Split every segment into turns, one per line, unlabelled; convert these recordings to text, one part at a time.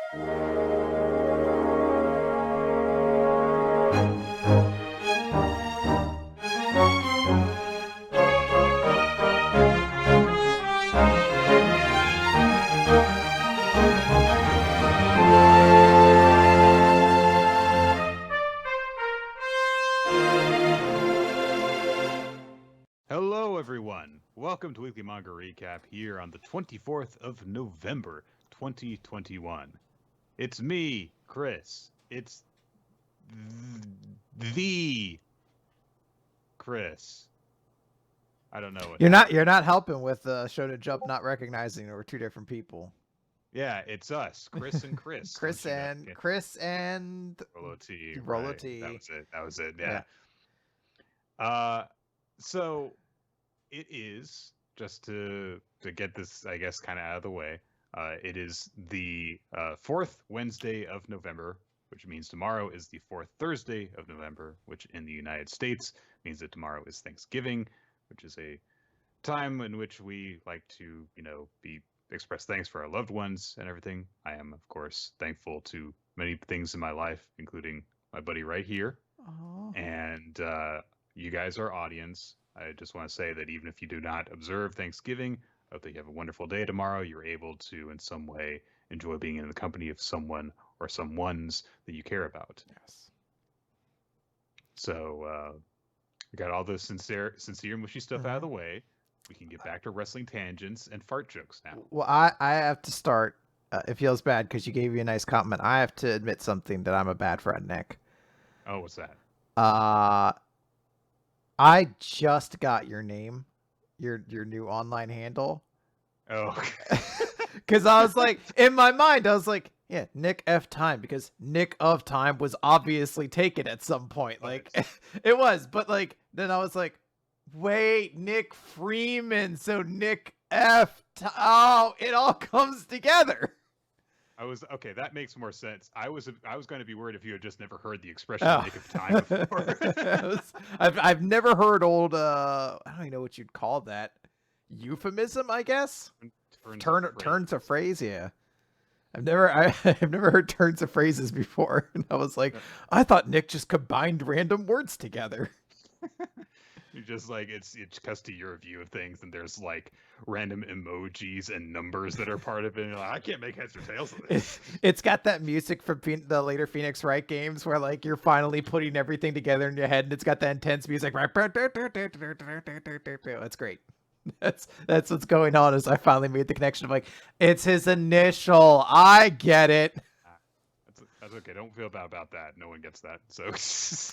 Hello, everyone. Welcome to Weekly Manga Recap here on the 24th of November, 2021. It's me, Chris. It's the Chris. I don't know what
You're not helping with Show to Jump not recognizing that we're two different people.
Yeah, it's us, Chris and Chris.
Chris and
Rolo T.
Rolo
Right.
T.
That was it. Yeah. So it is, just to get this, I guess, kind of out of the way. It is the fourth Wednesday of November, which means tomorrow is the fourth Thursday of November, which in the United States means that tomorrow is Thanksgiving, which is a time in which we like to, express thanks for our loved ones and everything. I am, of course, thankful to many things in my life, including my buddy right here.
Oh.
And you guys are audience. I just want to say that even if you do not observe Thanksgiving, I hope that you have a wonderful day tomorrow. You're able to, in some way, enjoy being in the company of someone or someones that you care about.
Yes.
So we got all the sincere, mushy stuff out of the way. We can get back to wrestling tangents and fart jokes now.
Well, I have to start. It feels bad because you gave me a nice compliment. I have to admit something, that I'm a bad friend, Nick.
Oh, what's that?
I just got your name, your new online handle.
Oh.
Because I was like, in my mind, I was like, yeah, Nick F Time, because Nick of Time was obviously taken at some point. Like, it was, but like, then I was like, wait, Nick Freeman, so Nick F. Oh, it all comes together.
Okay. That makes more sense. I was going to be worried if you had just never heard the expression "Nick of Time" before.
I've never heard old. I don't even know what you'd call that. Euphemism, I guess. Turns of phrase. Yeah. I've never heard turns of phrases before, and I was like, I thought Nick just combined random words together.
You're just like, it's because to your view of things, and there's like random emojis and numbers that are part of it. And you're like, I can't make heads or tails of this.
It's got that music from the later Phoenix Wright games where like you're finally putting everything together in your head, and it's got that intense music. Right? That's great. That's what's going on. Is I finally made the connection of like, it's his initial. I get it.
That's okay. Don't feel bad about that. No one gets that. So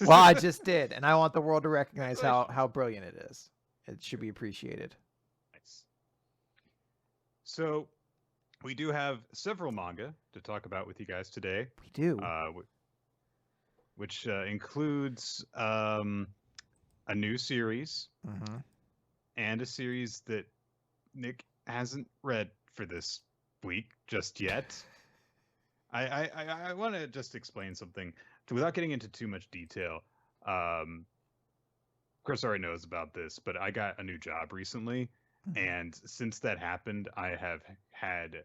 well, I just did, and I want the world to recognize how brilliant it is. It should be appreciated.
Nice. So we do have several manga to talk about with you guys today.
We do.
Which includes a new series and a series that Nick hasn't read for this week just yet. I want to just explain something without getting into too much detail. Chris already knows about this, but I got a new job recently, and since that happened, I have had.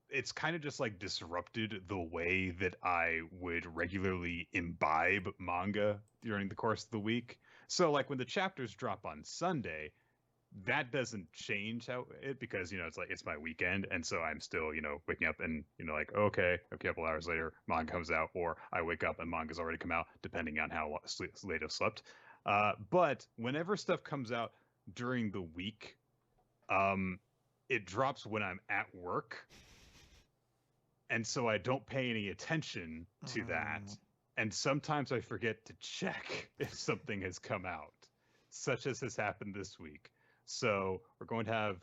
It's kind of just like disrupted the way that I would regularly imbibe manga during the course of the week. So, like when the chapters drop on Sunday, that doesn't change because it's my weekend, and so I'm still waking up and like, okay, a couple hours later manga comes out, or I wake up and manga's already come out, depending on how late I've slept. But whenever stuff comes out during the week, it drops when I'm at work, and so I don't pay any attention to that, and sometimes I forget to check if something has come out, such as has happened this week. So we're going to have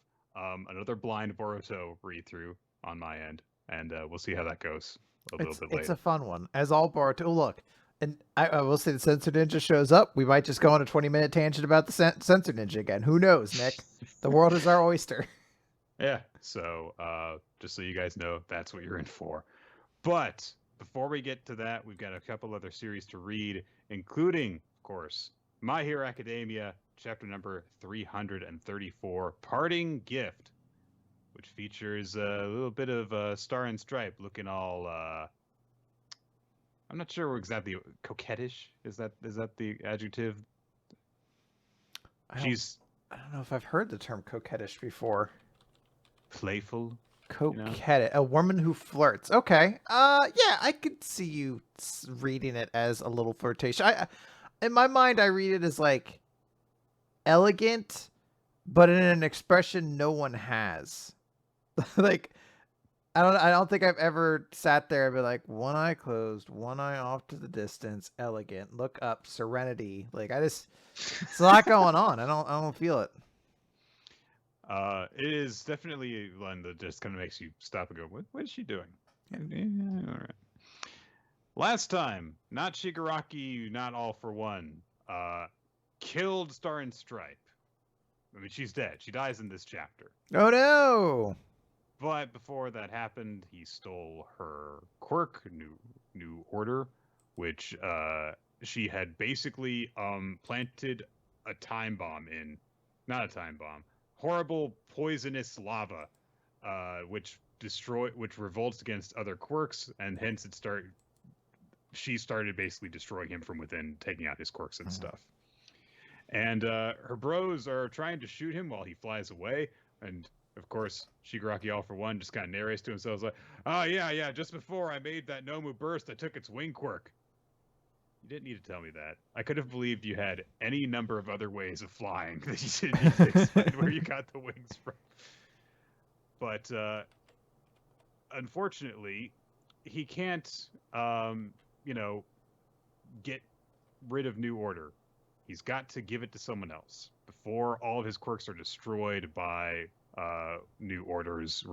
another blind Boruto read-through on my end, and we'll see how that goes a little bit later.
It's a fun one, as all Boruto. Look, and I will say the Censor Ninja shows up. We might just go on a 20-minute tangent about the Censor Ninja again. Who knows, Nick? The world is our oyster.
Yeah, so just so you guys know, that's what you're in for. But before we get to that, we've got a couple other series to read, including, of course, My Hero Academia, chapter number 334, Parting Gift, which features a little bit of Star and Stripe looking all. I'm not sure exactly. Coquettish, is that the adjective?
I don't know if I've heard the term coquettish before.
Playful.
Coquette, a woman who flirts. Okay. Yeah, I could see you reading it as a little flirtation. In my mind, I read it as like elegant, but in an expression no one has. Like, I don't think I've ever sat there and be like, one eye closed, one eye off to the distance, elegant, look up, serenity. Like, it's a lot going on. I don't feel it.
It is definitely one that just kind of makes you stop and go, what is she doing? Yeah, all right. Last time, not Shigaraki, not All for One, killed Star and Stripe. I mean, she's dead. She dies in this chapter.
Oh no!
But before that happened, he stole her quirk, new order, which she had basically planted a time bomb in. Not a time bomb. Horrible poisonous lava, which revolts against other quirks, and hence she started basically destroying him from within, taking out his quirks and stuff. And her bros are trying to shoot him while he flies away, and of course Shigaraki All for One just kind of narrates to himself like, "Oh yeah, just before I made that Nomu burst, I took its wing quirk." You didn't need to tell me that. I could have believed you had any number of other ways of flying that you didn't need to explain where you got the wings from. But unfortunately, he can't, get rid of New Order. He's got to give it to someone else before all of his quirks are destroyed by New Order's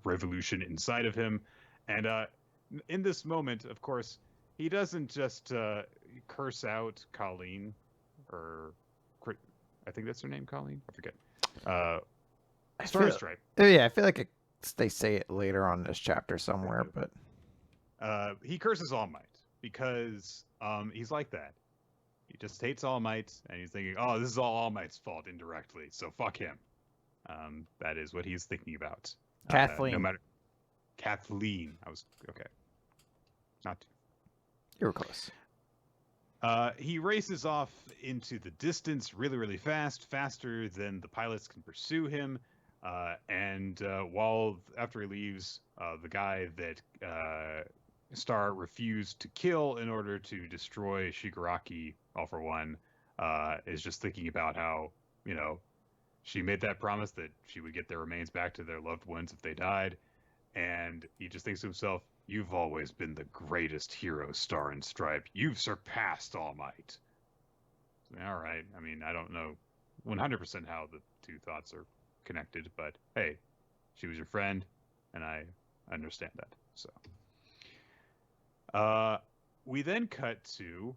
revolution inside of him. And in this moment, of course, he doesn't just curse out Colleen, or I think that's her name, Colleen? I forget. Star Stripe.
Yeah, I feel like they say it later on in this chapter somewhere, but
he curses All Might because he's like that. He just hates All Might, and he's thinking, "Oh, this is All Might's fault indirectly, so fuck him." That is what he's thinking about.
Kathleen.
No matter Kathleen, I was okay. Not.
You were close.
He races off into the distance really, really fast, faster than the pilots can pursue him. And after he leaves, the guy that Star refused to kill in order to destroy Shigaraki, All for One, is just thinking about how, she made that promise that she would get their remains back to their loved ones if they died. And he just thinks to himself, "You've always been the greatest hero, Star and Stripe. You've surpassed All Might." All right. I mean, I don't know 100% how the two thoughts are connected, but hey, she was your friend, and I understand that. So, we then cut to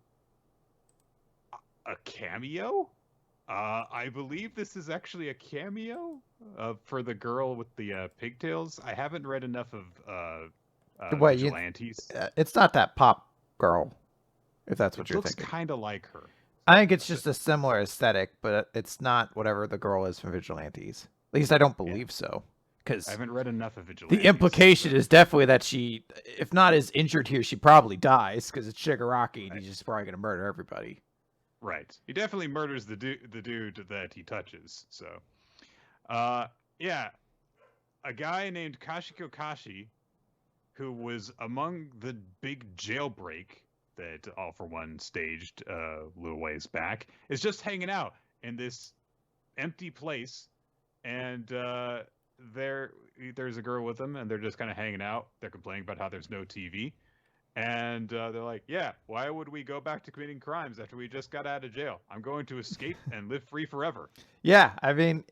a cameo. I believe this is actually a cameo for the girl with the pigtails. I haven't read enough of Vigilantes.
It's not that pop girl, if that's what you're thinking.
It looks kind of like her.
I think it's just a similar aesthetic, but it's not whatever the girl is from Vigilantes. At least I don't believe so. Because
I haven't read enough of Vigilantes.
The implication is definitely that she, if not is injured here, she probably dies because it's Shigaraki and he's just probably going to murder everybody.
Right. He definitely murders the dude that he touches. So, yeah. A guy named Kashiko Kashi, who was among the big jailbreak that All for One staged a little ways back, is just hanging out in this empty place. And there's a girl with them, and they're just kind of hanging out. They're complaining about how there's no TV. And they're like, "Yeah, why would we go back to committing crimes after we just got out of jail? I'm going to escape and live free forever."
Yeah, I mean,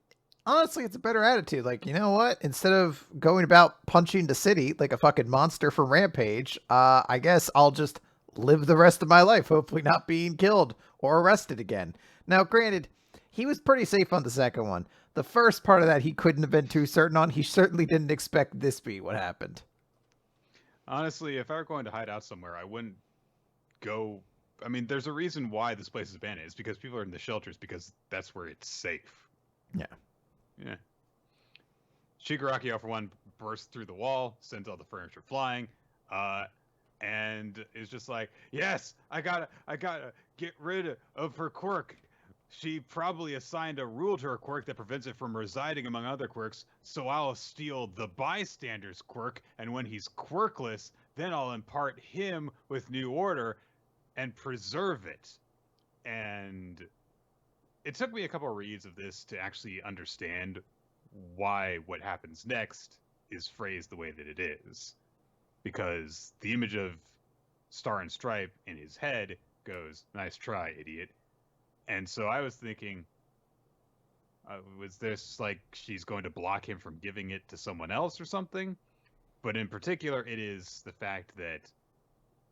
honestly, it's a better attitude. Like, you know what? Instead of going about punching the city like a fucking monster from Rampage, I guess I'll just live the rest of my life, hopefully not being killed or arrested again. Now, granted, he was pretty safe on the second one. The first part of that he couldn't have been too certain on. He certainly didn't expect this be what happened.
Honestly, if I were going to hide out somewhere, I wouldn't go. I mean, there's a reason why this place is abandoned. It's because people are in the shelters because that's where it's safe.
Yeah.
Yeah. Shigaraki, all for one, bursts through the wall, sends all the furniture flying, and is just like, yes, I gotta get rid of her quirk. She probably assigned a rule to her quirk that prevents it from residing among other quirks, so I'll steal the bystander's quirk, and when he's quirkless, then I'll impart him with new order and preserve it. And it took me a couple of reads of this to actually understand why what happens next is phrased the way that it is. Because the image of Star and Stripe in his head goes, nice try, idiot. And so I was thinking, was this like she's going to block him from giving it to someone else or something? But in particular, it is the fact that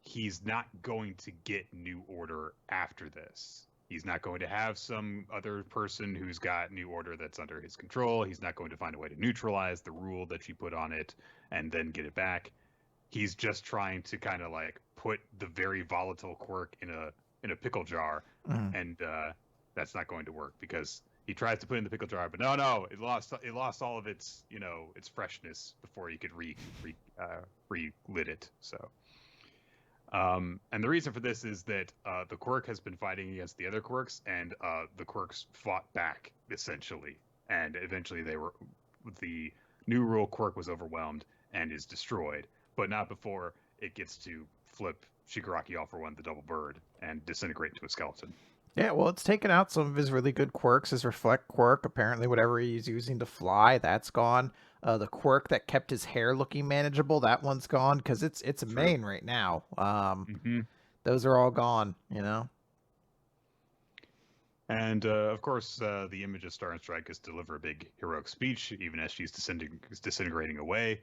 he's not going to get New Order after this. He's not going to have some other person who's got New Order that's under his control. He's not going to find a way to neutralize the rule that she put on it and then get it back. He's just trying to kind of like put the very volatile quirk in a pickle jar, and that's not going to work because he tries to put it in the pickle jar, but no, it lost all of its its freshness before he could re-lit it. So, and the reason for this is that the quirk has been fighting against the other quirks, and the quirks fought back essentially, and eventually the new rule quirk was overwhelmed and is destroyed, but not before it gets to flip Shigaraki all for one, the double bird, and disintegrate into a skeleton.
Yeah, well, it's taken out some of his really good quirks. His reflect quirk, apparently whatever he's using to fly, that's gone. The quirk that kept his hair looking manageable, that one's gone because it's a main right now. Those are all gone, you know.
And of course, the image of Star and Strike is to deliver a big heroic speech, even as she's disintegrating away.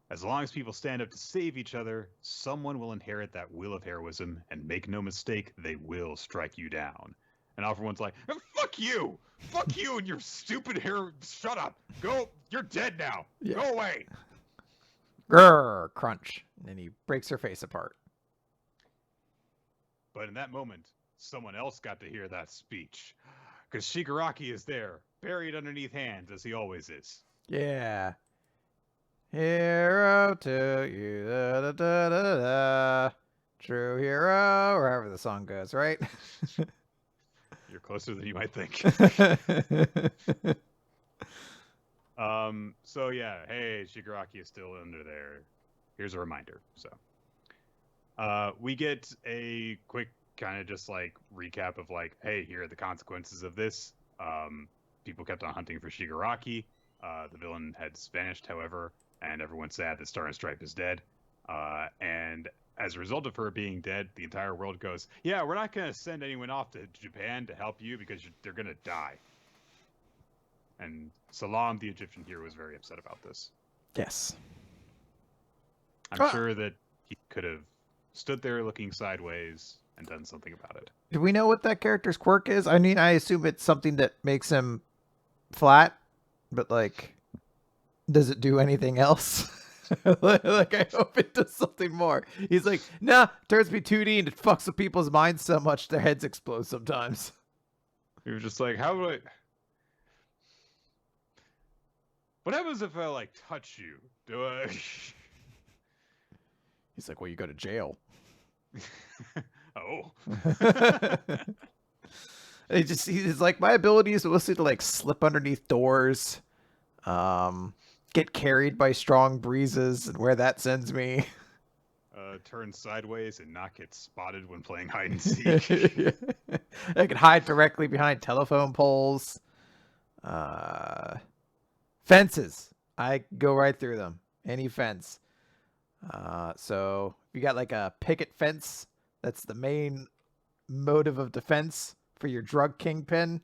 As long as people stand up to save each other, someone will inherit that will of heroism, and make no mistake, they will strike you down. And all for one's like, fuck you! Fuck you and your stupid hair! Shut up! Go! You're dead now! Yeah. Go away!
Grrr! Crunch. And then he breaks her face apart.
But in that moment, someone else got to hear that speech. Because Shigaraki is there, buried underneath hands, as he always is.
Yeah. Hero to you, da, da, da, da, da. True hero, or however the song goes, right?
You're closer than you might think. So yeah, hey, Shigaraki is still under there. Here's a reminder. So, we get a quick kind of just like recap of like, hey, here are the consequences of this. People kept on hunting for Shigaraki. The villain had vanished, however, and everyone's sad that Star and Stripe is dead. And as a result of her being dead, the entire world goes, yeah, we're not going to send anyone off to Japan to help you because they're going to die. And Salam, the Egyptian hero, was very upset about this.
Yes.
I'm sure that he could have stood there looking sideways and done something about it.
Do we know what that character's quirk is? I mean, I assume it's something that makes him flat, but like, does it do anything else? Like, I hope it does something more. He's like, nah, turns me 2D and it fucks with people's minds so much their heads explode sometimes.
You're just like, how do I... What happens if I, like, touch you? Do I...
He's like, well, you go to jail.
Oh.
He's like, my ability is mostly to, like, slip underneath doors, get carried by strong breezes, and where that sends me.
Turn sideways and not get spotted when playing hide and seek.
I can hide directly behind telephone poles. Fences. I go right through them. Any fence. So if you got like a picket fence, that's the main motive of defense for your drug kingpin.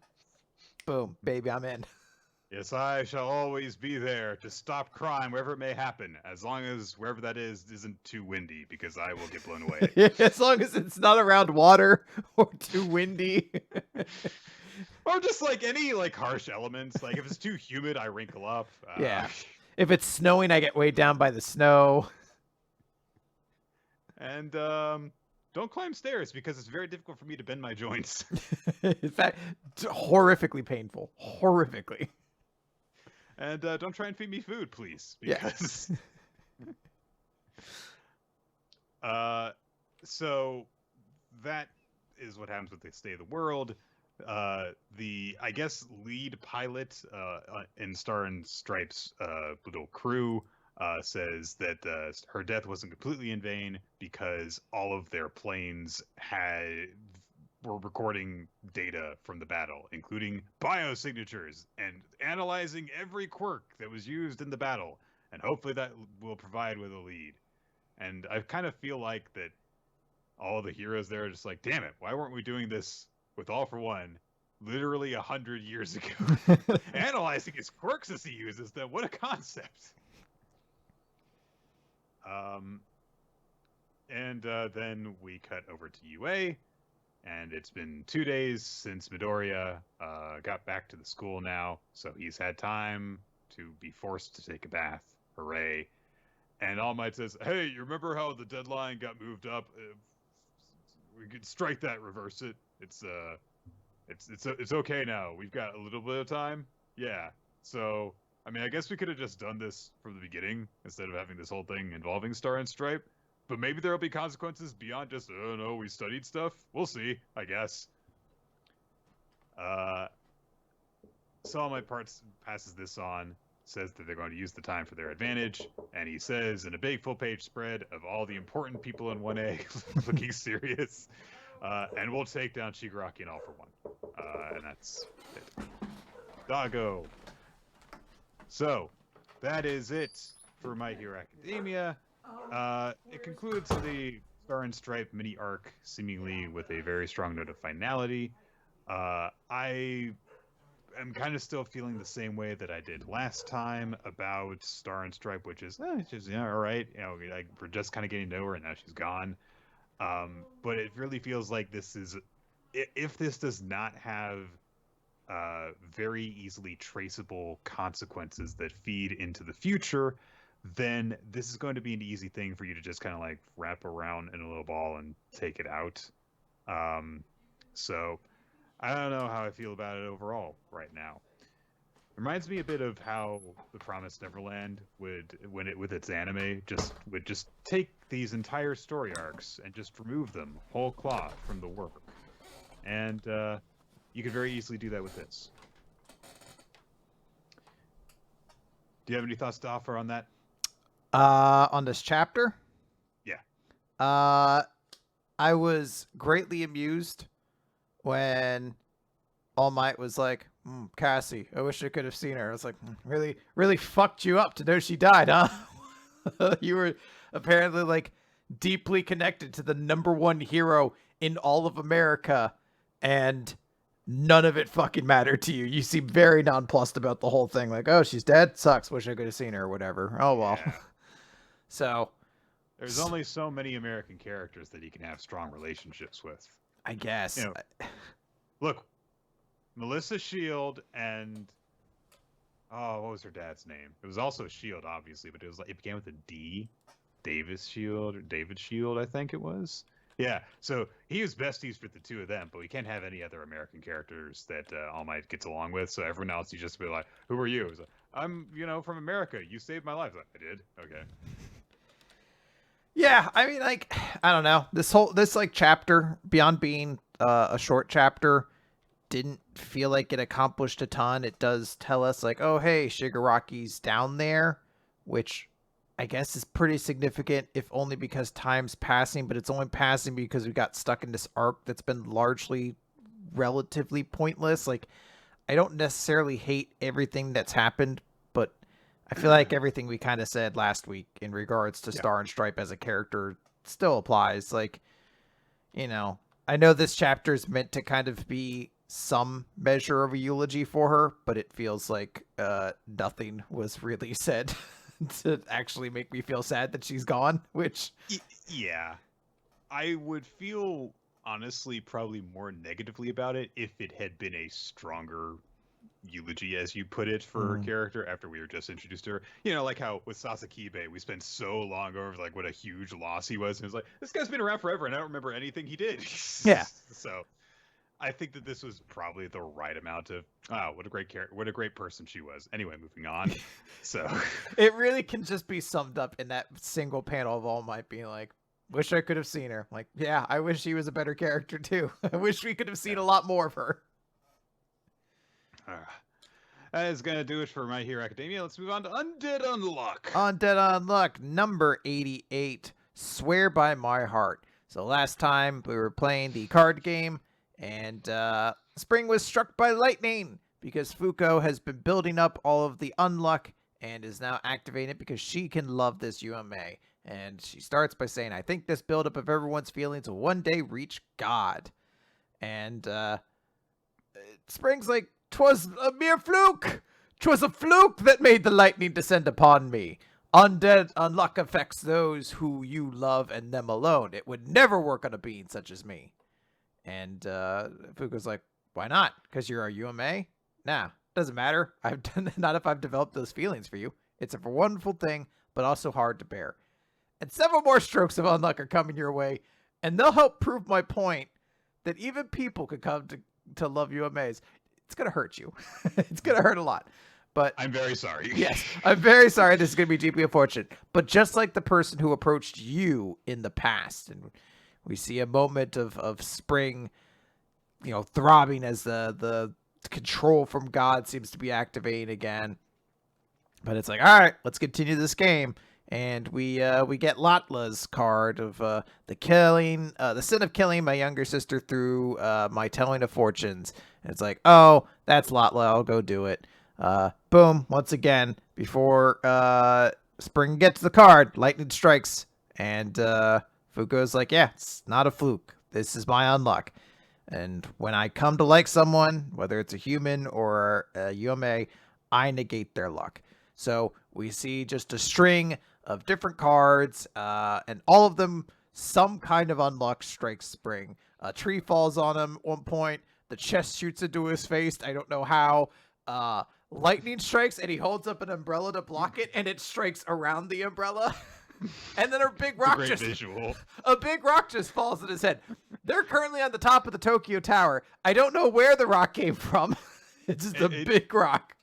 Boom, baby, I'm in.
Yes, I shall always be there to stop crime wherever it may happen, as long as wherever that is isn't too windy, because I will get blown away.
As long as it's not around water or too windy.
Or just like any like harsh elements. Like if it's too humid, I wrinkle up.
Yeah. If it's snowing, I get weighed down by the snow.
And don't climb stairs because it's very difficult for me to bend my joints.
In fact, horrifically painful. Horrifically.
And don't try and feed me food, please,
Yeah.
because so that is what happens with the State of the World. The, I guess, lead pilot in Star and Stripes' little crew says that her death wasn't completely in vain because all of their planes were recording data from the battle, including biosignatures and analyzing every quirk that was used in the battle. And hopefully that will provide with a lead. And I kind of feel like that all the heroes there are just like, damn it, why weren't we doing this with All for One literally 100 years ago? Analyzing his quirks as he uses them. What a concept. And then we cut over to UA, and it's been 2 days since Midoriya got back to the school now, so he's had time to be forced to take a bath. Hooray. And All Might says, hey, you remember how the deadline got moved up? We could strike that, reverse it. It's okay now. We've got a little bit of time. Yeah. So, I mean, I guess we could have just done this from the beginning instead of having this whole thing involving Star and Stripe. But maybe there'll be consequences beyond just, oh no, we studied stuff. We'll see, I guess. So All Might passes this on, says that they're going to use the time for their advantage, and he says in a big full-page spread of all the important people in 1A looking serious, and we'll take down Shigaraki and All for One. And that's it. Doggo. So, that is it for My Hero Academia. It concludes the Star and Stripe mini arc, seemingly with a very strong note of finality. I am kind of still feeling the same way that I did last time about Star and Stripe, which is, just, all right. Like, we're just kind of getting to know her, and now she's gone. But it really feels like this is, if this does not have very easily traceable consequences that feed into the future, then this is going to be an easy thing for you to just kind of like wrap around in a little ball and take it out. So I don't know how I feel about it overall right now. It reminds me a bit of how The Promised Neverland would, with its anime, would just take these entire story arcs and just remove them whole cloth from the work. And you could very easily do that with this. Do you have any thoughts to offer on that?
On this chapter?
Yeah.
I was greatly amused when All Might was like, Cassie, I wish I could have seen her. I was like, really, really fucked you up to know she died, huh? You were apparently like deeply connected to the #1 hero in all of America, and none of it fucking mattered to you. You seem very nonplussed about the whole thing. Like, oh, she's dead? Sucks. Wish I could have seen her or whatever. Oh, well.
Yeah.
So.
There's only so many American characters that he can have strong relationships with.
I guess.
Look, Melissa Shield and... Oh, what was her dad's name? It was also Shield, obviously, but it began with a D. Davis Shield, or David Shield, I think it was. Yeah, so he was besties with the two of them, but we can't have any other American characters that All Might gets along with. So everyone else, you just be like, "Who are you?" He's like, "I'm, from America. You saved my life." Like, I did. Okay.
Yeah, I mean, like, I don't know. This like chapter, beyond being a short chapter, didn't feel like it accomplished a ton. It does tell us like, oh hey, Shigaraki's down there, which I guess is pretty significant, if only because time's passing, but it's only passing because we got stuck in this arc that's been largely relatively pointless. Like, I don't necessarily hate everything that's happened, but I feel like everything we kind of said last week in regards to Star and Stripe as a character still applies. Like, I know this chapter is meant to kind of be some measure of a eulogy for her, but it feels like nothing was really said to actually make me feel sad that she's gone, which...
Yeah. I would feel, honestly, probably more negatively about it if it had been a stronger eulogy, as you put it, for her character after we were just introduced to her. Like how with Sasakibe, we spent so long over like what a huge loss he was, and it was like, this guy's been around forever, and I don't remember anything he did.
Yeah.
So, I think that this was probably the right amount of what a great character, what a great person she was. Anyway, moving on. So
It really can just be summed up in that single panel of All Might being like, wish I could have seen her. Like, yeah, I wish she was a better character too. I wish we could have seen a lot more of her.
That is going to do it for My Hero Academia. Let's move on to Undead Unluck.
Undead Unluck, number 88, Swear by My Heart. So last time we were playing the card game, and Spring was struck by lightning because Fuko has been building up all of the unluck and is now activating it because she can love this UMA. And she starts by saying, I think this buildup of everyone's feelings will one day reach God. And Spring's like, 'twas a mere fluke. 'Twas a fluke that made the lightning descend upon me. Undead Unluck affects those who you love and them alone. It would never work on a being such as me. And Fuko's like, why not? Because you're a UMA? Nah, doesn't matter. Not if I've developed those feelings for you. It's a wonderful thing, but also hard to bear. And several more strokes of unluck are coming your way, and they'll help prove my point that even people could come to love UMAs. It's going to hurt you. It's going to hurt a lot. But
I'm very sorry.
Yes, I'm very sorry. This is going to be deeply unfortunate. But just like the person who approached you in the past, and we see a moment of Spring, throbbing as the control from God seems to be activating again. But it's like, all right, let's continue this game. And we get Latla's card of the sin of killing my younger sister through my telling of fortunes. And it's like, oh, that's Latla. I'll go do it. Boom. Once again, before Spring gets the card, lightning strikes. And Fuko's like, yeah, it's not a fluke. This is my unluck. And when I come to like someone, whether it's a human or a UMA, I negate their luck. So we see just a string of different cards, and all of them, some kind of unluck strikes Spring. A tree falls on him at one point. The chest shoots into his face. I don't know how. Lightning strikes, and he holds up an umbrella to block it, and it strikes around the umbrella. And then a big rock just falls on his head. They're currently on the top of the Tokyo Tower. I don't know where the rock came from. It's just a big rock.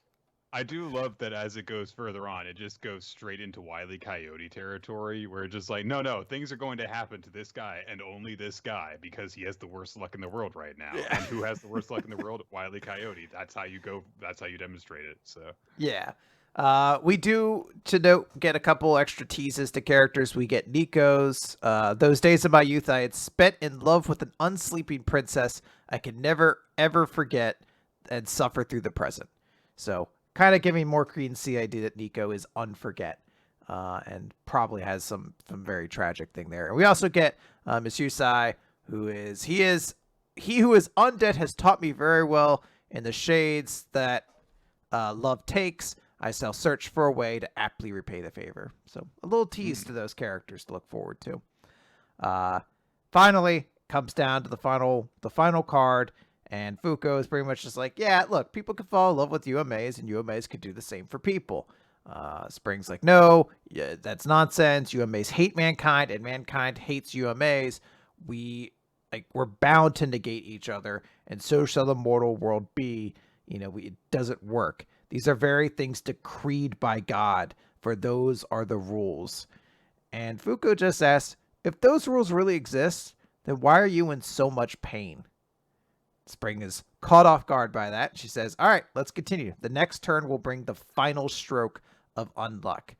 I do love that as it goes further on, it just goes straight into Wile E. Coyote territory, where it's just like, no, things are going to happen to this guy and only this guy because he has the worst luck in the world right now. Yeah. And who has the worst luck in the world? Wile E. Coyote. That's how you go. That's how you demonstrate it. So
yeah. We do, to note, get a couple extra teases to characters. We get Nico's. Those days of my youth I had spent in love with an unsleeping princess I could never, ever forget and suffer through the present. So kind of giving more credence to the idea that Nico is unforget, and probably has some very tragic thing there. And we also get Miss Yusai, who is he who is undead has taught me very well in the shades that love takes. I shall search for a way to aptly repay the favor. So a little tease to those characters to look forward to. Finally, comes down to the final card. And Fuko is pretty much just like, yeah, look, people can fall in love with UMAs, and UMAs could do the same for people. Spring's like, no, yeah, that's nonsense. UMAs hate mankind, and mankind hates UMAs. We're bound to negate each other, and so shall the mortal world be. It doesn't work. These are very things decreed by God, for those are the rules. And Fuko just asks, if those rules really exist, then why are you in so much pain? Spring is caught off guard by that. She says, all right, let's continue. The next turn will bring the final stroke of unluck.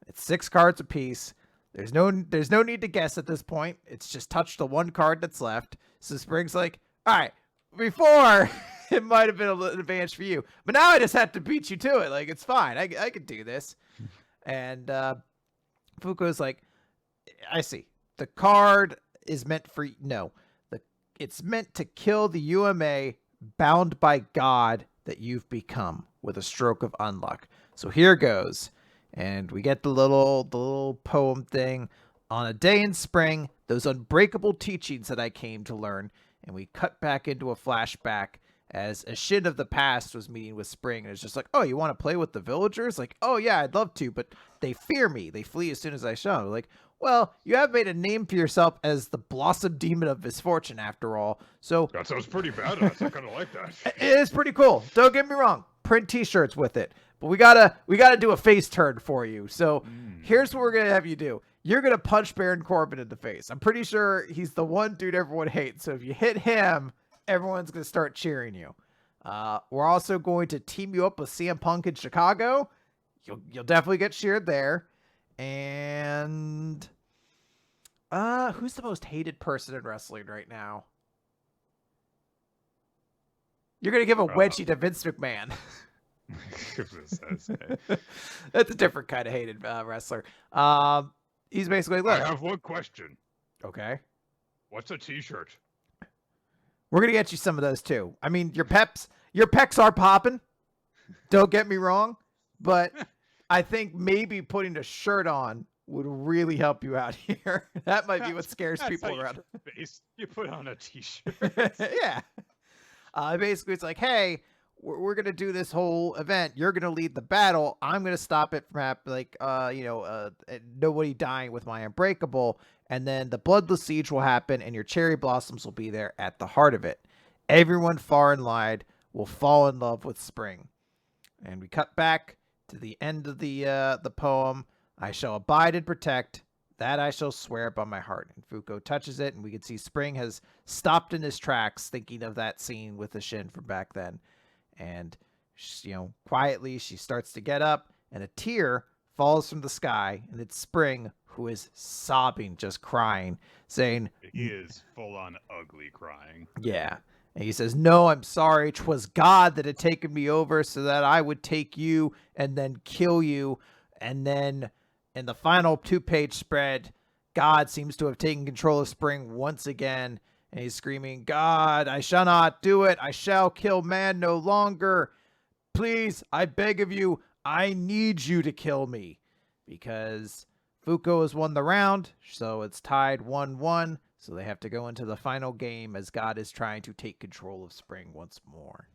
It's 6 cards apiece. There's no need to guess at this point. It's just touch the one card that's left. So Spring's like, all right, before it might have been a little advantage for you, but now I just have to beat you to it. Like, it's fine. I can do this. And Fuko's like, I see. The card is meant for it's meant to kill the UMA bound by God that you've become with a stroke of unluck. So here goes. And we get the little poem thing. On a day in spring, those unbreakable teachings that I came to learn. And we cut back into a flashback as a Shin of the past was meeting with Spring, and it's just like, oh, you want to play with the villagers? Like, oh yeah, I'd love to, but they fear me. They flee as soon as I show them. Like, well, you have made a name for yourself as the Blossom Demon of Misfortune, after all. So
that sounds pretty badass. I kind of like that.
it is pretty cool. Don't get me wrong. Print T-shirts with it, but we gotta do a face turn for you. So here's what we're gonna have you do. You're gonna punch Baron Corbin in the face. I'm pretty sure he's the one dude everyone hates. So if you hit him, everyone's gonna start cheering you. We're also going to team you up with CM Punk in Chicago. You'll definitely get cheered there. And who's the most hated person in wrestling right now? You're gonna give a wedgie to Vince McMahon. That's a different kind of hated wrestler. He's basically, look,
I have one question.
Okay.
What's a T-shirt?
We're gonna get you some of those too. I mean, your pecs are popping. Don't get me wrong, but I think maybe putting a shirt on would really help you out here. That might be what scares people around.
You put on a T-shirt.
Yeah. Basically, it's like, hey, we're going to do this whole event. You're going to lead the battle. I'm going to stop it from happening, nobody dying with my Unbreakable. And then the Bloodless Siege will happen, and your Cherry Blossoms will be there at the heart of it. Everyone far and wide will fall in love with Spring. And we cut back to the end of the poem. I shall abide and protect. That I shall swear by my heart. And Fuko touches it, and we can see Spring has stopped in his tracks, thinking of that scene with the Shin from back then. And, quietly she starts to get up, and a tear falls from the sky, and it's Spring, who is sobbing, just crying, saying...
He is full-on ugly crying.
Yeah. And he says, no, I'm sorry. 'Twas God that had taken me over so that I would take you and then kill you. And then... in the final 2-page spread, God seems to have taken control of Spring once again, and he's screaming, God, I shall not do it. I shall kill man no longer. Please, I beg of you, I need you to kill me. Because Fuko has won the round, so it's tied 1-1, so they have to go into the final game as God is trying to take control of Spring once more.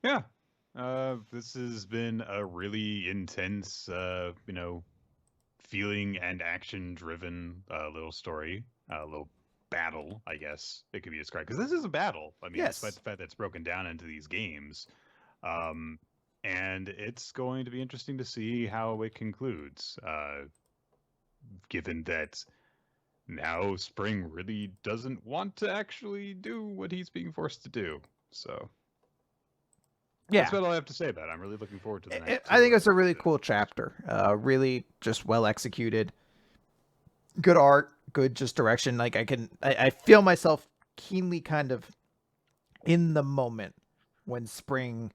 Yeah. This has been a really intense, feeling and action-driven little story, little battle, I guess it could be described. Because this is a battle. I mean,
yes.
Despite the fact that it's broken down into these games. And it's going to be interesting to see how it concludes, given that now Spring really doesn't want to actually do what he's being forced to do. So...
yeah,
that's what I have to say about it. I'm really looking forward to the next.
I think it's a really cool chapter. Really just well executed. Good art, good just direction. Like I feel myself keenly kind of in the moment when Spring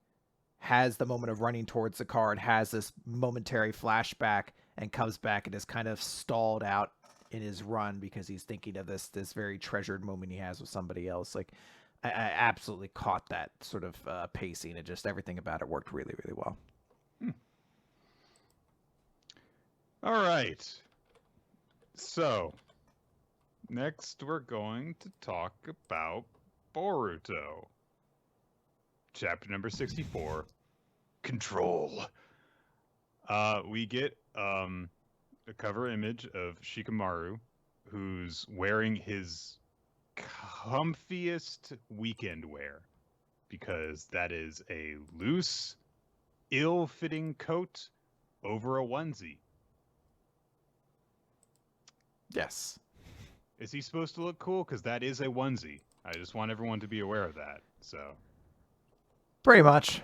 has the moment of running towards the card, has this momentary flashback and comes back and is kind of stalled out in his run because he's thinking of this very treasured moment he has with somebody else. Like, I absolutely caught that sort of pacing, and just everything about it worked really, really well.
All right. So, next we're going to talk about Boruto. Chapter number 64, Control. We get a cover image of Shikamaru, who's wearing his comfiest weekend wear, because that is a loose, ill-fitting coat over a onesie.
Yes.
Is he supposed to look cool? Because that is a onesie. I just want everyone to be aware of that. So,
pretty much.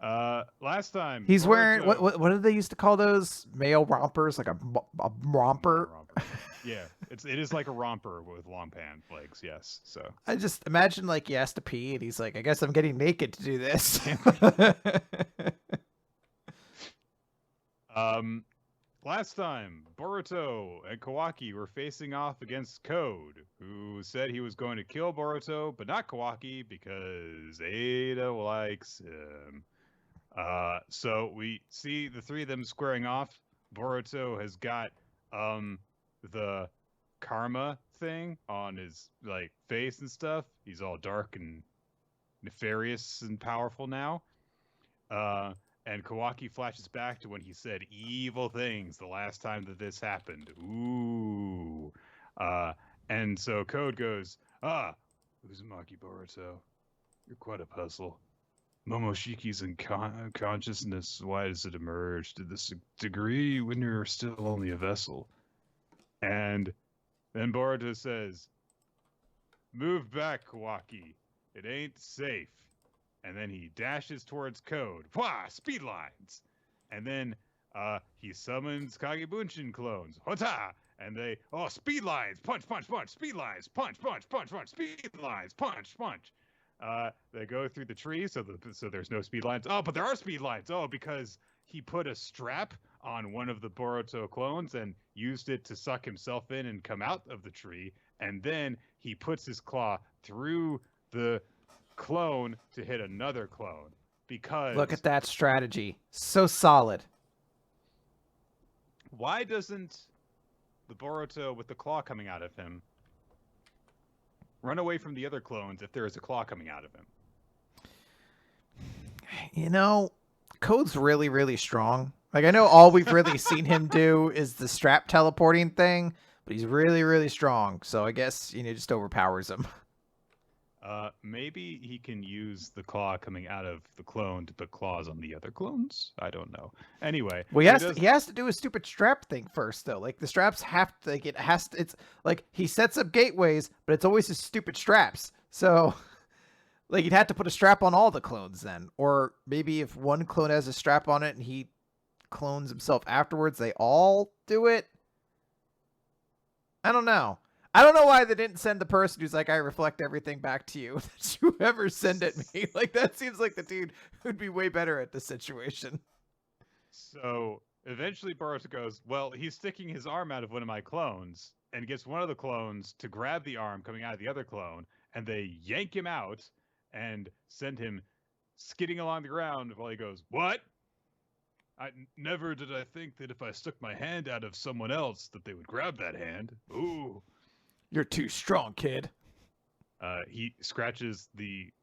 Last time
he's wearing what did they used to call those male rompers? Like a romper.
Yeah, it is like a romper with long pant legs. Yes. So
I just imagine like he has to pee and he's like, I guess I'm getting naked to do this.
Last time, Boruto and Kawaki were facing off against Code, who said he was going to kill Boruto, but not Kawaki because Ada likes him. So we see the three of them squaring off. Boruto has got the karma thing on his like face and stuff. He's all dark and nefarious and powerful now. And Kawaki flashes back to when he said evil things the last time that this happened. Ooh. And so Code goes, Uzumaki Boruto, you're quite a puzzle. Momoshiki's consciousness, why does it emerge to this degree when you're still only a vessel? And then Boruto says, move back, Kawaki. It ain't safe. And then he dashes towards Code. Wah! Speed lines! And then he summons Kagebunshin clones. Hota! And they, speed lines! Punch, punch, punch! Speed lines! Punch, punch, punch, punch! Speed lines! Punch, punch! They go through the tree, so there's no speed lines. Oh, but there are speed lines! Oh, because he put a strap on one of the Boruto clones and used it to suck himself in and come out of the tree. And then he puts his claw through the clone to hit another clone. Because
look at that strategy. So solid.
Why doesn't the Boruto with the claw coming out of him run away from the other clones if there is a claw coming out of him?
You know, Code's really, really strong. Like, I know all we've really seen him do is the strap teleporting thing, but he's really, really strong. So I guess, just overpowers him.
Maybe he can use the claw coming out of the clone to put claws on the other clones. I don't know. Anyway,
well, he has to do a stupid strap thing first, though. Like the straps have to, like it's like he sets up gateways, but it's always his stupid straps. So, like he'd have to put a strap on all the clones then, or maybe if one clone has a strap on it and he clones himself afterwards, they all do it. I don't know. I don't know why they didn't send the person who's like, I reflect everything back to you. That you ever send it me. Like, that seems like the dude who'd be way better at this situation.
So eventually Boruto goes, well, he's sticking his arm out of one of my clones, and gets one of the clones to grab the arm coming out of the other clone, and they yank him out and send him skidding along the ground while he goes, what? Never did I think that if I stuck my hand out of someone else that they would grab that hand. Ooh.
You're too strong, kid.
He scratches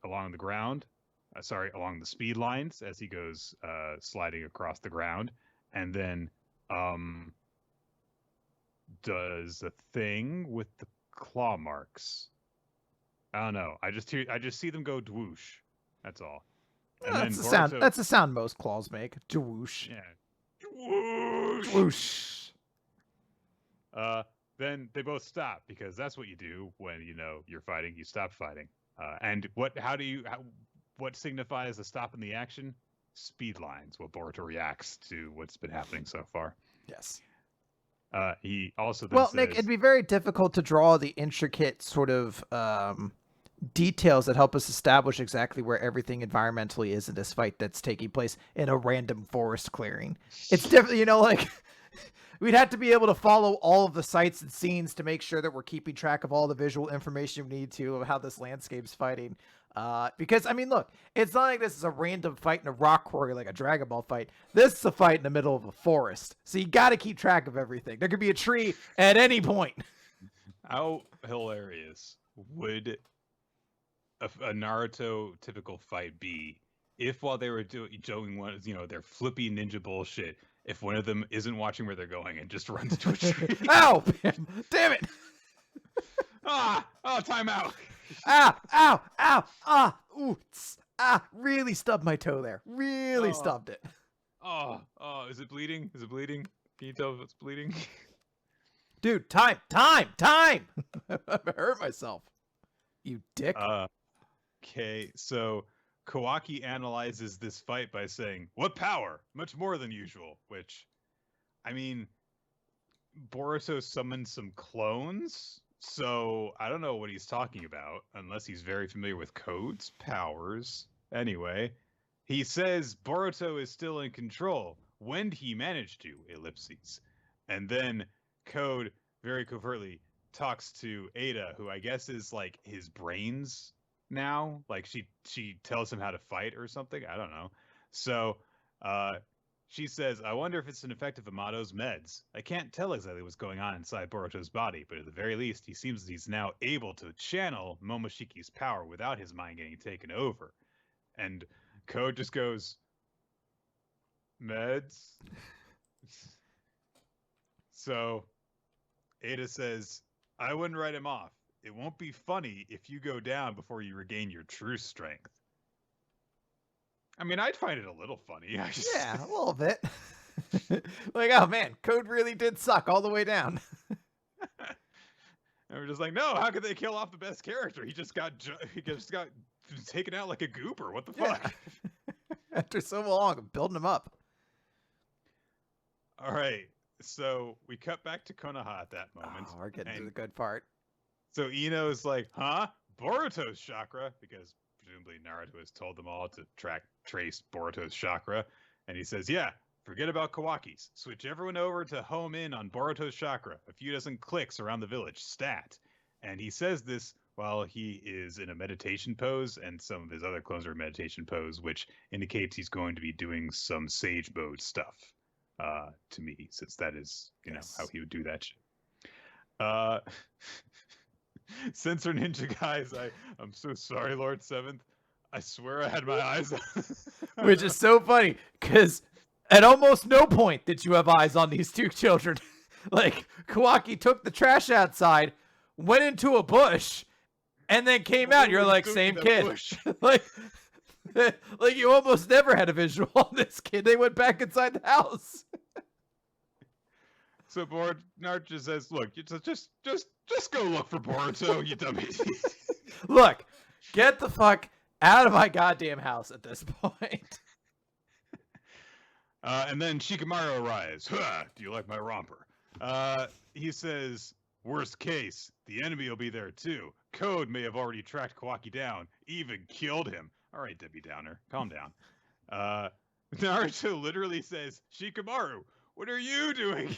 along the speed lines as he goes sliding across the ground, and then does a thing with the claw marks. I don't know. I just see them go dwoosh. That's all. And
that's the sound. That's the sound most claws make. Dwoosh.
Yeah.
Dwoosh.
Dwoosh. Then they both stop, because that's what you do when you're fighting. You stop fighting. And what signifies a stop in the action? Speed lines. Well, Boruto reacts to what's been happening so far.
Yes.
He also then
well,
says,
Nick, it'd be very difficult to draw the intricate sort of details that help us establish exactly where everything environmentally is in this fight that's taking place in a random forest clearing. It's definitely, we'd have to be able to follow all of the sights and scenes to make sure that we're keeping track of all the visual information we need to of how this landscape's fighting. Because, I mean, look, it's not like this is a random fight in a rock quarry like a Dragon Ball fight. This is a fight in the middle of a forest. So you got to keep track of everything. There could be a tree at any point.
How hilarious would a Naruto typical fight be if, while they were doing one, their flippy ninja bullshit, if one of them isn't watching where they're going and just runs to a tree?
Ow! Damn it!
Time out!
Ow! Ooh! Really stubbed my toe there. Really stubbed it.
Is it bleeding? Is it bleeding? Can you tell if it's bleeding?
Dude, time! I hurt myself. You dick.
Okay, so Kawaki analyzes this fight by saying, what power? Much more than usual. Which, I mean, Boruto summoned some clones, so I don't know what he's talking about, unless he's very familiar with Code's powers. Anyway, he says Boruto is still in control. When he managed to, ellipses. And then Code very covertly talks to Ada, who I guess is like his brains now. Like she tells him how to fight or something. I don't know. So She says, I wonder if it's an effect of Amato's meds. I can't tell exactly what's going on inside Boruto's body, but at the very least, he seems that he's now able to channel Momoshiki's power without his mind getting taken over. And Code just goes, meds? So Ada says, I wouldn't write him off. It won't be funny if you go down before you regain your true strength. I mean, I'd find it a little funny.
Yeah, a little bit. Like, oh man, Code really did suck all the way down.
And we're just like, no, how could they kill off the best character? He just got taken out like a goober. What the fuck?
After so long of building him up.
All right. So we cut back to Konoha at that moment.
Oh, we're getting to the good part.
So Ino's like, huh? Boruto's chakra? Because presumably Naruto has told them all to trace Boruto's chakra. And he says, yeah, forget about Kawaki's. Switch everyone over to home in on Boruto's chakra. A few dozen clicks around the village. Stat. And he says this while he is in a meditation pose, and some of his other clones are in meditation pose, which indicates he's going to be doing some sage mode stuff. To me, since that is, you know, how he would do that shit. Censor Ninja guys, I'm so sorry, Lord Seventh. I swear I had my eyes on.
Which is so funny, because at almost no point did you have eyes on these two children. Like, Kawaki took the trash outside, went into a bush, and then came out. You're like, same kid. like you almost never had a visual on this kid. They went back inside the house.
So Naruto just says, look, just go look for Boruto, you dummy.
Look, get the fuck out of my goddamn house at this point.
And then Shikamaru arrives. Huh, do you like my romper? He says, worst case, the enemy will be there too. Code may have already tracked Kawaki down, even killed him. All right, Debbie Downer, calm down. Naruto literally says, Shikamaru, what are you doing?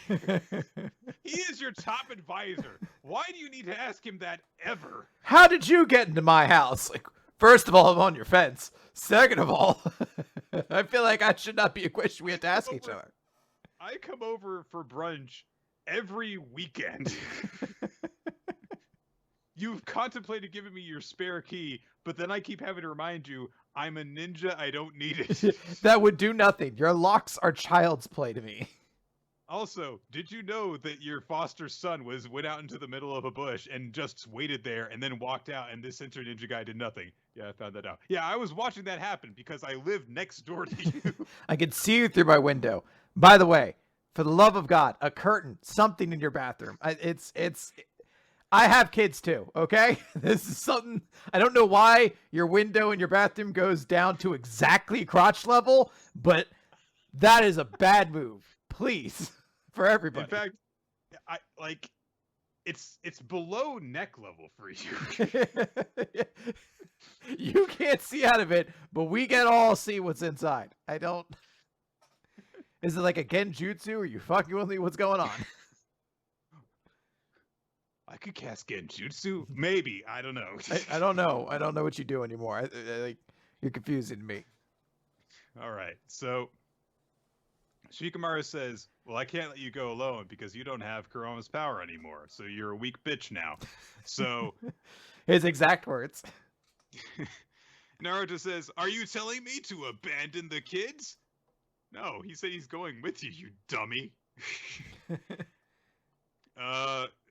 He is your top advisor. Why do you need to ask him that ever?
How did you get into my house? Like, first of all, I'm on your fence. Second of all, I feel like I should not be a question we have to ask each other.
I come over for brunch every weekend. You've contemplated giving me your spare key, but then I keep having to remind you, I'm a ninja, I don't need it.
That would do nothing. Your locks are child's play to me.
Also, did you know that your foster son went out into the middle of a bush and just waited there and then walked out, and this censor ninja guy did nothing? Yeah, I found that out. Yeah, I was watching that happen because I live next door to you.
I can see you through my window. By the way, for the love of God, a curtain, something in your bathroom. I have kids too, okay? This is something, I don't know why your window in your bathroom goes down to exactly crotch level, but that is a bad move. Please, for everybody.
In fact, it's below neck level for you.
You can't see out of it, but we can all see what's inside. Is it like a genjutsu? Are you fucking with me? What's going on?
I could cast genjutsu? Maybe. I don't know.
I don't know. I don't know what you do anymore. You're confusing me.
All right. So Shikamaru says, well, I can't let you go alone because you don't have Kuroma's power anymore. So you're a weak bitch now. So
his exact words.
Naruto says, are you telling me to abandon the kids? No, he said he's going with you, you dummy.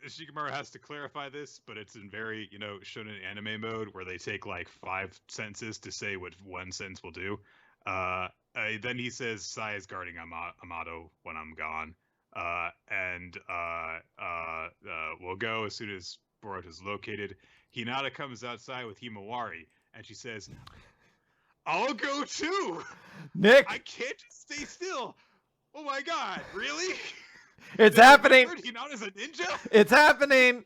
Shikamaru has to clarify this, but it's in very, shonen anime mode where they take like 5 sentences to say what one sentence will do. Then he says, Sai is guarding Amato when I'm gone. We'll go as soon as Boruto is located. Hinata comes outside with Himawari, and she says, I'll go too!
Nick!
I can't just stay still! Oh my god, really?
It's happening!
Hinata's a ninja?
It's happening!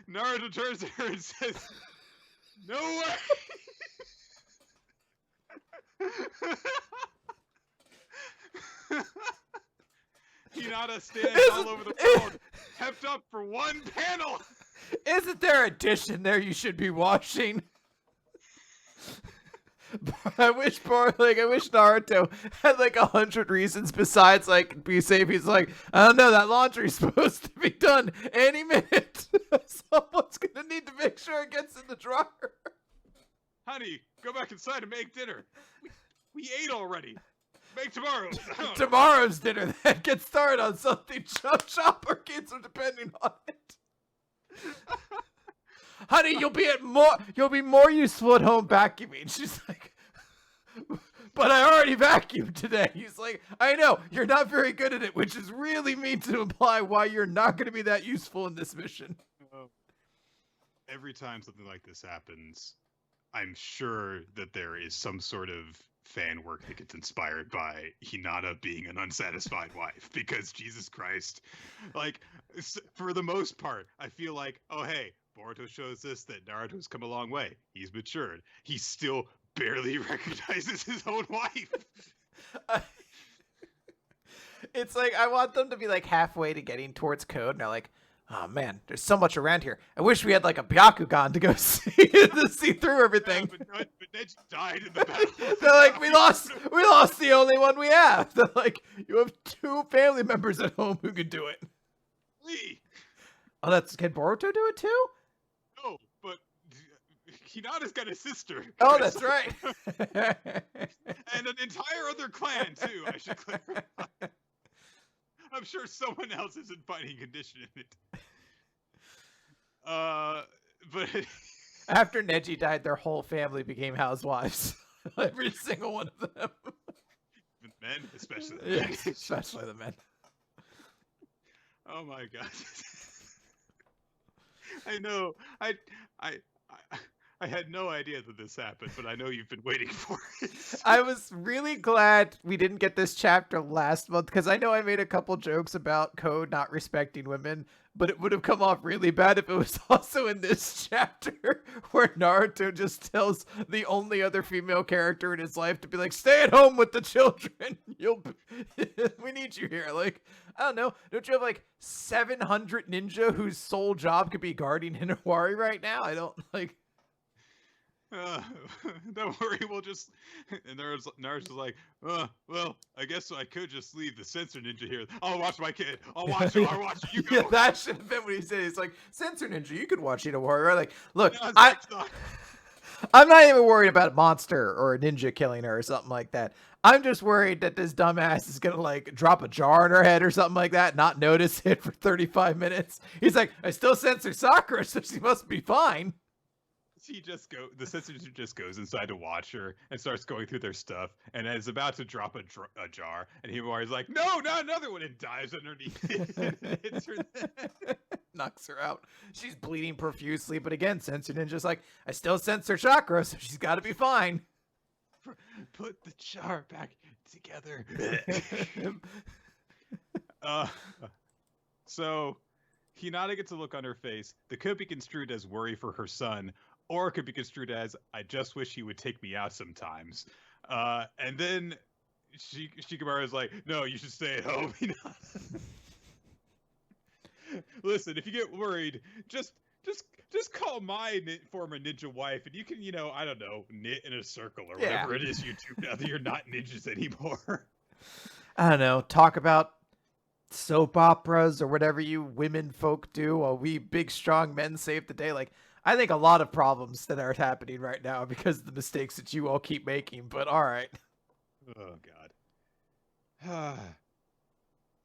Naruto turns to her and says, no way! Hinata stands all over the world, kept up for one panel!
Isn't there a dish in there you should be washing? I wish Naruto had like 100 reasons besides like be safe. He's like, I don't know, that laundry's supposed to be done any minute. Someone's gonna need to make sure it gets in the dryer.
Honey, go back inside and make dinner. We ate already. Make tomorrow's.
Tomorrow's dinner. Then get started on something. Chop. Our kids are depending on it. Honey, you'll be more useful at home vacuuming. She's like, but I already vacuumed today. He's like, I know, you're not very good at it, which is really mean to imply why you're not going to be that useful in this mission.
Every time something like this happens, I'm sure that there is some sort of fan work that gets inspired by Hinata being an unsatisfied wife, because Jesus Christ, like, for the most part, I feel like, oh hey, Boruto shows us that Naruto's come a long way. He's matured. He still barely recognizes his own wife.
It's like, I want them to be like halfway to getting towards code, and they're like, oh man, there's so much around here. I wish we had like a Byakugan to go see through everything.
Yeah, but Neji died in the battle.
They're like, we lost the only one we have. They're like, you have 2 family members at home who can do it.
Lee.
Oh, can Boruto do it too?
No, but Hinata's got a sister.
Oh, that's right.
And an entire other clan too, I should clarify. I'm sure someone else is in fighting condition in it. But
after Neji died, their whole family became housewives. Every single one of them.
The men, especially the men.
Yes, especially the men.
Oh my god. I know. I had no idea that this happened, but I know you've been waiting for it.
I was really glad we didn't get this chapter last month, because I know I made a couple jokes about Code not respecting women, but it would have come off really bad if it was also in this chapter where Naruto just tells the only other female character in his life to be like, stay at home with the children. We need you here. Like, I don't know. Don't you have like 700 ninja whose sole job could be guarding Hinawari right now? I don't like...
Don't worry, we'll just... And Naruto's like, well, I guess I could just leave the censor ninja here. I'll watch my kid. I'll watch him. I'll watch you go.
Yeah, that should have been what he said. He's like, censor ninja, you could watch Ina Warrior. Like, look,
No,
I'm not even worried about a monster or a ninja killing her or something like that. I'm just worried that this dumbass is gonna like drop a jar on her head or something like that, not notice it for 35 minutes. He's like, I still censor Sakura, so she must be fine.
The censor just goes inside to watch her and starts going through their stuff, and is about to drop a jar, and Himawari's like, no, not another one, and dives underneath it and hits her then.
Knocks her out. She's bleeding profusely, but again, Censor Ninja's like, I still censor chakra, so she's got to be fine.
Put the jar back together. So Hinata gets a look on her face that could be construed as worry for her son, or it could be construed as, I just wish he would take me out sometimes. And then Shikamaru is like, no, you should stay at home. Listen, if you get worried, just call my former ninja wife, and you can, I don't know, knit in a circle or whatever it is you do now that you're not ninjas anymore.
I don't know, talk about soap operas or whatever you women folk do while we big strong men save the day. Like, I think a lot of problems that are happening right now because of the mistakes that you all keep making, but all right.
Oh, God.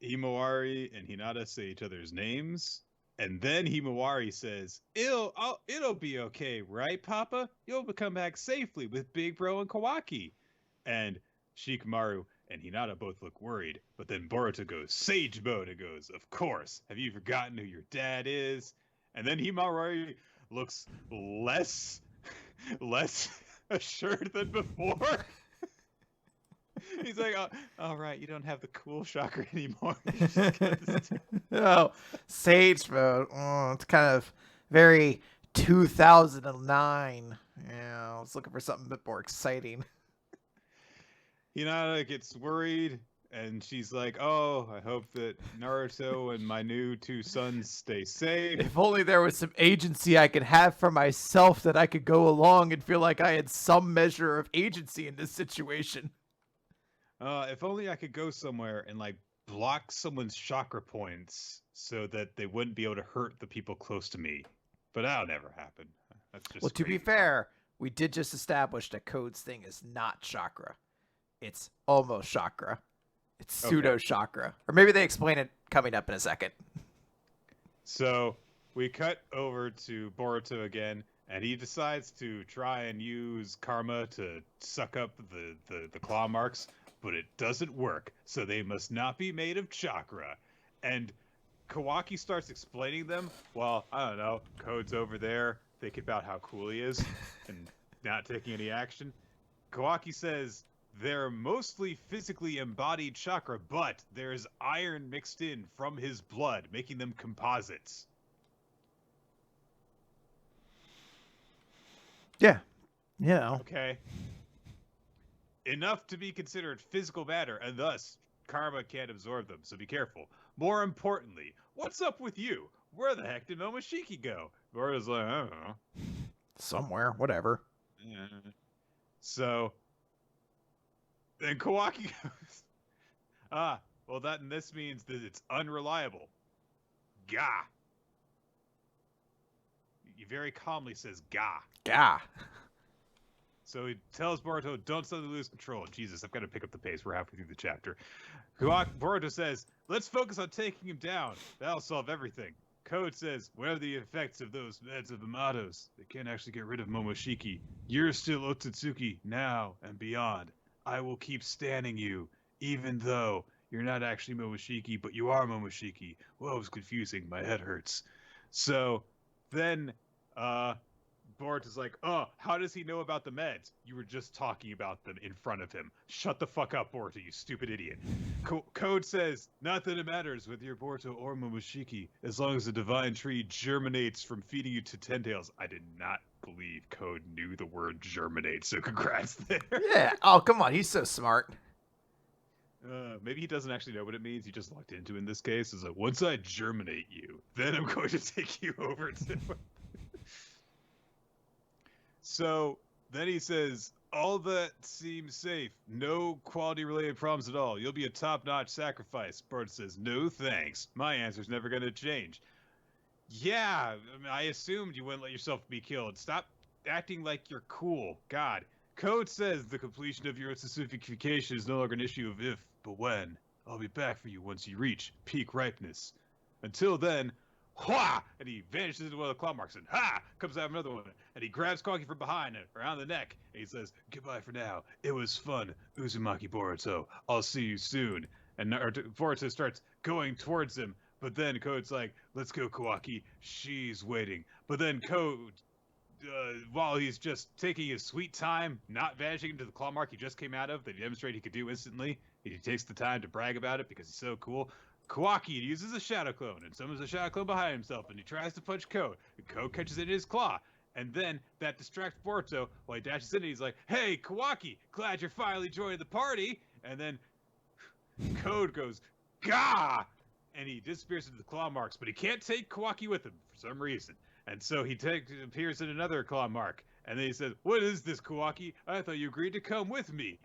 Himawari and Hinata say each other's names, and then Himawari says, it'll be okay, right, Papa? You'll come back safely with Big Bro and Kawaki. And Shikamaru and Hinata both look worried, but then Boruto goes sage mode and goes, of course, have you forgotten who your dad is? And then Himawari looks less assured than before. He's like, all right, you don't have the cool shocker anymore.
Oh, sage mode. Oh, it's kind of very 2009. Yeah, I was looking for something a bit more exciting.
Hinata gets worried And she's like, "Oh, I hope that Naruto and my new 2 sons stay safe."
If only there was some agency I could have for myself, that I could go along and feel like I had some measure of agency in this situation.
If only I could go somewhere and like block someone's chakra points so that they wouldn't be able to hurt the people close to me. But that'll never happen. That's just
Well, to be
crazy talk.
fair, we did just establish that Code's thing is not chakra. It's almost chakra. It's pseudo chakra. Or maybe they explain it coming up in a second.
So we cut over to Boruto again, and he decides to try and use karma to suck up the claw marks, but it doesn't work, so they must not be made of chakra. And Kawaki starts explaining them while, I don't know, Code's over there thinking about how cool he is and not taking any action. Kawaki says they're mostly physically embodied chakra, but there's iron mixed in from his blood, making them composites.
Yeah. You know.
Okay. Enough to be considered physical matter, and thus karma can't absorb them, so be careful. More importantly, what's up with you? Where the heck did Momoshiki go? Boruto's like, I don't know.
Somewhere, whatever.
Yeah. So then Kawaki goes, well, this means that it's unreliable. Gah. He very calmly says, gah.
Gah.
So he tells Boruto, don't suddenly lose control. Jesus, I've got to pick up the pace. We're halfway through the chapter. Boruto says, let's focus on taking him down. That'll solve everything. Code says, what are the effects of those meds of Amados? They can't actually get rid of Momoshiki. You're still Otsutsuki, now and beyond. I will keep standing you, even though you're not actually Momoshiki, but you are Momoshiki. Whoa, it was confusing. My head hurts. So then, Boruto's like, oh, how does he know about the meds? You were just talking about them in front of him. Shut the fuck up, Boruto, you stupid idiot. Code says, not that it matters whether you're Boruto or Momoshiki, as long as the divine tree germinates from feeding you to Ten-Tails. I did not believe Code knew the word germinate, so congrats there.
Yeah. Oh, come on. He's so smart.
Maybe he doesn't actually know what it means. He just looked into it in this case. It's like, once I germinate you, then I'm going to take you over to... So then he says, all that seems safe. No quality-related problems at all. You'll be a top-notch sacrifice. Boruto says, no thanks. My answer's never going to change. Yeah, I assumed you wouldn't let yourself be killed. Stop acting like you're cool. God. Code says the completion of your specification is no longer an issue of if, but when. I'll be back for you once you reach peak ripeness. Until then... Hwah! And he vanishes into one of the claw marks, and ha! Comes out another one, and he grabs Kawaki from behind and around the neck, and he says, goodbye for now. It was fun, Uzumaki Boruto. I'll see you soon. And Boruto starts going towards him, but then Code's like, let's go, Kawaki. She's waiting. But then Code, while he's just taking his sweet time, not vanishing into the claw mark he just came out of, that he demonstrated he could do instantly, he takes the time to brag about it because he's so cool. Kawaki uses a shadow clone and summons a shadow clone behind himself, and he tries to punch Code. And Code catches it in his claw. And then that distracts Boruto while he dashes in and he's like, hey, Kawaki, glad you're finally joining the party. And then Code goes, gah! And he disappears into the claw marks, but he can't take Kawaki with him for some reason. And so he appears in another claw mark. And then he says, what is this, Kawaki? I thought you agreed to come with me.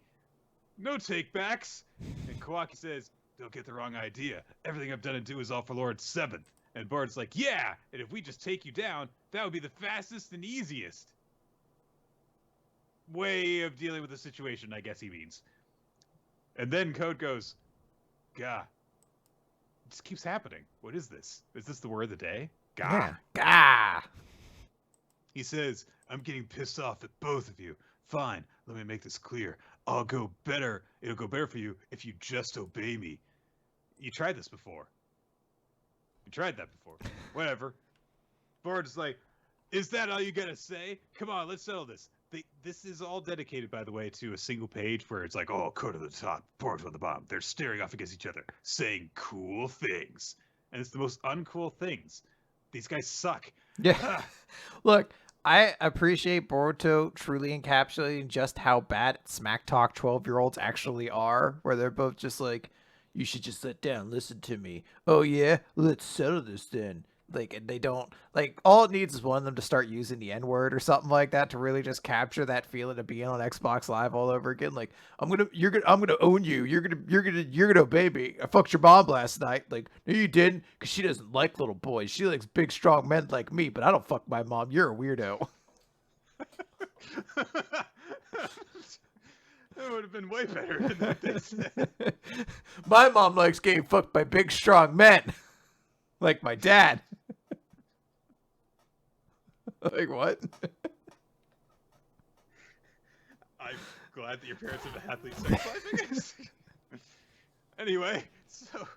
No takebacks. And Kawaki says, don't get the wrong idea. Everything I've done and do is all for Lord Seventh. And Boruto's like, yeah, and if we just take you down, that would be the fastest and easiest way of dealing with the situation, I guess he means. And then Code goes, gah. It just keeps happening. What is this? Is this the word of the day? Gah.
Yeah. Gah.
He says, I'm getting pissed off at both of you. Fine, let me make this clear. It'll go better for you if you just obey me. You tried this before. You tried that before. Whatever. Boruto's like, is that all you gotta say? Come on, let's settle this. This is all dedicated, by the way, to a single page where it's like, oh, Code at the top, Boruto at the bottom. They're staring off against each other, saying cool things. And it's the most uncool things. These guys suck.
Yeah. Look, I appreciate Boruto truly encapsulating just how bad smack talk 12-year-olds actually are, where they're both just like, you should just sit down, listen to me. Oh yeah, let's settle this then. Like, and they don't, like, all it needs is one of them to start using the N-word or something like that to really just capture that feeling of being on Xbox Live all over again. Like, I'm gonna own you. You're gonna obey me. I fucked your mom last night. Like, no, you didn't, because she doesn't like little boys. She likes big, strong men like me, but I don't fuck my mom. You're a weirdo.
That would have been way better than what they said.
My mom likes getting fucked by big, strong men. Like my dad. Like what?
I'm glad that your parents have a happily sex life, I guess. Anyway, so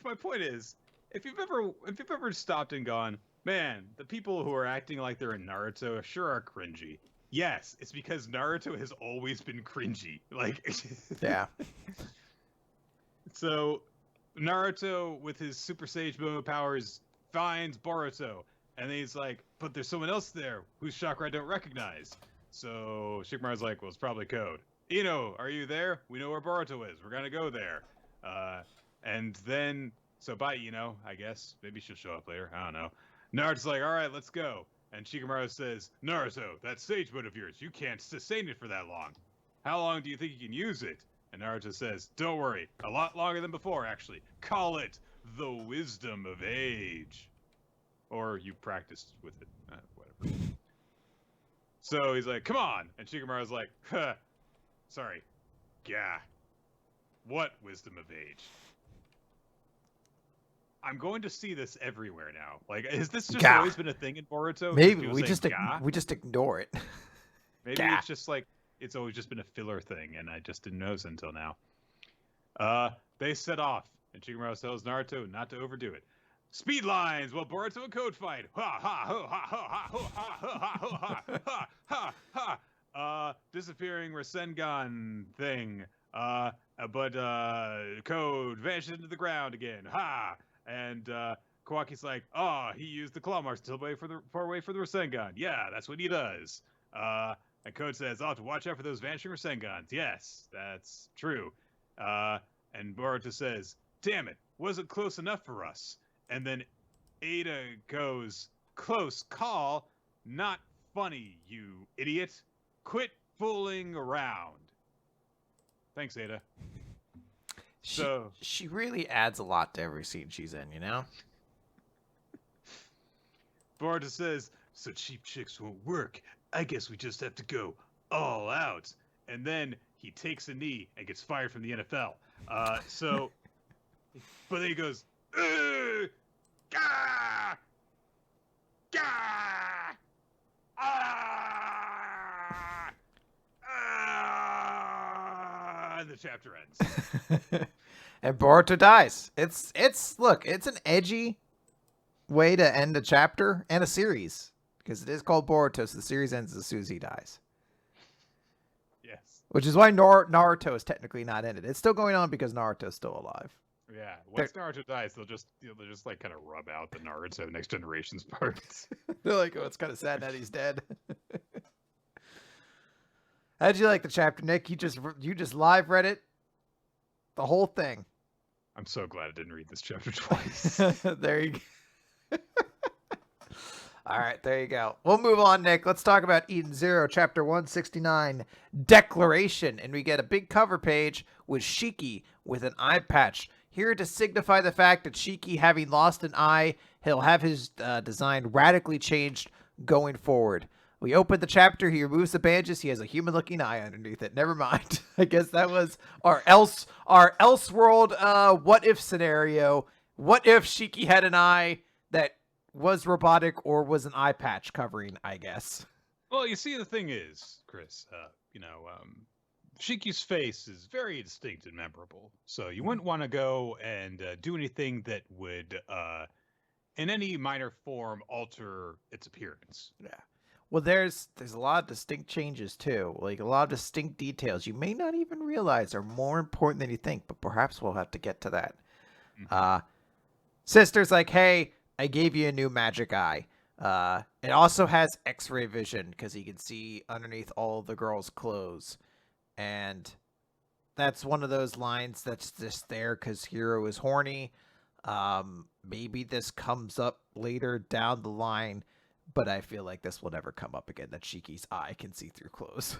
my point is, if you've ever stopped and gone, man, the people who are acting like they're in Naruto sure are cringy. Yes, it's because Naruto has always been cringy. Like,
yeah.
So, Naruto, with his Super Sage Mode powers, finds Boruto. And then he's like, but there's someone else there whose chakra I don't recognize. So, Shikamaru's like, well, it's probably code. Ino, are you there? We know where Boruto is. We're gonna go there. And then, so bye, Ino, I guess. Maybe she'll show up later. I don't know. Naruto's like, all right, let's go. And Shikamaru says, Naruto, that sage mode of yours, you can't sustain it for that long. How long do you think you can use it? And Naruto says, don't worry, a lot longer than before, actually. Call it the wisdom of age. Or you practiced with it. Whatever. So he's like, come on. And Shikamaru's like, huh, sorry. Yeah. What wisdom of age? I'm going to see this everywhere now. Like, has this just always been a thing in Boruto?
Maybe we just ignore it.
Maybe it's just like it's always just been a filler thing, and I just didn't notice until now. They set off, and Shikamaru tells Naruto not to overdo it. Speed lines while Boruto and Code fight. Ha ha ha ha ha ha ha ha ha ha ha ha. Disappearing Rasengan thing. But Code vanishes into the ground again. Ha. And Kawaki's like, oh, he used the claw marks far away for the Rasengan. Yeah, that's what he does. And Code says, I'll have to watch out for those vanishing Rasengans. Yes, that's true. And Boruto says, damn it, wasn't close enough for us. And then Ada goes, close call, not funny, you idiot. Quit fooling around. Thanks, Ada.
She really adds a lot to every scene she's in, you know?
Boruto says, so cheap chicks won't work. I guess we just have to go all out. And then he takes a knee and gets fired from the NFL. But then he goes, gah! Gah! Ah! Ah! And the chapter ends.
And Boruto dies. It's an edgy way to end a chapter and a series. Because it is called Boruto, so the series ends as soon as he dies.
Yes.
Which is why Naruto is technically not ended. It's still going on because Naruto's still alive.
Yeah. Once Naruto dies, they'll just like kind of rub out the Naruto Next Generations parts.
They're like, oh, it's kind of sad that he's dead. How'd you like the chapter, Nick? You just live read it? The whole thing.
I'm so glad I didn't read this chapter twice.
There you go. All right, there you go. We'll move on, Nick. Let's talk about Eden Zero, Chapter 169, Declaration. And we get a big cover page with Shiki with an eye patch. Here to signify the fact that Shiki, having lost an eye, he'll have his design radically changed going forward. We open the chapter. He removes the bandages. He has a human-looking eye underneath it. Never mind. I guess that was our Elseworld what-if scenario. What if Shiki had an eye that was robotic or was an eye patch covering, I guess.
Well, you see, the thing is, Chris, Shiki's face is very distinct and memorable. So you wouldn't want to go and do anything that would, in any minor form, alter its appearance.
Yeah. Well, there's a lot of distinct changes, too. Like, a lot of distinct details you may not even realize are more important than you think, but perhaps we'll have to get to that. Mm-hmm. Sister's like, hey, I gave you a new magic eye. It also has X-ray vision because he can see underneath all of the girls' clothes. And that's one of those lines that's just there because Hiro is horny. Maybe this comes up later down the line, but I feel like this will never come up again, that Shiki's eye can see through clothes.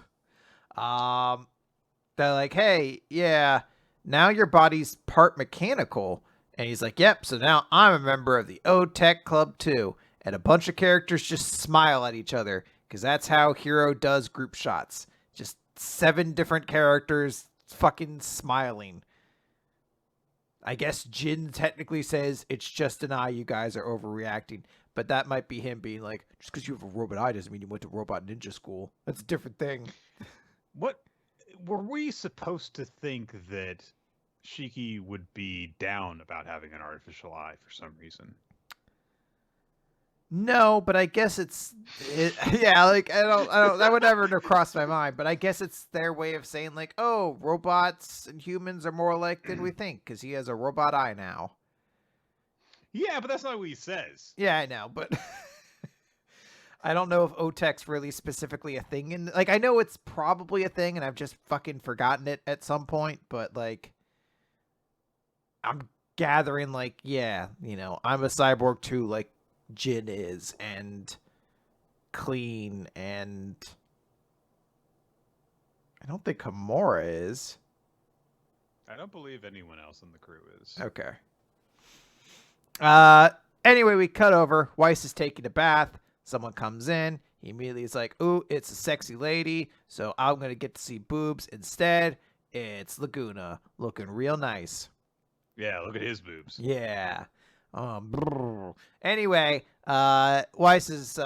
They're like, hey, yeah, now your body's part mechanical. And he's like, yep, so now I'm a member of the O-Tech Club too. And a bunch of characters just smile at each other, because that's how Hiro does group shots. Just 7 different characters fucking smiling. I guess Jin technically says it's just an eye, you guys are overreacting. But that might be him being like, just because you have a robot eye doesn't mean you went to robot ninja school. That's a different thing.
What were we supposed to think that Shiki would be down about having an artificial eye for some reason?
No, but I guess yeah, like I don't that would never have crossed my mind, but I guess it's their way of saying like, oh, robots and humans are more alike than we think because he has a robot eye now.
Yeah, but that's not what he says.
Yeah, I know, but I don't know if O-Tech's really specifically a thing in, like, I know it's probably a thing and I've just fucking forgotten it at some point, but like I'm gathering like, yeah, you know, I'm a cyborg too, like Jin is, and Clean, and I don't think Kimura is.
I don't believe anyone else in the crew is.
Okay. Anyway, we cut over. Weiss is taking a bath. Someone comes in. He immediately is like, ooh, it's a sexy lady, so I'm going to get to see boobs. Instead, it's Laguna, looking real nice.
Yeah, look at his boobs.
Yeah. Anyway, Weiss is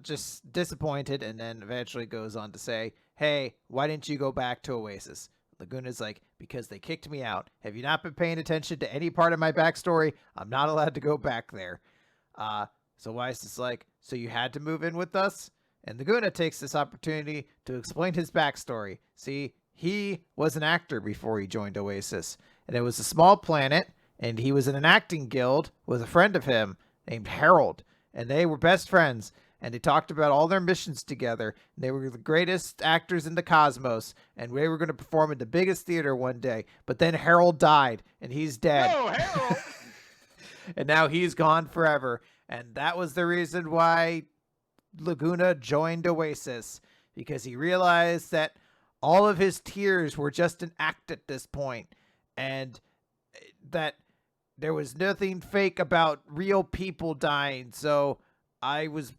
just disappointed and then eventually goes on to say, hey, why didn't you go back to Oasis? Laguna's like, because they kicked me out. Have you not been paying attention to any part of my backstory? I'm not allowed to go back there. So Weiss is like, so you had to move in with us? And Laguna takes this opportunity to explain his backstory. See, he was an actor before he joined Oasis, and it was a small planet, and he was in an acting guild with a friend of him named Harold, and they were best friends, and they talked about all their missions together, and they were the greatest actors in the cosmos, and they were going to perform in the biggest theater one day, but then Harold died, and he's dead.
No, Harold!
And now he's gone forever, and that was the reason why Laguna joined Oasis, because he realized that all of his tears were just an act at this point, and that there was nothing fake about real people dying. So I was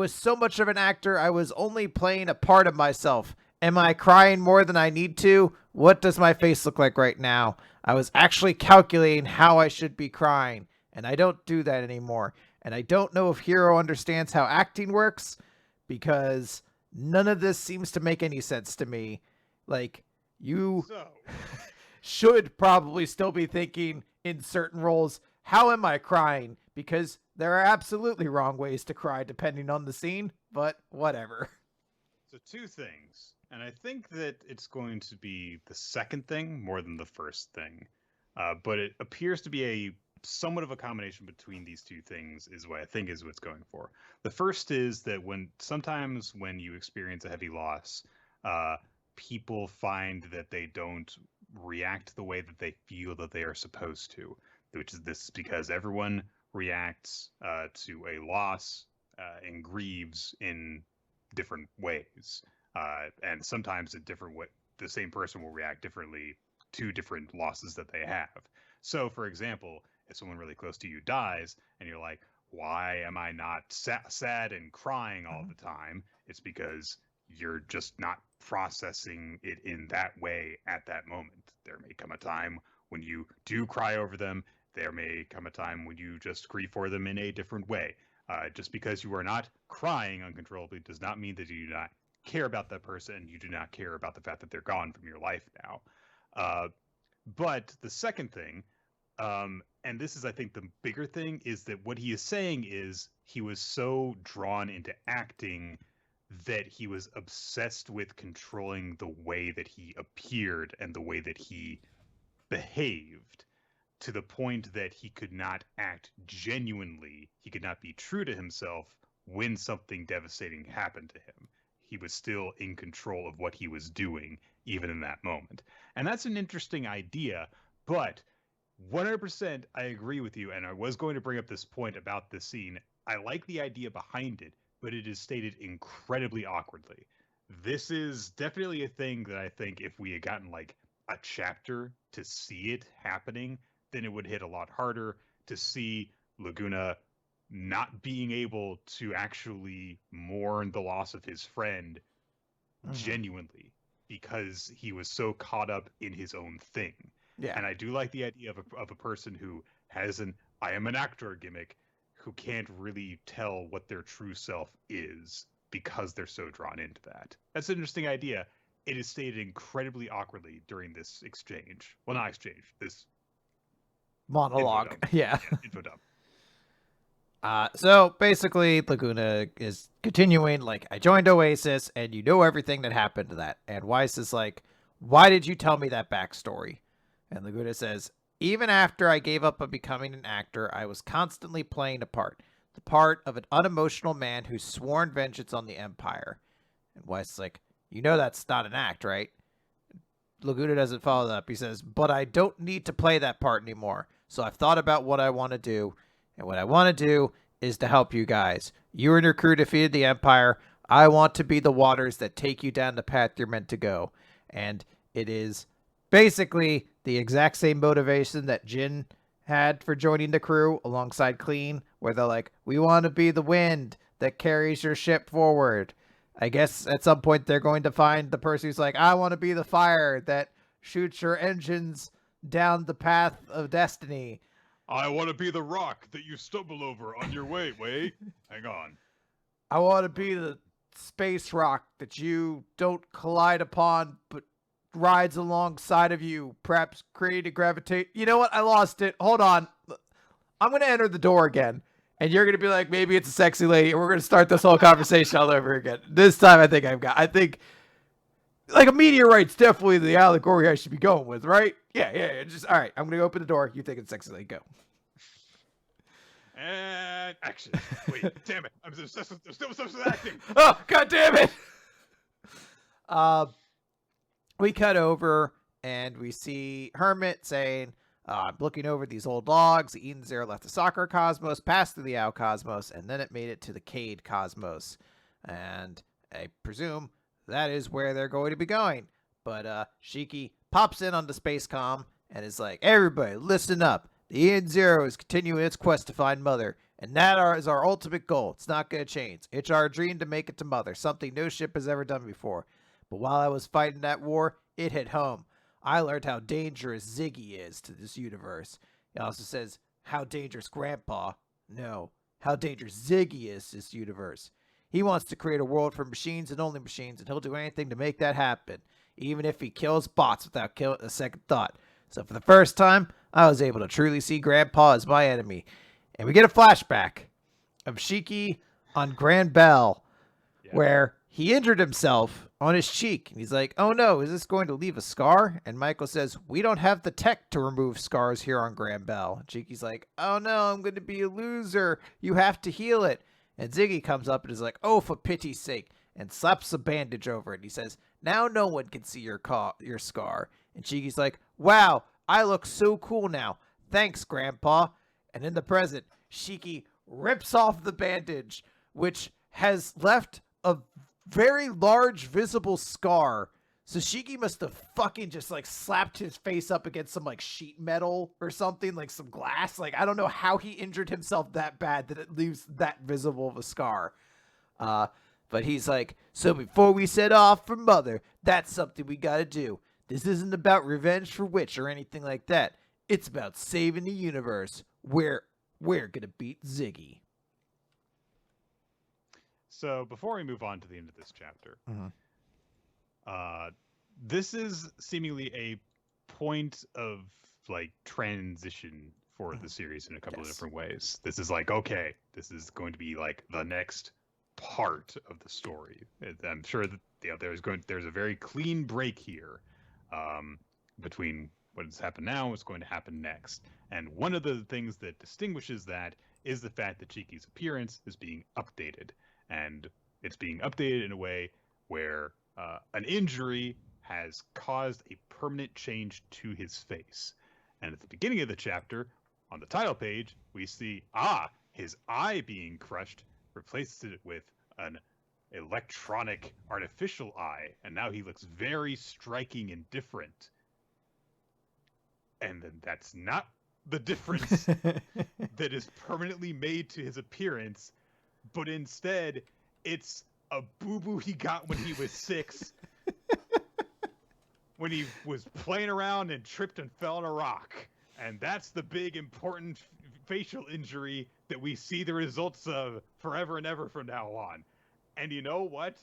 so much of an actor, I was only playing a part of myself. Am I crying more than I need to? What does my face look like right now? I was actually calculating how I should be crying, and I don't do that anymore. And I don't know if Hiro understands how acting works, because none of this seems to make any sense to me. Like, you should probably still be thinking in certain roles, how am I crying? Because there are absolutely wrong ways to cry depending on the scene, but whatever.
So 2 things, and I think that it's going to be the second thing more than the first thing, but it appears to be a somewhat of a combination between these 2 things is what I think is what's going for. The first is that sometimes when you experience a heavy loss, people find that they don't react the way that they feel that they are supposed to, which is this is because everyone reacts to a loss and grieves in different ways, and sometimes in different way. The same person will react differently to different losses that they have. So, for example, if someone really close to you dies and you're like, why am I not sad and crying all the time? It's because you're just not processing it in that way at that moment. There may come a time when you do cry over them. There may come a time when you just grieve for them in a different way. Just because you are not crying uncontrollably does not mean that you do not care about that person. You do not care about the fact that they're gone from your life now. But the second thing, and this is, I think, the bigger thing, is that what he is saying is he was so drawn into acting that he was obsessed with controlling the way that he appeared and the way that he behaved, to the point that he could not act genuinely. He could not be true to himself when something devastating happened to him. He was still in control of what he was doing, even in that moment. And that's an interesting idea, but 100% I agree with you. And I was going to bring up this point about this scene. I like the idea behind it, but it is stated incredibly awkwardly. This is definitely a thing that I think if we had gotten like a chapter to see it happening, then it would hit a lot harder to see Laguna not being able to actually mourn the loss of his friend genuinely because he was so caught up in his own thing.
Yeah.
And I do like the idea of a person who has an I am an actor gimmick who can't really tell what their true self is because they're so drawn into that. That's an interesting idea. It is stated incredibly awkwardly during this exchange. Well, not exchange, this
monologue. Yeah.
Info dump.
So basically, Laguna is continuing, like, I joined Oasis, and you know everything that happened to that. And Weiss is like, why did you tell me that backstory? And Laguna says, even after I gave up on becoming an actor, I was constantly playing a part. The part of an unemotional man who's sworn vengeance on the Empire. And Weiss is like, you know that's not an act, right? Laguna doesn't follow that up. He says, but I don't need to play that part anymore. So I've thought about what I want to do. And what I want to do is to help you guys. You and your crew defeated the Empire. I want to be the waters that take you down the path you're meant to go. And it is basically the exact same motivation that Jin had for joining the crew alongside Clean, where they're like, we want to be the wind that carries your ship forward. I guess at some point they're going to find the person who's like, I want to be the fire that shoots your engines down the path of destiny.
I want to be the rock that you stumble over on your way. Wait, hang on.
I want to be the space rock that you don't collide upon, but rides alongside of you, perhaps create a gravitate. You know what? I lost it. Hold on. I'm going to enter the door again. And you're going to be like, maybe it's a sexy lady. And we're going to start this whole conversation all over again. This time, I think like a meteorite's definitely the allegory I should be going with, right? Yeah. Just, all right. I'm going to open the door. You think it's sexy lady. Go.
And action. Wait, damn it. I'm still obsessed with acting.
Oh, God damn it. We cut over and we see Hermit saying, I'm looking over these old logs. The Eden Zero left the Sakura Cosmos, passed through the Ao Cosmos, and then it made it to the Cade Cosmos. And I presume that is where they're going to be going. But Shiki pops in on the Spacecom and is like, everybody, listen up. The Eden Zero is continuing its quest to find Mother, and that is our ultimate goal. It's not going to change. It's our dream to make it to Mother, something no ship has ever done before. But while I was fighting that war, it hit home. I learned how dangerous Ziggy is to this universe. He also says, how dangerous Grandpa? No, how dangerous Ziggy is to this universe. He wants to create a world for machines and only machines, and he'll do anything to make that happen, even if he kills bots without a second thought. So for the first time, I was able to truly see Grandpa as my enemy. And we get a flashback of Shiki on Grand Bell, where he injured himself on his cheek. And he's like, oh no, is this going to leave a scar? And Michael says, we don't have the tech to remove scars here on Grand Bell. And Shiki's like, oh no, I'm going to be a loser. You have to heal it. And Ziggy comes up and is like, oh, for pity's sake, and slaps a bandage over it. And he says, now no one can see your scar. And Shiki's like, wow, I look so cool now. Thanks, Grandpa. And in the present, Shiki rips off the bandage, which has left a very large visible scar. So Shiki must have fucking just like slapped his face up against some like sheet metal or something, like some glass. Like, I don't know how he injured himself that bad that it leaves that visible of a scar. But he's like, so before we set off for Mother, that's something we gotta do. This isn't about revenge for Witch or anything like that. It's about saving the universe. We're gonna beat Ziggy.
So before we move on to the end of this chapter, this is seemingly a point of like transition for the series in a couple of different ways. This is like, okay, this is going to be like the next part of the story. I'm sure that there's a very clean break here between what has happened now and what's going to happen next. And one of the things that distinguishes that is the fact that Chiki's appearance is being updated. And it's being updated in a way where an injury has caused a permanent change to his face. And at the beginning of the chapter, on the title page, we see, his eye being crushed replaces it with an electronic artificial eye, and now he looks very striking and different. And then that's not the difference that is permanently made to his appearance, but instead it's a boo-boo he got when he was 6, when he was playing around and tripped and fell on a rock. And that's the big important facial injury that we see the results of forever and ever from now on. And you know what?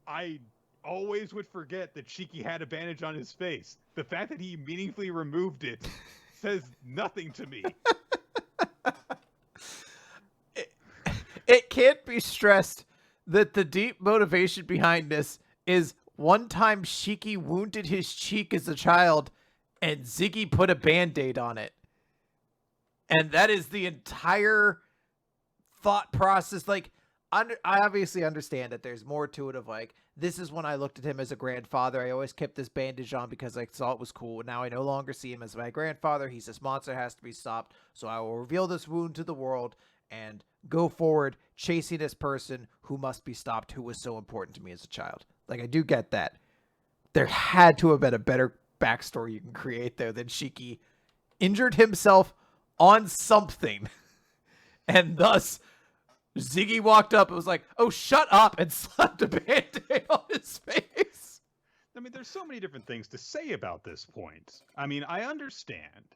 I always would forget that Shiki had a bandage on his face. The fact that he meaningfully removed it says nothing to me.
It can't be stressed that the deep motivation behind this is one time Shiki wounded his cheek as a child and Ziggy put a band-aid on it. And that is the entire thought process. Like, I obviously understand that there's more to it of like, this is when I looked at him as a grandfather. I always kept this bandage on because I thought it was cool. Now I no longer see him as my grandfather. He's this monster, has to be stopped. So I will reveal this wound to the world and go forward chasing this person who must be stopped, who was so important to me as a child. Like, I do get that. There had to have been a better backstory you can create there than Shiki injured himself on something. And thus, Ziggy walked up and was like, oh, shut up, and slapped a band-aid on his face.
I mean, there's so many different things to say about this point. I mean, I understand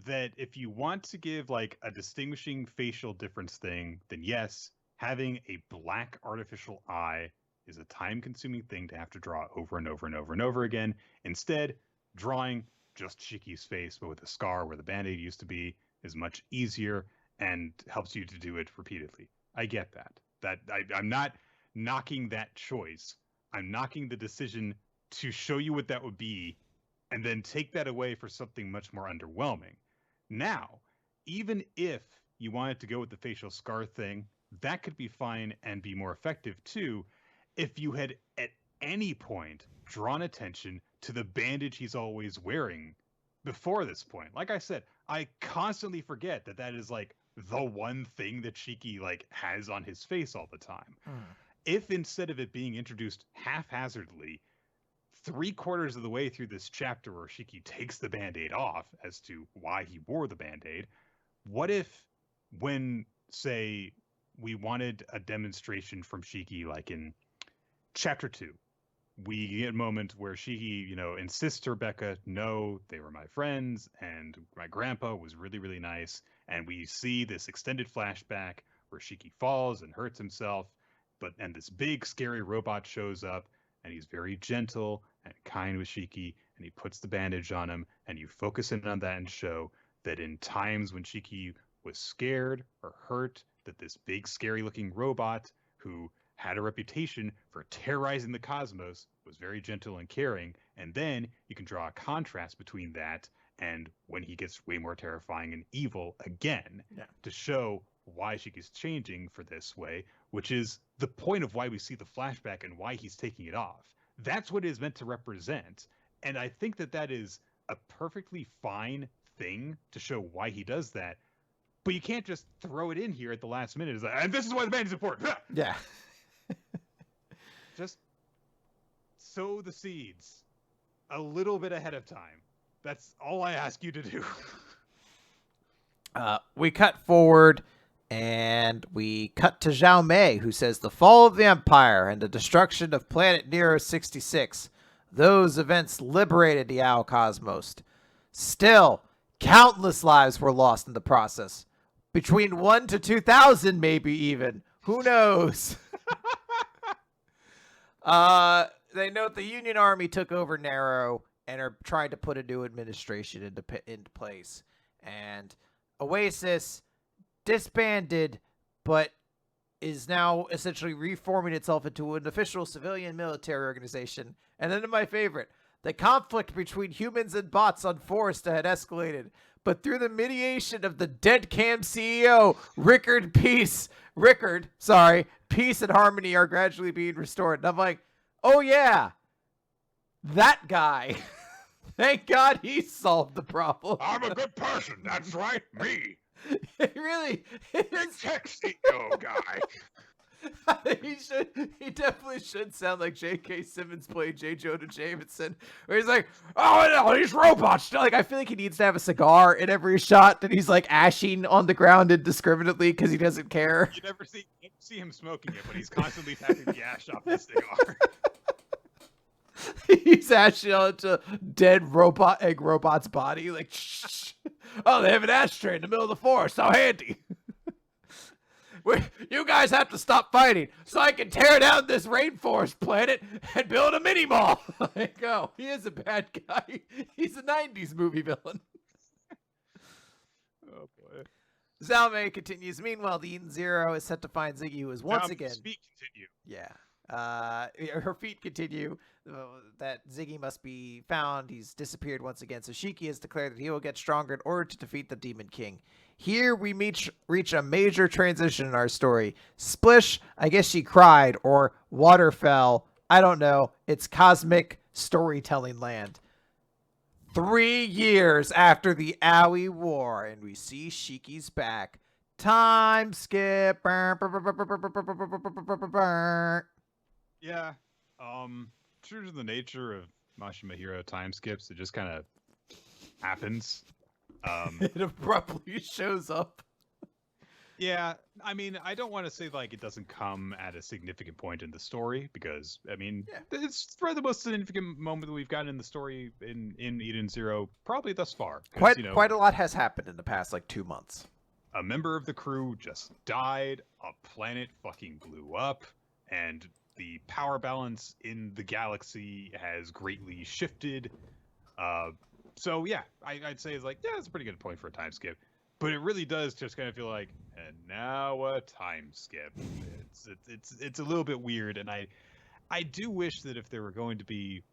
that if you want to give like a distinguishing facial difference thing, then yes, having a black artificial eye is a time-consuming thing to have to draw over and over and over and over again. Instead, drawing just Shiki's face, but with a scar where the band-aid used to be, is much easier and helps you to do it repeatedly. I get that. I'm not knocking that choice. I'm knocking the decision to show you what that would be and then take that away for something much more underwhelming. Now, even if you wanted to go with the facial scar thing, that could be fine and be more effective too if you had at any point drawn attention to the bandage he's always wearing before this point. Like I said, I constantly forget that that is like the one thing that Shiki like has on his face all the time. If instead of it being introduced haphazardly, 3/4 of the way through this chapter where Shiki takes the band-aid off as to why he wore the band-aid, what if when, say, we wanted a demonstration from Shiki like in chapter 2, we get a moment where Shiki, insists to Rebecca, no, they were my friends, and my grandpa was really, really nice. And we see this extended flashback where Shiki falls and hurts himself, and this big, scary robot shows up, and he's very gentle and kind with Shiki, and he puts the bandage on him, and you focus in on that and show that in times when Shiki was scared or hurt, that this big, scary-looking robot who had a reputation for terrorizing the cosmos was very gentle and caring. And then you can draw a contrast between that and when he gets way more terrifying and evil again, to show why Shiki's changing for this way, which is the point of why we see the flashback and why he's taking it off. That's what it is meant to represent. And I think that that is a perfectly fine thing to show why he does that. But you can't just throw it in here at the last minute. It's like, and this is why the band is important.
Yeah.
Just sow the seeds a little bit ahead of time. That's all I ask you to do.
We cut forward and we cut to Zhao Mei, who says the fall of the Empire and the destruction of planet Nero 66. Those events liberated the Ao Cosmos. Still, countless lives were lost in the process. Between 1 to 2,000, maybe even. Who knows? They note the Union Army took over Nero and are trying to put a new administration into place. And Oasis disbanded, but is now essentially reforming itself into an official civilian military organization. And then my favorite, the conflict between humans and bots on Foresta had escalated, but through the mediation of the dead Cam CEO, peace and harmony are gradually being restored. And I'm like, oh yeah, That guy. Thank God he solved the problem.
I'm a good person. That's right, me.
It really is.
Tech CEO guy.
He definitely should sound like J.K. Simmons playing J. Jonah Jameson, where he's like, "Oh no, these robots!" Like, I feel like he needs to have a cigar in every shot that he's like ashing on the ground indiscriminately because he doesn't care.
You never see him smoking it, but he's constantly tapping the ash off his cigar.
He's ashing onto dead egg robot's body, like, shh. Oh, they have an ashtray in the middle of the forest. How handy. You guys have to stop fighting so I can tear down this rainforest planet and build a mini mall. Like, oh, he is a bad guy. He's a 90s movie villain.
Oh boy.
Zalme continues. Meanwhile, the Eden Zero is set to find Ziggy, who is once again.
Speak continue.
Yeah. Her feet continue. That Ziggy must be found. He's disappeared once again. So Shiki has declared that he will get stronger in order to defeat the Demon King. Here we reach a major transition in our story. Splish, I guess she cried, or water fell. I don't know. It's cosmic storytelling land. 3 years after the Owie War, and we see Shiki's back. Time skip.
Yeah. True to the nature of Mashima Hero time skips, it just kind of happens.
It abruptly shows up.
Yeah, I mean, I don't want to say like it doesn't come at a significant point in the story, because I mean, it's probably the most significant moment that we've gotten in the story in Eden Zero probably thus far.
Quite a lot has happened in the past like 2 months.
A member of the crew just died, a planet fucking blew up, and the power balance in the galaxy has greatly shifted. So yeah, I'd say it's like, yeah, it's a pretty good point for a time skip. But it really does just kind of feel like, and now a time skip. It's a little bit weird, and I do wish that if there were going to be,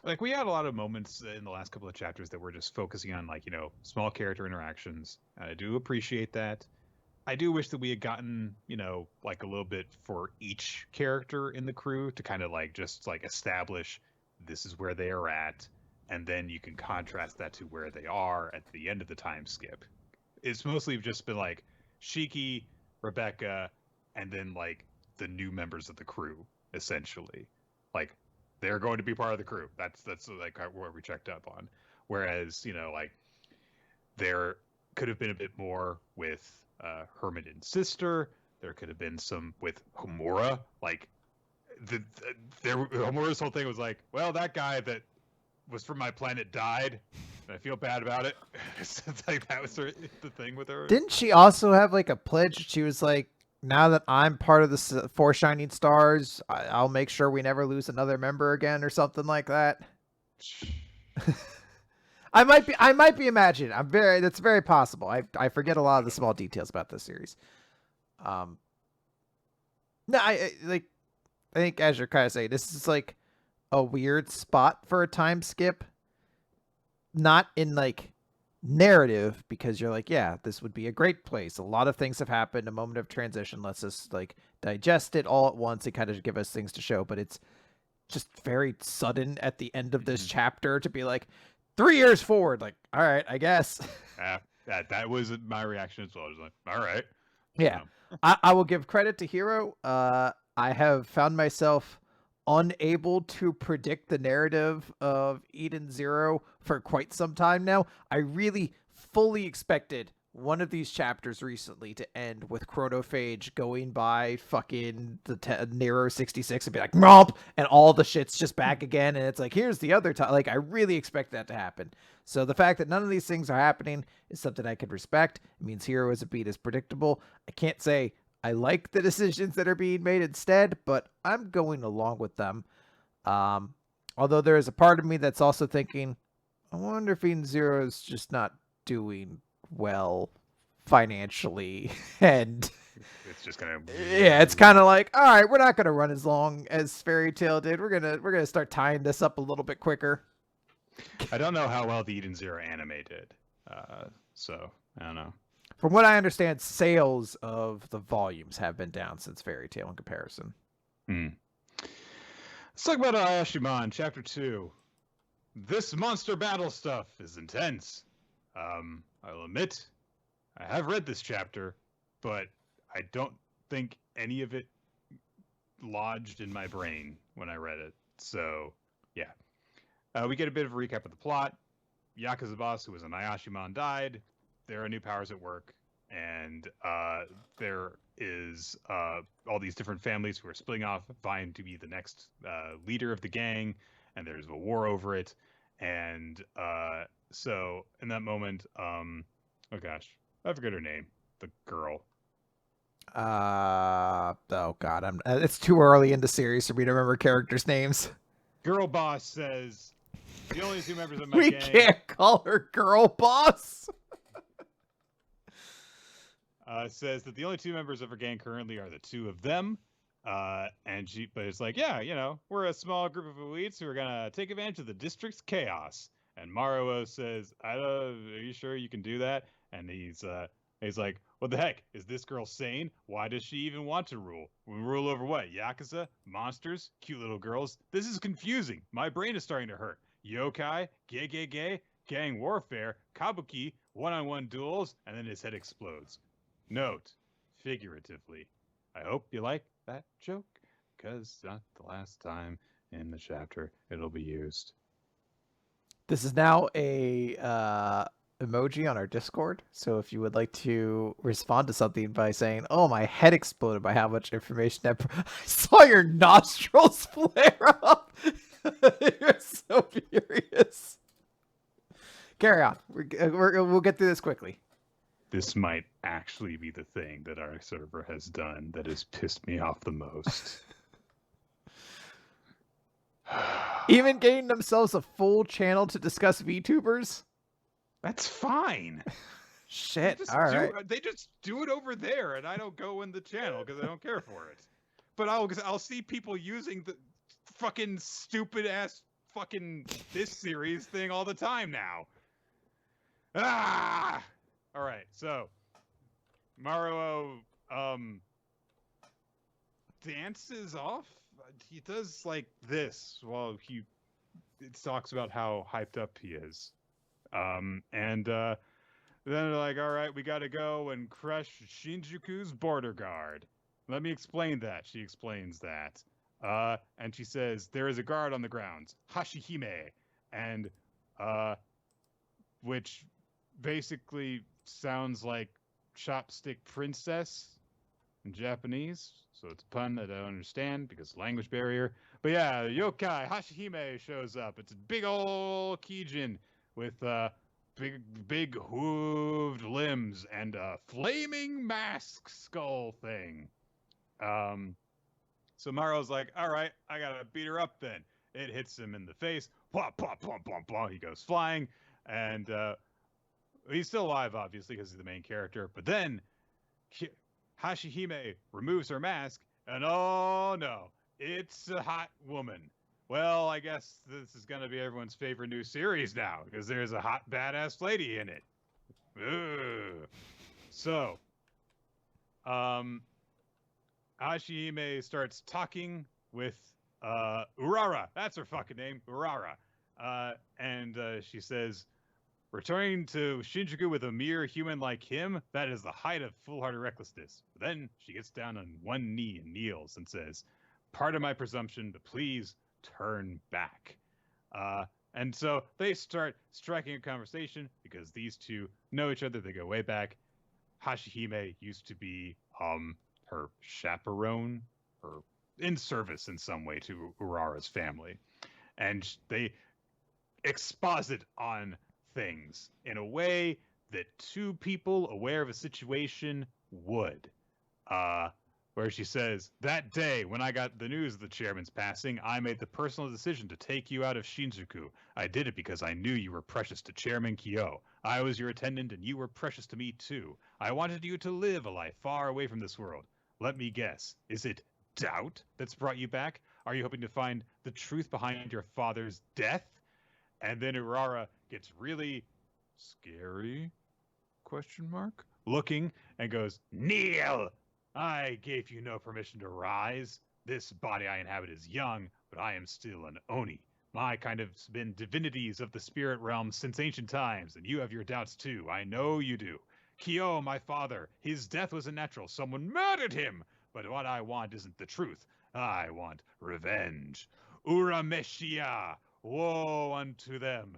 like, we had a lot of moments in the last couple of chapters that were just focusing on, like, you know, small character interactions. And I do appreciate that. I do wish that we had gotten, you know, like a little bit for each character in the crew to kind of like just like establish this is where they are at. And then you can contrast that to where they are at the end of the time skip. It's mostly just been like Shiki, Rebecca, and then like the new members of the crew, essentially. Like they're going to be part of the crew. That's like what we checked up on. Whereas, you know, like there could have been a bit more with Hermit and Sister. There could have been some with Homura. Like Homura's whole thing was like, well, that guy that was from my planet died, and I feel bad about it. It's like that was the thing with her.
Didn't she also have like a pledge? She was like, now that I'm part of the Four Shining Stars, I'll make sure we never lose another member again, or something like that. I might be imagining. That's very possible. I forget a lot of the small details about this series. No, I think as you're kind of saying, this is like a weird spot for a time skip. Not in like narrative, because you're like, yeah, this would be a great place. A lot of things have happened. A moment of transition lets us like digest it all at once and kind of give us things to show. But it's just very sudden at the end of this chapter to be like 3 years forward. Like, all right, I guess.
That was my reaction as well. I was like, all right.
Yeah. I will give credit to Hiro. I have found myself unable to predict the narrative of Eden Zero for quite some time now. I really fully expected one of these chapters recently to end with Chronophage going by fucking the Nero 66 and be like, Momp! And all the shit's just back again. And it's like, here's the other time. Like, I really expect that to happen. So the fact that none of these things are happening is something I could respect. It means Hero as a beat is predictable. I can't say I like the decisions that are being made instead, but I'm going along with them. Although there is a part of me that's also thinking, I wonder if Eden Zero is just not doing well financially. And
it's just gonna,
yeah, it's kind of like, all right, we're not gonna run as long as Fairy Tail did. We're gonna start tying this up a little bit quicker.
I don't know how well the Eden Zero anime did, so I don't know.
From what I understand, sales of the volumes have been down since Fairy Tail in comparison.
Let's talk about Ayashimon, Chapter 2. This monster battle stuff is intense. I'll admit, I have read this chapter, but I don't think any of it lodged in my brain when I read it. So, yeah. We get a bit of a recap of the plot. Yakuza boss, who was an Ayashimon, died. There are new powers at work, and there is all these different families who are splitting off, vying to be the next leader of the gang, and there's a war over it. And so in that moment, oh gosh, I forget her name, the girl.
Oh god, it's too early in the series for me to remember characters' names.
Girl boss says, the only two members of my
We
gang...
can't call her girl boss!
Says that the only two members of her gang currently are the two of them. But it's like, yeah, you know, we're a small group of elites who are gonna take advantage of the district's chaos. And Maruo says, are you sure you can do that? And he's like, what the heck? Is this girl sane? Why does she even want to rule? We rule over what? Yakuza? Monsters? Cute little girls? This is confusing. My brain is starting to hurt. Yokai? Gay? Gang warfare? Kabuki? One-on-one duels? And then his head explodes. Note, figuratively. I hope you like that joke, because not the last time in the chapter it'll be used.
This is now a emoji on our Discord, so if you would like to respond to something by saying, oh, my head exploded by how much information I saw your nostrils flare up. You're so furious. Carry on. We'll get through this quickly.
This might actually be the thing that our server has done that has pissed me off the most.
Even getting themselves a full channel to discuss VTubers?
That's fine.
Shit, alright.
They just do it over there, and I don't go in the channel because I don't care for it. But I'll see people using the fucking stupid-ass fucking this series thing all the time now. Ah! All right, so Maruo dances off. He does like this while it talks about how hyped up he is. And then they're like, all right, we got to go and crush Shinjuku's border guard. Let me explain that. She explains that. And she says, there is a guard on the grounds, Hashihime, and which basically sounds like chopstick princess in Japanese. So it's a pun that I don't understand because language barrier. But yeah, yokai Hashihime shows up. It's a big old Kijin with big hooved limbs and a flaming mask skull thing. So Maruo's like, all right, I gotta beat her up then. It hits him in the face. Pop, pop, pop, pop, pop. He goes flying. And he's still alive, obviously, because he's the main character. But then Hashihime removes her mask, and oh no, it's a hot woman. Well, I guess this is going to be everyone's favorite new series now, because there's a hot, badass lady in it. Ugh. So, Hashihime starts talking with Urara. That's her fucking name, Urara. And she says, returning to Shinjuku with a mere human like him, that is the height of foolhardy recklessness. But then she gets down on one knee and kneels and says, pardon my presumption, but please turn back. And so they start striking a conversation because these two know each other. They go way back. Hashihime used to be her chaperone, or in service in some way to Urara's family. And they exposit on things in a way that two people aware of a situation would. Where she says, that day when I got the news of the chairman's passing, I made the personal decision to take you out of Shinjuku. I did it because I knew you were precious to Chairman Kyo. I was your attendant and you were precious to me too. I wanted you to live a life far away from this world. Let me guess, is it doubt that's brought you back? Are you hoping to find the truth behind your father's death? And then Urara gets really scary, looking, and goes, kneel! I gave you no permission to rise. This body I inhabit is young, but I am still an Oni. My kind have been divinities of the spirit realm since ancient times, and you have your doubts too. I know you do. Kyo, my father, his death was unnatural. Someone murdered him. But what I want isn't the truth. I want revenge. Urameshia, woe unto them.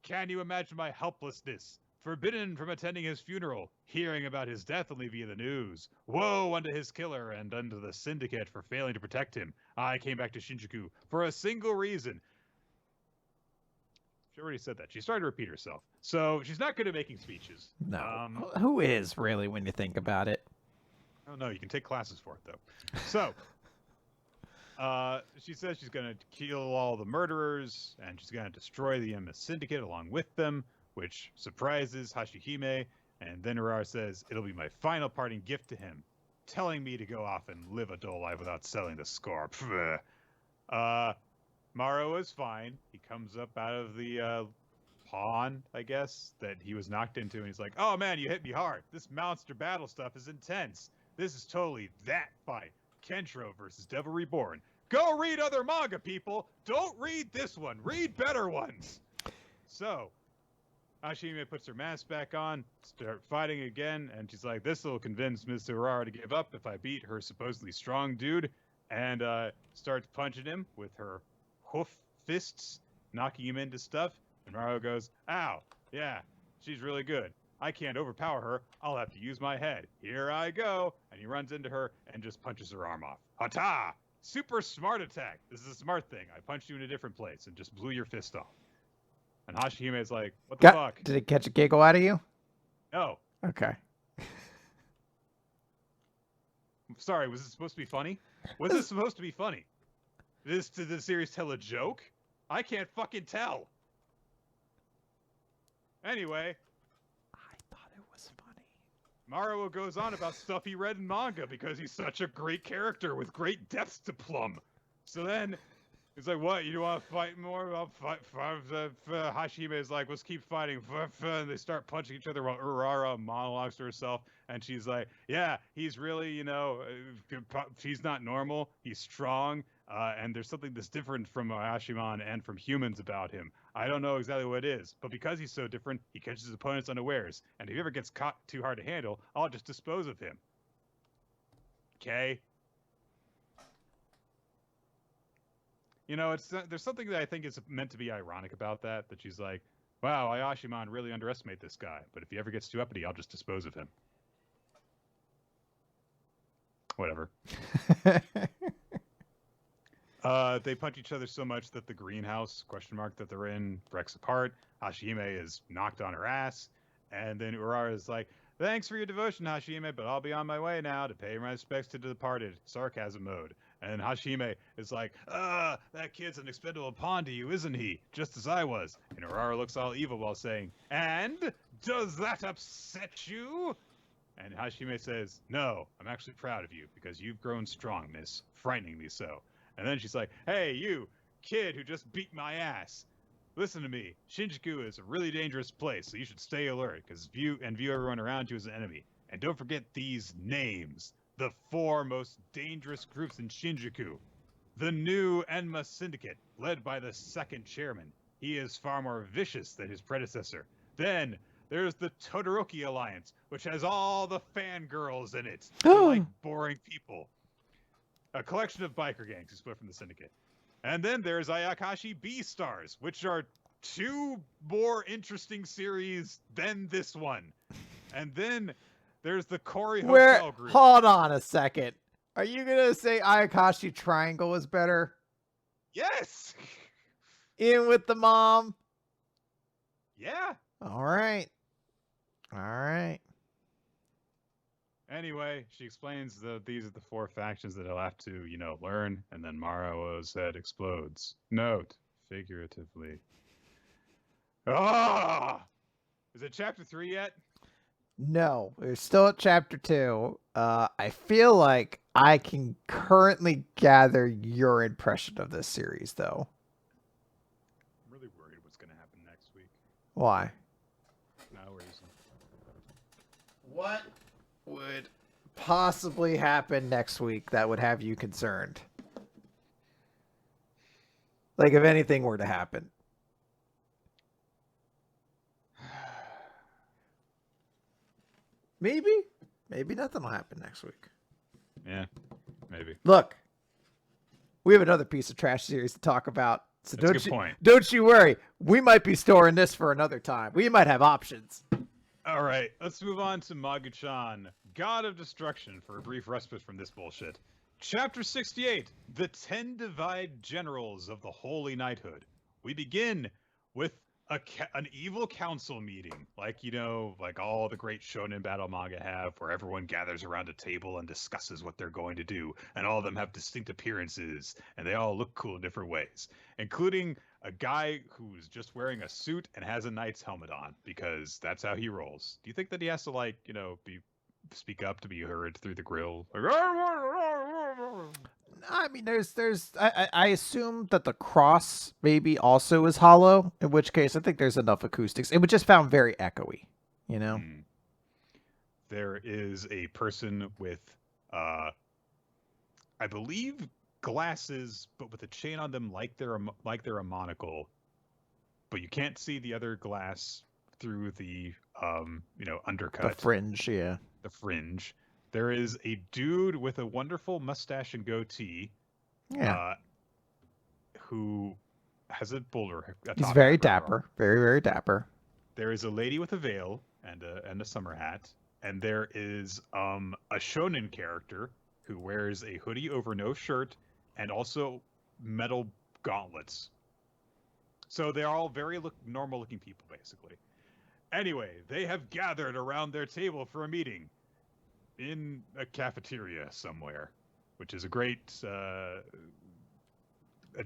Can you imagine my helplessness? Forbidden from attending his funeral, hearing about his death only via the news. Woe unto his killer and unto the syndicate for failing to protect him. I came back to Shinjuku for a single reason. She already said that. She started to repeat herself. So she's not good at making speeches.
No. Who is, really, when you think about it?
I don't know. You can take classes for it, though. So, she says she's going to kill all the murderers, and she's going to destroy the MS Syndicate along with them, which surprises Hashihime. And then Urara says, it'll be my final parting gift to him, telling me to go off and live a dull life without selling the score. Maro is fine. He comes up out of the pond, I guess, that he was knocked into, and he's like, oh man, you hit me hard. This monster battle stuff is intense. This is totally that fight. Kenshiro versus Devil Reborn. Go read other manga, people. Don't read this one. Read better ones. So, Hashime puts her mask back on, start fighting again, and she's like, this will convince Ms. Urara to give up if I beat her supposedly strong dude, and starts punching him with her hoof fists, knocking him into stuff. And Maro goes, ow, yeah, she's really good. I can't overpower her. I'll have to use my head. Here I go. And he runs into her and just punches her arm off. Hata! Super smart attack. This is a smart thing. I punched you in a different place and just blew your fist off. And Hashihime is like, what the fuck?
Did it catch a giggle out of you?
No.
Okay.
Sorry, was it supposed to be funny? Was it supposed to be funny? Did the series tell a joke? I can't fucking tell. Anyway.
I thought it was funny.
Maro goes on about stuff he read in manga because he's such a great character with great depths to plumb. So then he's like, what, you want to fight more? I'll fight. Hashime is like, let's keep fighting. And they start punching each other while Urara monologues to herself. And she's like, yeah, he's really, he's not normal. He's strong. And there's something that's different from Ayashimon and from humans about him. I don't know exactly what it is, but because he's so different, he catches his opponents unawares. And if he ever gets caught too hard to handle, I'll just dispose of him. Okay? There's something that I think is meant to be ironic about that she's like, wow, Ayashimon really underestimate this guy, but if he ever gets too uppity, I'll just dispose of him. Whatever. They punch each other so much that the greenhouse, that they're in, breaks apart. Hashime is knocked on her ass. And then Urara is like, thanks for your devotion, Hashime, but I'll be on my way now to pay my respects to the departed. Sarcasm mode. And Hashime is like, that kid's an expendable pawn to you, isn't he? Just as I was. And Urara looks all evil while saying, and does that upset you? And Hashime says, no, I'm actually proud of you because you've grown strong, miss. Frighteningly so. And then she's like, hey, you kid who just beat my ass. Listen to me. Shinjuku is a really dangerous place, so you should stay alert because view everyone around you as an enemy. And don't forget these names. The 4 most dangerous groups in Shinjuku. The new Enma Syndicate, led by the 2nd chairman. He is far more vicious than his predecessor. Then there's the Todoroki Alliance, which has all the fangirls in it. Like boring people. A collection of biker gangs who split from the syndicate. And then there's Ayakashi B-Stars, which are 2 more interesting series than this one. And then there's the Kori Hotel group.
Hold on a second. Are you going to say Ayakashi Triangle is better?
Yes!
In with the mom?
Yeah.
All right.
Anyway, she explains that these are the 4 factions that he'll have to, learn, and then Maro's head explodes. Note, figuratively. Is it chapter 3 yet?
No, we're still at chapter 2. I feel like I can currently gather your impression of this series, though.
I'm really worried what's going to happen next week.
Why?
No reason.
What would possibly happen next week that would have you concerned? Like, if anything were to happen. Maybe nothing will happen next week.
Yeah, maybe.
Look, we have another piece of trash series to talk about. So
That's a good point.
Don't you worry. We might be storing this for another time. We might have options.
All right, let's move on to Magu-chan, God of Destruction, for a brief respite from this bullshit. Chapter 68, The 10 Divide Generals of the Holy Knighthood. We begin with an evil council meeting, like, like all the great shonen battle manga have, where everyone gathers around a table and discusses what they're going to do, and all of them have distinct appearances, and they all look cool in different ways, including a guy who's just wearing a suit and has a knight's helmet on, because that's how he rolls. Do you think that he has to, speak up to be heard through the grill?
I mean, I assume that the cross maybe also is hollow, in which case I think there's enough acoustics. It would just sound very echoey,
There is a person with, I believe, glasses, but with a chain on them like they're a monocle, but you can't see the other glass through the, undercut.
The fringe, yeah.
The fringe. There is a dude with a wonderful mustache and goatee, who has a boulder.
He's very dapper, very, very dapper.
There is a lady with a veil and a summer hat, and there is a shonen character who wears a hoodie over no shirt and also metal gauntlets. So they're all very normal-looking people, basically. Anyway, they have gathered around their table for a meeting in a cafeteria somewhere, which is a great a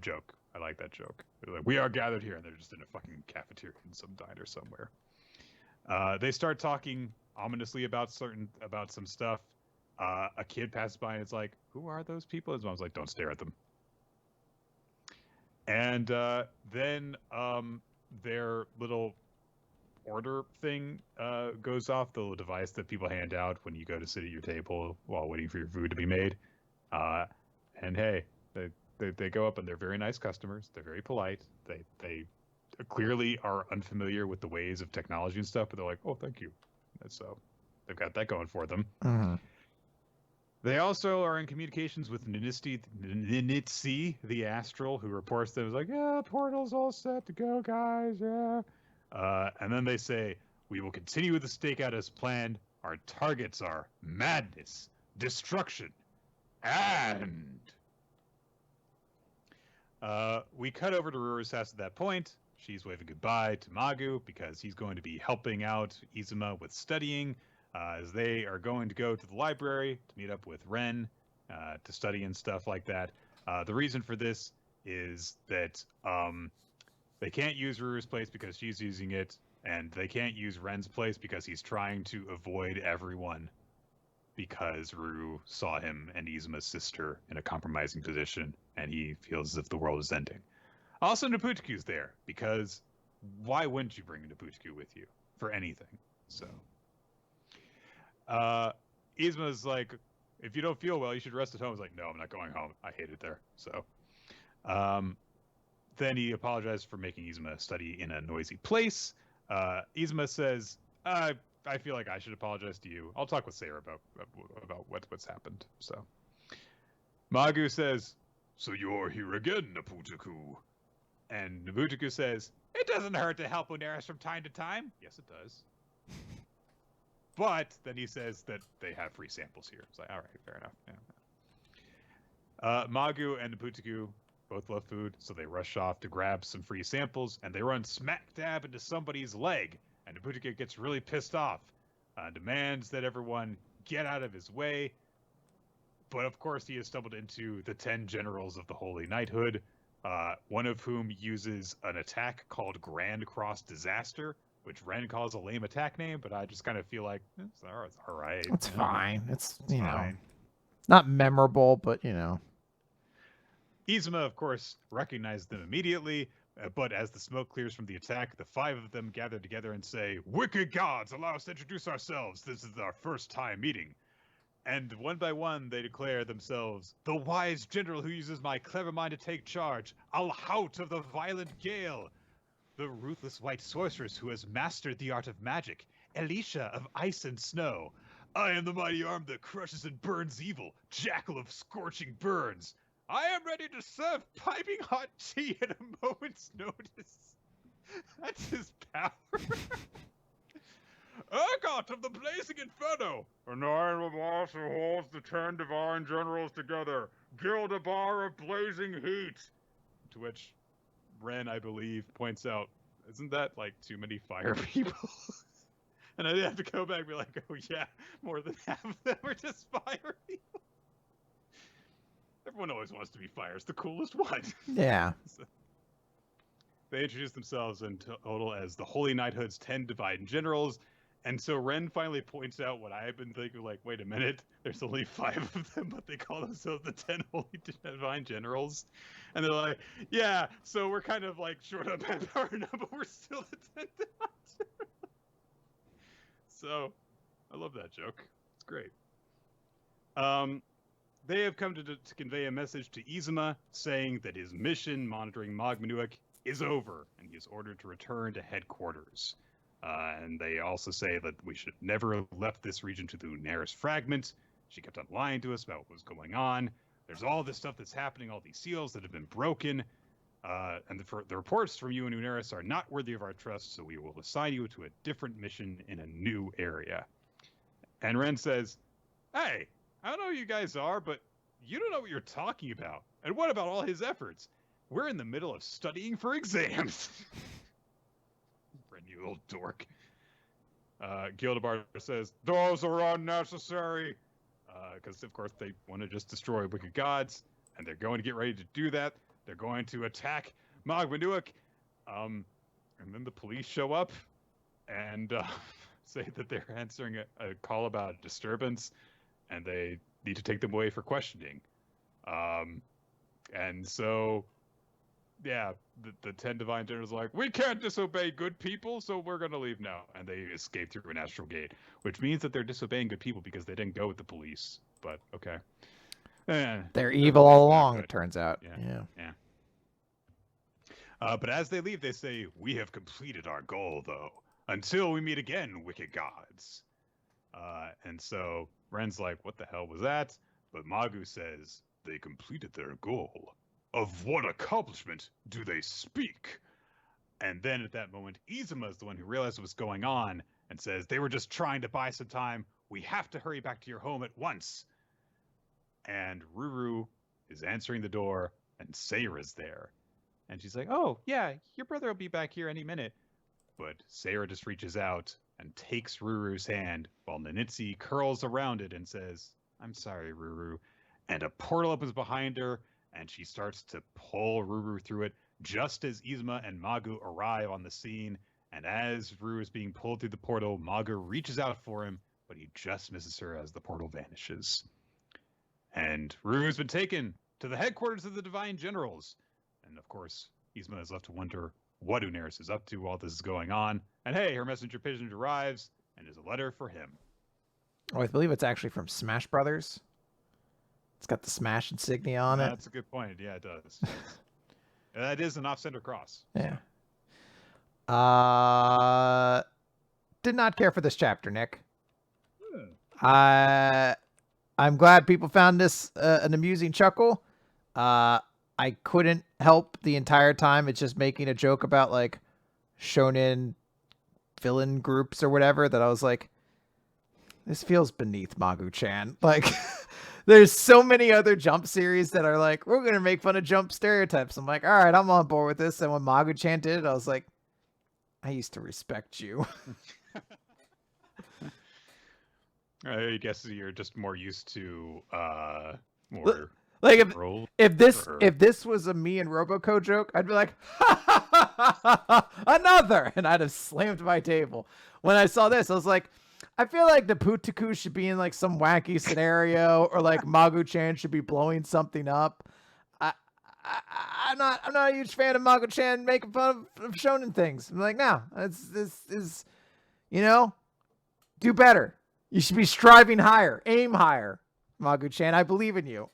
joke. I like that joke. They're like, we are gathered here, and they're just in a fucking cafeteria in some diner somewhere. They start talking ominously about some stuff. A kid passes by and it's like, who are those people? His mom's like, don't stare at them. And then their little order thing goes off, the little device that people hand out when you go to sit at your table while waiting for your food to be made. And hey, they go up and they're very nice customers. They're very polite. They clearly are unfamiliar with the ways of technology and stuff, but they're like, oh, thank you. And so they've got that going for them.
Mm-hmm.
They also are in communications with Ninitsi, the Astral, who reports them as like, yeah, portal's all set to go, guys, yeah. And then they say, we will continue with the stakeout as planned. Our targets are madness, destruction, and... we cut over to Ruru's house at that point. She's waving goodbye to Magu because he's going to be helping out Izuma with studying, as they are going to go to the library to meet up with Ren to study and stuff like that. The reason for this is that they can't use Ruru's place because she's using it, and they can't use Ren's place because he's trying to avoid everyone because Ruru saw him and Izuma's sister in a compromising position, and he feels as if the world is ending. Also, Nobutoku's there, because why wouldn't you bring Nobutoku with you for anything? So, Izuma's like, if you don't feel well, you should rest at home. He's like, no, I'm not going home. I hate it there. So, then he apologized for making Izuma study in a noisy place. Izuma says, I feel like I should apologize to you. I'll talk with Sarah about what's happened. So, Magu says, so you're here again, Nobutoku. And Nobutoku says, it doesn't hurt to help Uneris from time to time. Yes, it does. But then he says that they have free samples here. It's like, all right, fair enough. Yeah. Magu and Nobutoku both love food, so they rush off to grab some free samples, and they run smack dab into somebody's leg. And Nobutoku gets really pissed off, demands that everyone get out of his way. But of course, he has stumbled into the 10 generals of the Holy Knighthood, one of whom uses an attack called Grand Cross Disaster, which Ren calls a lame attack name, but I just kind of feel like it's all right.
It's fine. It's
fine.
Know, not memorable, but
Izuma, of course, recognized them immediately, but as the smoke clears from the attack, the 5 of them gather together and say, "Wicked gods, allow us to introduce ourselves. This is our first time meeting." And one by one, they declare themselves the wise general who uses my clever mind to take charge, Al-Haut of the violent gale, the ruthless white sorceress who has mastered the art of magic, Elisha of ice and snow. I am the mighty arm that crushes and burns evil, jackal of scorching burns. I am ready to serve piping hot tea at a moment's notice. That's his power. Urgot of the blazing inferno, and I am the boss who holds the 10 divine generals together, Gildabar of blazing heat. To which Ren, I believe, points out, isn't that like too many fire people? And I have to go back and be like, oh yeah, more than half of them are just fire people. Everyone always wants to be fire. It's the coolest one.
Yeah.
So, they introduce themselves in total as the Holy Knighthood's 10 divine generals. And so Ren finally points out what I've been thinking, like, wait a minute, there's only 5 of them, but they call themselves the 10 Holy Divine Generals. And they're like, yeah, so we're kind of like short on manpower now, but we're still the 10 Divine Generals. So, I love that joke. It's great. They have come to convey a message to Izuma saying that his mission monitoring Magu-chan is over, and he is ordered to return to headquarters. And they also say that we should never have left this region to the Uneris fragment. She kept on lying to us about what was going on. There's all this stuff that's happening, all these seals that have been broken. And the reports from you and Uneris are not worthy of our trust, so we will assign you to a different mission in a new area. And Ren says, hey, I don't know who you guys are, but you don't know what you're talking about. And what about all his efforts? We're in the middle of studying for exams. Ren, you little dork. Gildabar says, those are unnecessary. Because, of course, they want to just destroy wicked gods. And they're going to get ready to do that. They're going to attack Magu-chan. And then the police show up and say that they're answering a call about a disturbance. And they need to take them away for questioning. And so, yeah, the 10 divine generals are like, we can't disobey good people, so we're going to leave now. And they escape through an astral gate, which means that they're disobeying good people because they didn't go with the police. But, okay.
They're evil all along, it turns out.
Yeah. But as they leave, they say, we have completed our goal, though. Until we meet again, wicked gods. And so Ren's like, what the hell was that? But Magu says, they completed their goal. Of what accomplishment do they speak? And then at that moment, Izuma is the one who realizes what's going on and says, they were just trying to buy some time. We have to hurry back to your home at once. And Ruru is answering the door, and Sayra's there. And she's like, oh, yeah, your brother will be back here any minute. But Sayra just reaches out and takes Ruru's hand while Nanitsu curls around it and says, I'm sorry, Ruru. And a portal opens behind her, and she starts to pull Ruru through it just as Izuma and Magu arrive on the scene. And as Ruru is being pulled through the portal, Magu reaches out for him, but he just misses her as the portal vanishes. And Ruru's been taken to the headquarters of the Divine Generals. And of course, Izuma is left to wonder what Uneris is up to while this is going on. And hey, her messenger pigeon arrives, and there's a letter for him.
Oh, I believe it's actually from Smash Brothers. It's got the Smash insignia on it.
That's a good point. Yeah, it does. That is an off-center cross.
Yeah. Did not care for this chapter, Nick. I'm glad people found this an amusing chuckle. I couldn't help the entire time. It's just making a joke about like shonen villain groups or whatever that I was like, this feels beneath Magu-chan. Like, there's so many other Jump series that are like, we're going to make fun of Jump stereotypes. I'm like, all right, I'm on board with this. And when Magu-chan did it, I was like, I used to respect you.
I guess you're just more used to more
like if this was a me and Roboco joke, I'd be like, another, and I'd have slammed my table. When I saw this, I was like, I feel like the Putaku should be in like some wacky scenario, or like Magu-chan should be blowing something up. I'm not a huge fan of Magu-chan making fun of shonen things. I'm like, no, this is, do better. You should be striving higher. Aim higher. Magu-chan, I believe in you.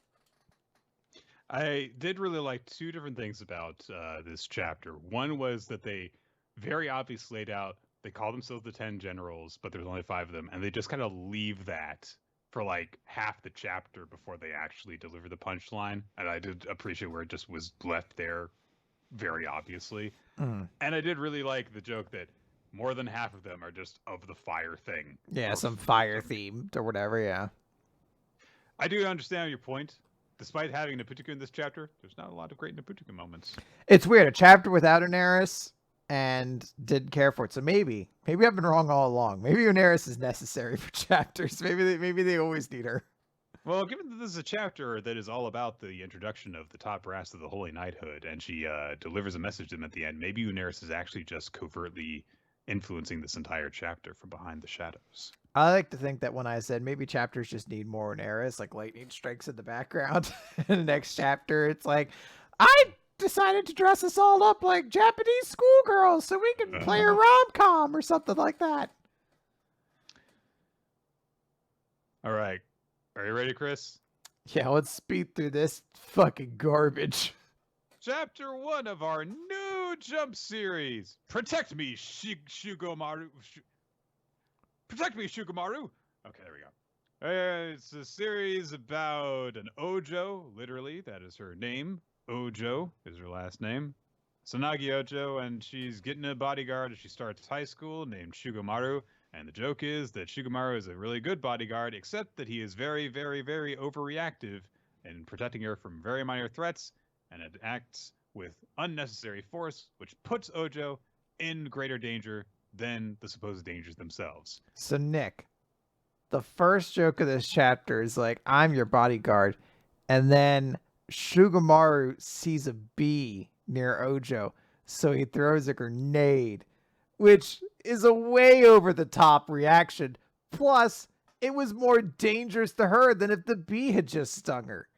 I did really like two different things about this chapter. One was that they very obviously laid out, they call themselves the 10 generals, but there's only 5 of them, and they just kind of leave that for like half the chapter before they actually deliver the punchline. And I did appreciate where it just was left there very obviously.
Mm.
And I did really like the joke that more than half of them are just of the fire thing.
Yeah, some fire themed or whatever, yeah.
I do understand your point. Despite having Naputuka in this chapter, there's not a lot of great Naputuka moments.
It's weird. A chapter without an heiress and didn't care for it. So maybe I've been wrong all along. Maybe an heiress is necessary for chapters. Maybe they always need her.
Well, given that this is a chapter that is all about the introduction of the top brass of the Holy Knighthood, and she delivers a message to them at the end, maybe Uneris is actually just covertly influencing this entire chapter from behind the shadows.
I like to think that when I said maybe chapters just need more Uneris, like lightning strikes in the background. In the next chapter, it's like, I decided to dress us all up like Japanese schoolgirls so we can play a rom-com or something like that.
All right. Are you ready, Chris?
Yeah, let's speed through this fucking garbage.
Chapter 1 of our new Jump series. Protect me, Shugomaru. Protect me, Shugomaru. Okay, there we go. It's a series about an Ojo, literally, that is her name. Ojo is her last name. Tsunagi Ojo, and she's getting a bodyguard as she starts high school named Shugomaru. And the joke is that Shugomaru is a really good bodyguard, except that he is very, very, very overreactive in protecting her from very minor threats, and it acts with unnecessary force, which puts Ojo in greater danger than the supposed dangers themselves.
So, Nick, the first joke of this chapter is like, I'm your bodyguard. And then Shugomaru sees a bee near Ojo, so he throws a grenade, which is a way over the top reaction. Plus, it was more dangerous to her than if the bee had just stung her.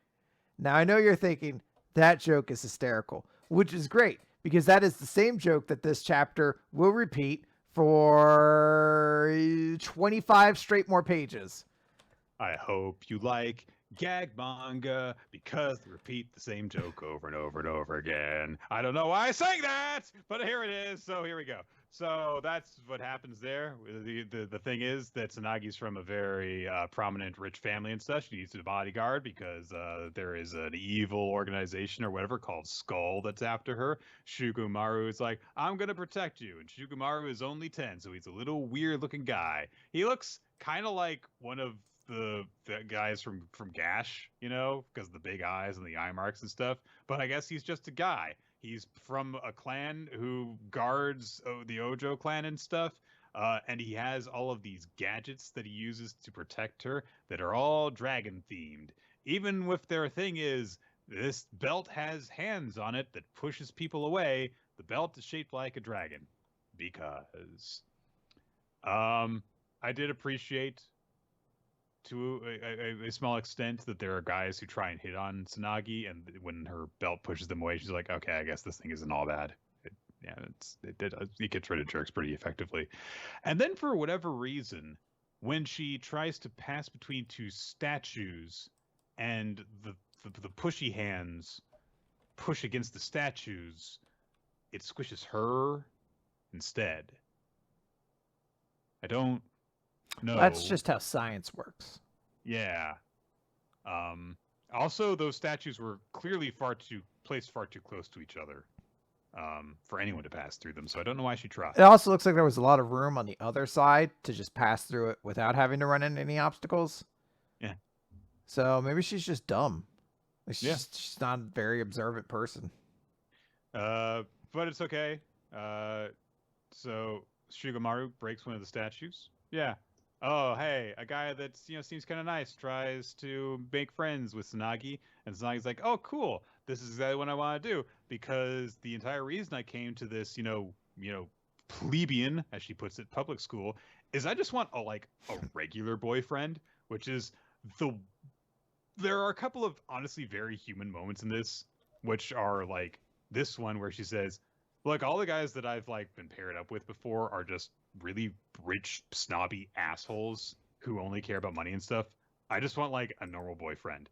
Now, I know you're thinking, that joke is hysterical, which is great, because that is the same joke that this chapter will repeat for 25 straight more pages.
I hope you like gag manga because they repeat the same joke over and over and over again. I don't know why I sang that, but here it is. So here we go. So that's what happens there. The thing is that Tsunagi's from a very prominent rich family and stuff. She needs a bodyguard because there is an evil organization or whatever called Skull that's after her. Shugomaru is like, I'm going to protect you. And Shugomaru is only 10, so he's a little weird looking guy. He looks kind of like one of the guys from Gash, you know, because of the big eyes and the eye marks and stuff. But I guess he's just a guy. He's from a clan who guards the Ojo clan and stuff. And he has all of these gadgets that he uses to protect her that are all dragon themed. Even with their thing is, this belt has hands on it that pushes people away. The belt is shaped like a dragon. Because I did appreciate to a small extent that there are guys who try and hit on Tsunagi, and when her belt pushes them away, she's like, okay, I guess this thing isn't all bad. It gets rid of jerks pretty effectively. And then for whatever reason, when she tries to pass between two statues and the pushy hands push against the statues, it squishes her instead. I don't know.
That's just how science works.
Yeah. Also, those statues were clearly placed far too close to each other for anyone to pass through them. So I don't know why she tried.
It also looks like there was a lot of room on the other side to just pass through it without having to run into any obstacles.
Yeah.
So maybe she's just dumb. Like she's not a very observant person.
But it's okay. So Shugomaru breaks one of the statues. Yeah. Oh, hey, a guy that seems kind of nice tries to make friends with Tsunagi, and Tsunagi's like, "Oh, cool. This is exactly what I want to do." Because the entire reason I came to this, plebeian, as she puts it, public school, is I just want a regular boyfriend, which is there are a couple of honestly very human moments in this, which are like this one where she says, "Look, all the guys that I've been paired up with before are just really rich, snobby assholes who only care about money and stuff. I just want like a normal boyfriend.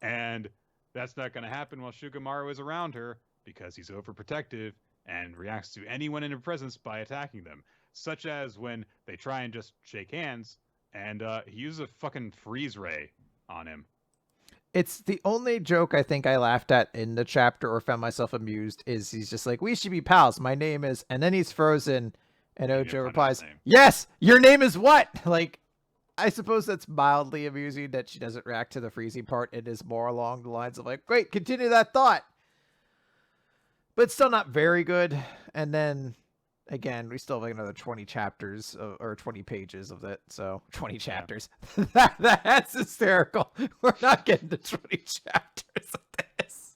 And that's not going to happen while Shugomaru is around her because he's overprotective and reacts to anyone in her presence by attacking them. Such as when they try and just shake hands and he uses a fucking freeze ray on him.
It's the only joke I think I laughed at in the chapter or found myself amused is he's just like, we should be pals. My name is, and then he's frozen. And Ojo replies, yes, your name is what? Like, I suppose that's mildly amusing that she doesn't react to the freezing part. It is more along the lines of like, great, continue that thought. But still not very good. And then again, we still have like another 20 chapters or 20 pages of it. So 20 chapters. Yeah. That's hysterical. We're not getting to 20 chapters of this.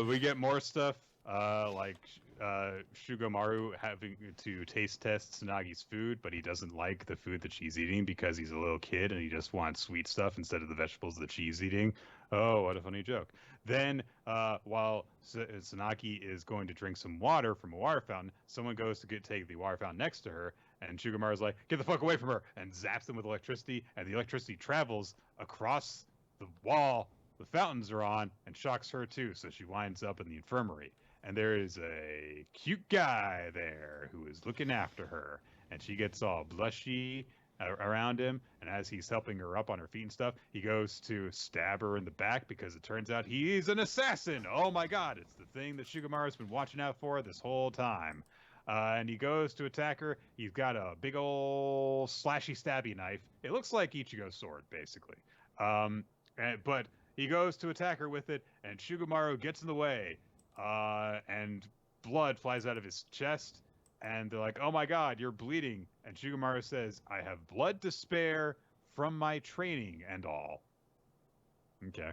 We get more stuff like Shugomaru having to taste test Tsunagi's food, but he doesn't like the food that she's eating because he's a little kid and he just wants sweet stuff instead of the vegetables that she's eating. Oh, what a funny joke. Then, while Tsunagi is going to drink some water from a water fountain, someone goes to take the water fountain next to her, and Shugomaru's like, get the fuck away from her, and zaps them with electricity, and the electricity travels across the wall the fountains are on and shocks her too, so she winds up in the infirmary. And there is a cute guy there who is looking after her, and she gets all blushy around him, and as he's helping her up on her feet and stuff, he goes to stab her in the back because it turns out he's an assassin. Oh my god, it's the thing that Shugomaru's been watching out for this whole time. And he goes to attack her. He's got a big old slashy stabby knife. It looks like Ichigo's sword, basically. But he goes to attack her with it, and Shugomaru gets in the way, and blood flies out of his chest. And they're like, oh my god, you're bleeding. And Shugomaru says, I have blood to spare from my training and all. Okay.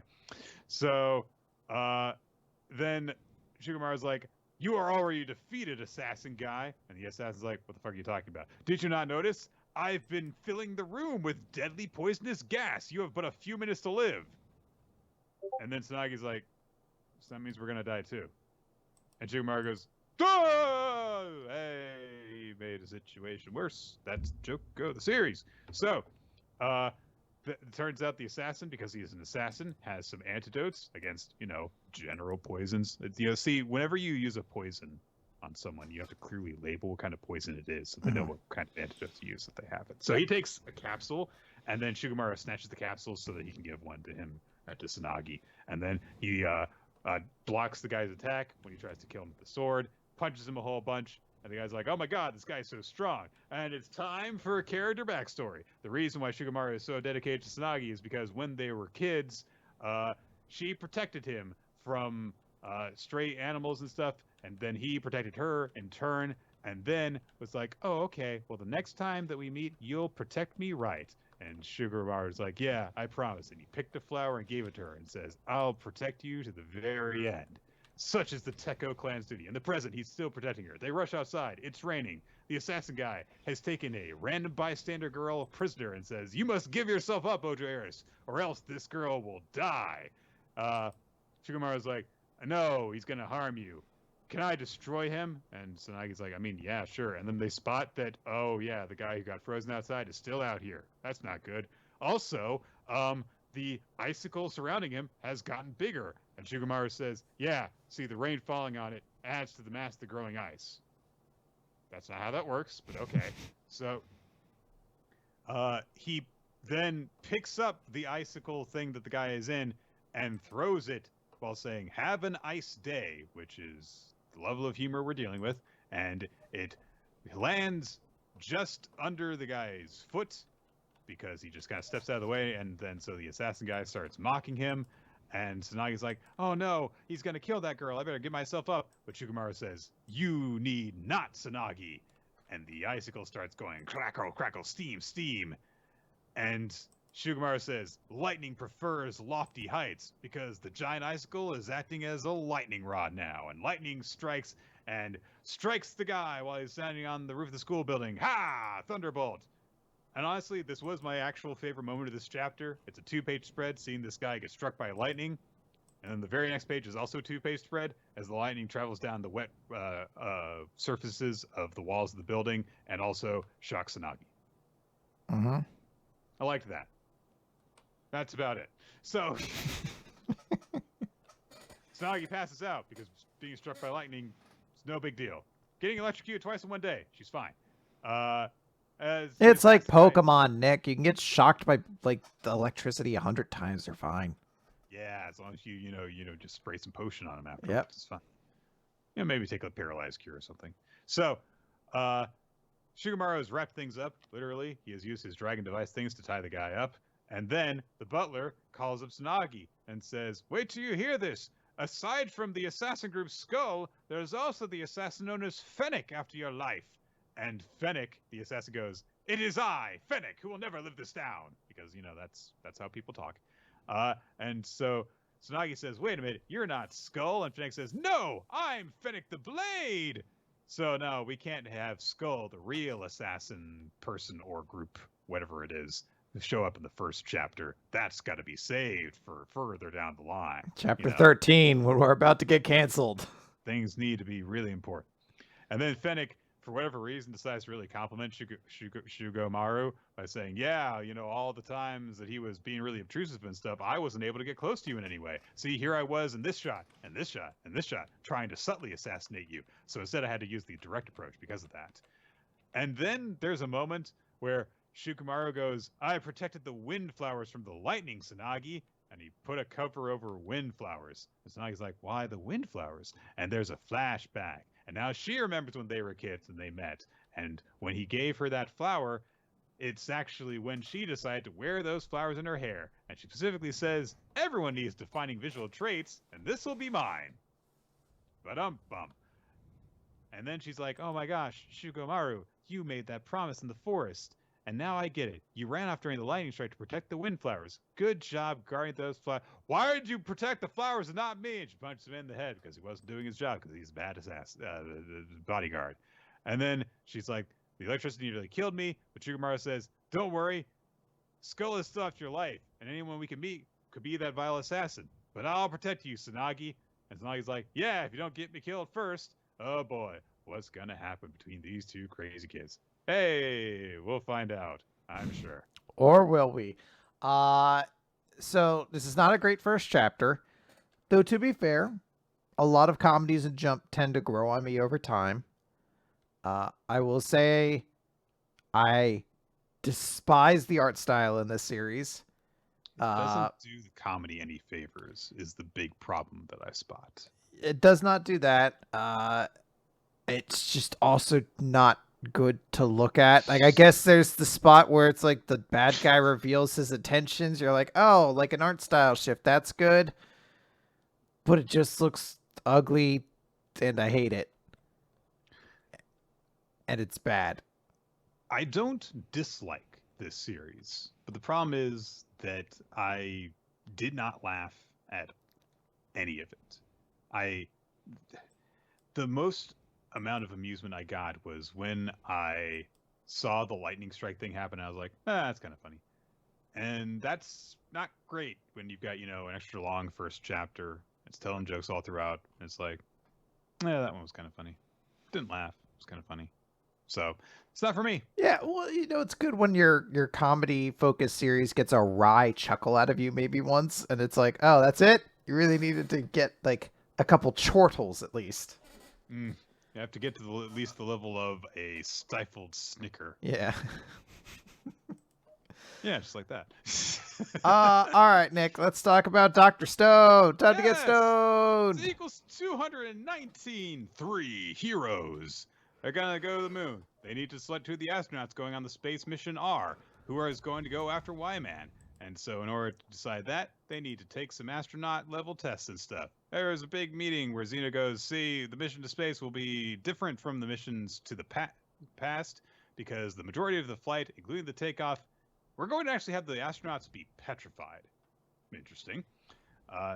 So, then Shugomaru's like, you are already defeated, assassin guy. And the assassin's like, what the fuck are you talking about? Did you not notice? I've been filling the room with deadly poisonous gas. You have but a few minutes to live. And then Tsunagi's like, so that means we're going to die too. And Shugomaru goes, oh, hey, he made a situation worse. That's the joke of the series. So, it turns out the assassin, because he is an assassin, has some antidotes against, general poisons. See, whenever you use a poison on someone, you have to clearly label what kind of poison it is so they know what kind of antidote to use if they have it. So he takes a capsule, and then Shugomaru snatches the capsule so that he can give one to him, to Tsunagi. And then he blocks the guy's attack when he tries to kill him with the sword, punches him a whole bunch, and the guy's like, oh my god, this guy's so strong. And it's time for a character backstory. The reason why Shugomaru is so dedicated to Tsunagi is because when they were kids, she protected him from stray animals and stuff, and then he protected her in turn, and then was like, oh, okay, well, the next time that we meet, you'll protect me right. And Shugomaru's like, yeah, I promise. And he picked a flower and gave it to her and says, I'll protect you to the very end. Such is the Tekko clan's duty. In the present, he's still protecting her. They rush outside. It's raining. The assassin guy has taken a random bystander girl prisoner and says, you must give yourself up, Ojo Eris, or else this girl will die. Shugomaru's like, no, he's going to harm you. Can I destroy him? And Tsunagi's like, I mean, yeah, sure. And then they spot that, oh, yeah, the guy who got frozen outside is still out here. That's not good. Also, the icicle surrounding him has gotten bigger. And Shugomaru says, yeah, see, the rain falling on it adds to the mass of the growing ice. That's not how that works, but okay. So he then picks up the icicle thing that the guy is in and throws it while saying, have an ice day, which is the level of humor we're dealing with. And it lands just under the guy's foot because he just kind of steps out of the way. And then so the assassin guy starts mocking him. And Tsunagi's like, oh no, he's going to kill that girl. I better get myself up. But Shugomaru says, you need not, Tsunagi. And the icicle starts going, crackle, crackle, steam, steam. And Shugomaru says, lightning prefers lofty heights because the giant icicle is acting as a lightning rod now. And lightning strikes the guy while he's standing on the roof of the school building. Ha! Thunderbolt. And honestly, this was my actual favorite moment of this chapter. It's a 2-page spread, seeing this guy get struck by lightning. And then the very next page is also a 2-page spread, as the lightning travels down the wet surfaces of the walls of the building, and also shocks Tsunagi.
Mm-hmm.
I liked that. That's about it. So, Tsunagi passes out because being struck by lightning is no big deal. Getting electrocuted twice in one day, she's fine. As
It's like
assassin guy,
Pokemon, Nick. You can get shocked by like the electricity 100 times. They're fine.
yeah, as long as you just spray some potion on him afterwards,
Yep.
it's fine. Maybe take a paralyzed cure or something. So, Shugomaru has wrapped things up, literally. He has used his dragon device things to tie the guy up. And then the butler calls up Tsunagi and says, wait till you hear this. Aside from the assassin group's skull, there's also the assassin known as Fennec after your life. And Fennec, the assassin goes, it is I, Fennec, who will never live this down. Because, that's how people talk. And so Tsunagi says, wait a minute, you're not Skull. And Fennec says, no, I'm Fennec the Blade. So no, we can't have Skull, the real assassin person or group, whatever it is, show up in the first chapter. That's got to be saved for further down the line.
Chapter 13, when we're about to get canceled.
Things need to be really important. And then Fennec, for whatever reason, decides to really compliment Shugomaru by saying, yeah, all the times that he was being really obtrusive and stuff, I wasn't able to get close to you in any way. See, here I was in this shot, and this shot, and this shot, trying to subtly assassinate you. So instead I had to use the direct approach because of that. And then there's a moment where Shugomaru goes, I protected the wind flowers from the lightning, Tsunagi. And he put a cover over wind flowers. And Tsunagi's like, why the wind flowers? And there's a flashback. And now she remembers when they were kids and they met. And when he gave her that flower, it's actually when she decided to wear those flowers in her hair. And she specifically says, everyone needs defining visual traits, and this will be mine. Ba-dum-bum. And then she's like, oh my gosh, Shugomaru, you made that promise in the forest. And now I get it. You ran off during the lightning strike to protect the wind flowers. Good job guarding those flowers. Why did you protect the flowers and not me? And she punched him in the head because he wasn't doing his job because he's a bad bodyguard. And then she's like, the electricity nearly killed me. But Shugomaru says, don't worry. Skull is still after your life. And anyone we can meet could be that vile assassin. But I'll protect you, Tsunagi. And Tsunagi's like, yeah, if you don't get me killed first. Oh boy, what's going to happen between these two crazy kids? Hey, we'll find out, I'm sure.
Or will we? So this is not a great first chapter. Though to be fair, a lot of comedies and Jump tend to grow on me over time. I will say I despise the art style in this series.
It doesn't do the comedy any favors, is the big problem that I spot.
It does not do that. It's just also not good to look at. Like, I guess there's the spot where it's like the bad guy reveals his intentions. You're like, oh, like an art style shift. That's good. But it just looks ugly and I hate it. And it's bad.
I don't dislike this series, but the problem is that I did not laugh at any of it. The most amount of amusement I got was when I saw the lightning strike thing happen. I was like, that's kind of funny. And that's not great when you've got, an extra long first chapter. It's telling jokes all throughout. And it's like, that one was kind of funny. Didn't laugh. It was kind of funny. So it's not for me.
Yeah, well, it's good when your comedy focused series gets a wry chuckle out of you maybe once. And it's like, oh, that's it? You really needed to get like a couple chortles at least.
You have to get to at least the level of a stifled snicker.
Yeah.
Yeah, just like that.
All right, Nick, let's talk about Dr. Stone. Time to get stoned.
It equals 219. 3 heroes. They're going to go to the moon. They need to select who the astronauts going on the space mission are. Who is going to go after Y-Man. And so in order to decide that, they need to take some astronaut level tests and stuff. There is a big meeting where Xena goes, see, the mission to space will be different from the missions to the past because the majority of the flight, including the takeoff, we're going to actually have the astronauts be petrified. Interesting.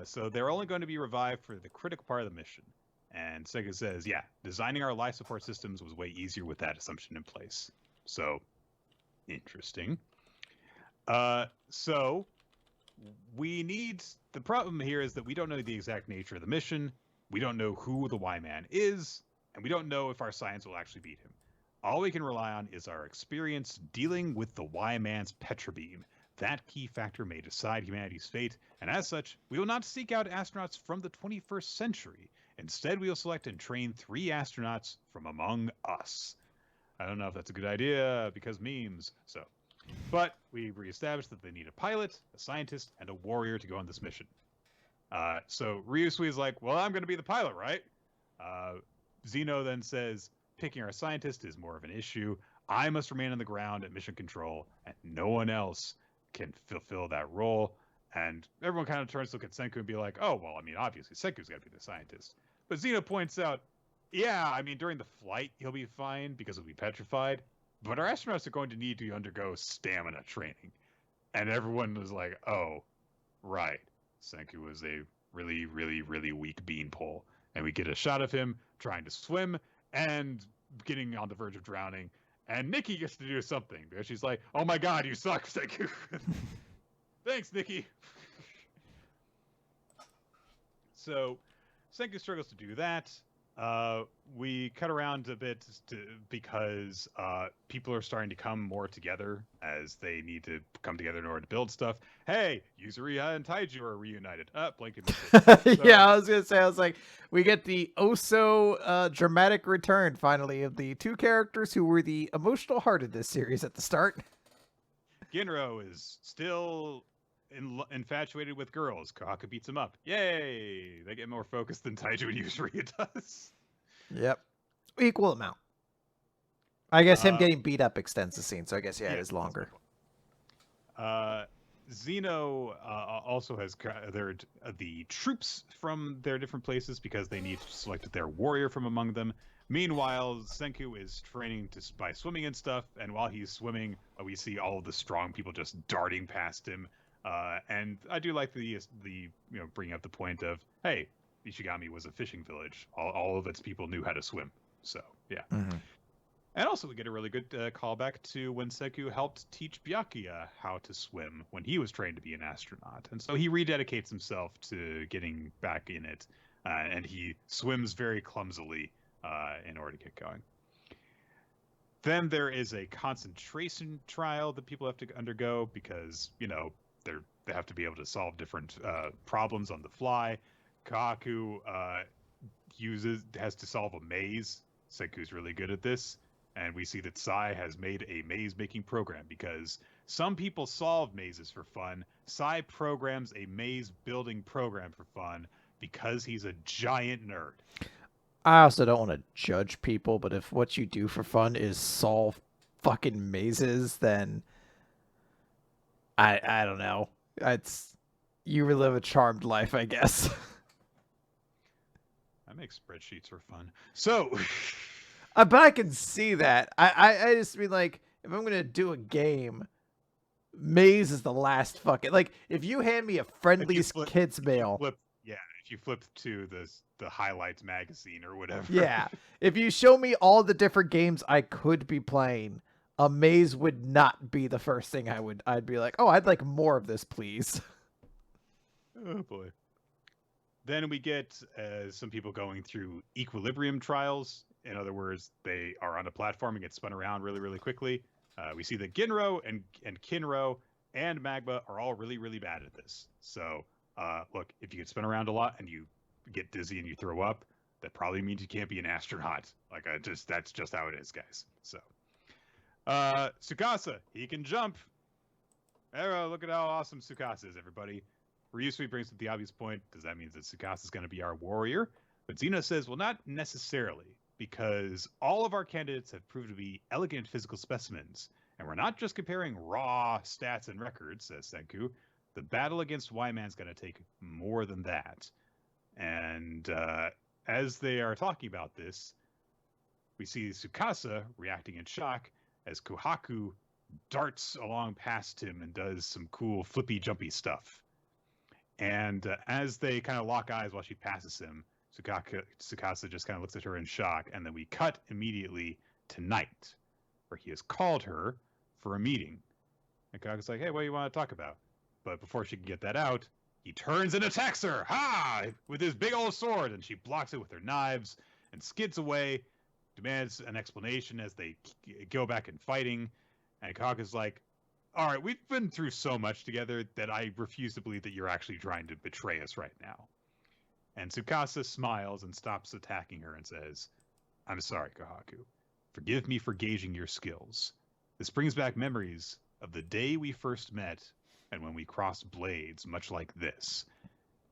So they're only going to be revived for the critical part of the mission. And Sega says, yeah, designing our life support systems was way easier with that assumption in place. So, interesting. So the problem here is that we don't know the exact nature of the mission. We don't know who the Y-Man is, and we don't know if our science will actually beat him. All we can rely on is our experience dealing with the Y-Man's Petrobeam. That key factor may decide humanity's fate, and as such, we will not seek out astronauts from the 21st century. Instead, we will select and train 3 astronauts from among us. I don't know if that's a good idea, because memes, so. But we reestablished that they need a pilot, a scientist, and a warrior to go on this mission. So Ryusui is like, well, I'm going to be the pilot, right? Zeno then says, picking our scientist is more of an issue. I must remain on the ground at mission control, and no one else can fulfill that role. And everyone kind of turns to look at Senku and be like, oh, well, I mean, obviously Senku's got to be the scientist. But Zeno points out, yeah, I mean, during the flight, he'll be fine because he'll be petrified. But our astronauts are going to need to undergo stamina training. And everyone was like, oh, right. Senku was a really, really, really weak beanpole. And we get a shot of him trying to swim and getting on the verge of drowning. And Nikki gets to do something because she's like, oh my god, you suck, Senku. Thanks, Nikki. So Senku struggles to do that. We cut around a bit because people are starting to come more together as they need to come together in order to build stuff. Hey, Yuzuriha and Taiju are reunited. Blanket. So,
yeah, I was gonna say, I was like, we get the dramatic return finally of the 2 characters who were the emotional heart of this series at the start.
Ginro is still infatuated with girls. Kohaku beats him up. Yay! They get more focused than Taiju and Yuzuriha does.
Yep. Equal amount. I guess him getting beat up extends the scene, so I guess, yeah, it is longer.
Zeno also has gathered the troops from their different places because they need to select their warrior from among them. Meanwhile, Senku is training by swimming and stuff, and while he's swimming, we see all of the strong people just darting past him. And I do like the bringing up the point of, hey, Ishigami was a fishing village. All of its people knew how to swim. So, yeah.
Mm-hmm.
And also we get a really good callback to when Senku helped teach Byakuya how to swim when he was trained to be an astronaut. And so he rededicates himself to getting back in it. And he swims very clumsily in order to get going. Then there is a concentration trial that people have to undergo because, they have to be able to solve different problems on the fly. Kaku has to solve a maze. Senku's really good at this. And we see that Sai has made a maze-making program because some people solve mazes for fun. Sai programs a maze-building program for fun because he's a giant nerd.
I also don't want to judge people, but if what you do for fun is solve fucking mazes, then I don't know. You live a charmed life, I guess.
I make spreadsheets for fun. So,
but I can see that. I just mean, like, if I'm gonna do a game, maze is the last fucking, like, if you hand me a Friendly's kids mail.
If you flip to the highlights magazine or whatever.
Yeah. If you show me all the different games I could be playing, a maze would not be the first thing I'd be like, oh, I'd like more of this, please.
Oh boy. Then we get some people going through equilibrium trials. In other words, they are on a platform and get spun around really, really quickly. We see that Ginro and Kinro and Magma are all really, really bad at this. So, look, if you get spun around a lot and you get dizzy and you throw up, that probably means you can't be an astronaut. Like, that's just how it is, guys. So, Tsukasa, he can jump. Look at how awesome Tsukasa is, everybody. Ryusui brings up the obvious point. Does that mean that Tsukasa is going to be our warrior? But Zeno says, well, not necessarily, because all of our candidates have proved to be elegant physical specimens. And we're not just comparing raw stats and records, says Senku. The battle against Y-Man's going to take more than that. And as they are talking about this, we see Tsukasa reacting in shock as Kohaku darts along past him and does some cool flippy jumpy stuff. And as they kind of lock eyes while she passes him, Tsukasa just kind of looks at her in shock, and then we cut immediately to night, where he has called her for a meeting. And Kohaku's like, hey, what do you want to talk about? But before she can get that out, he turns and attacks her, with his big old sword, and she blocks it with her knives and skids away, demands an explanation as they go back and fighting. And Kaku's like, all right, we've been through so much together that I refuse to believe that you're actually trying to betray us right now. And Tsukasa smiles and stops attacking her and says, I'm sorry, Kohaku. Forgive me for gauging your skills. This brings back memories of the day we first met and when we crossed blades much like this.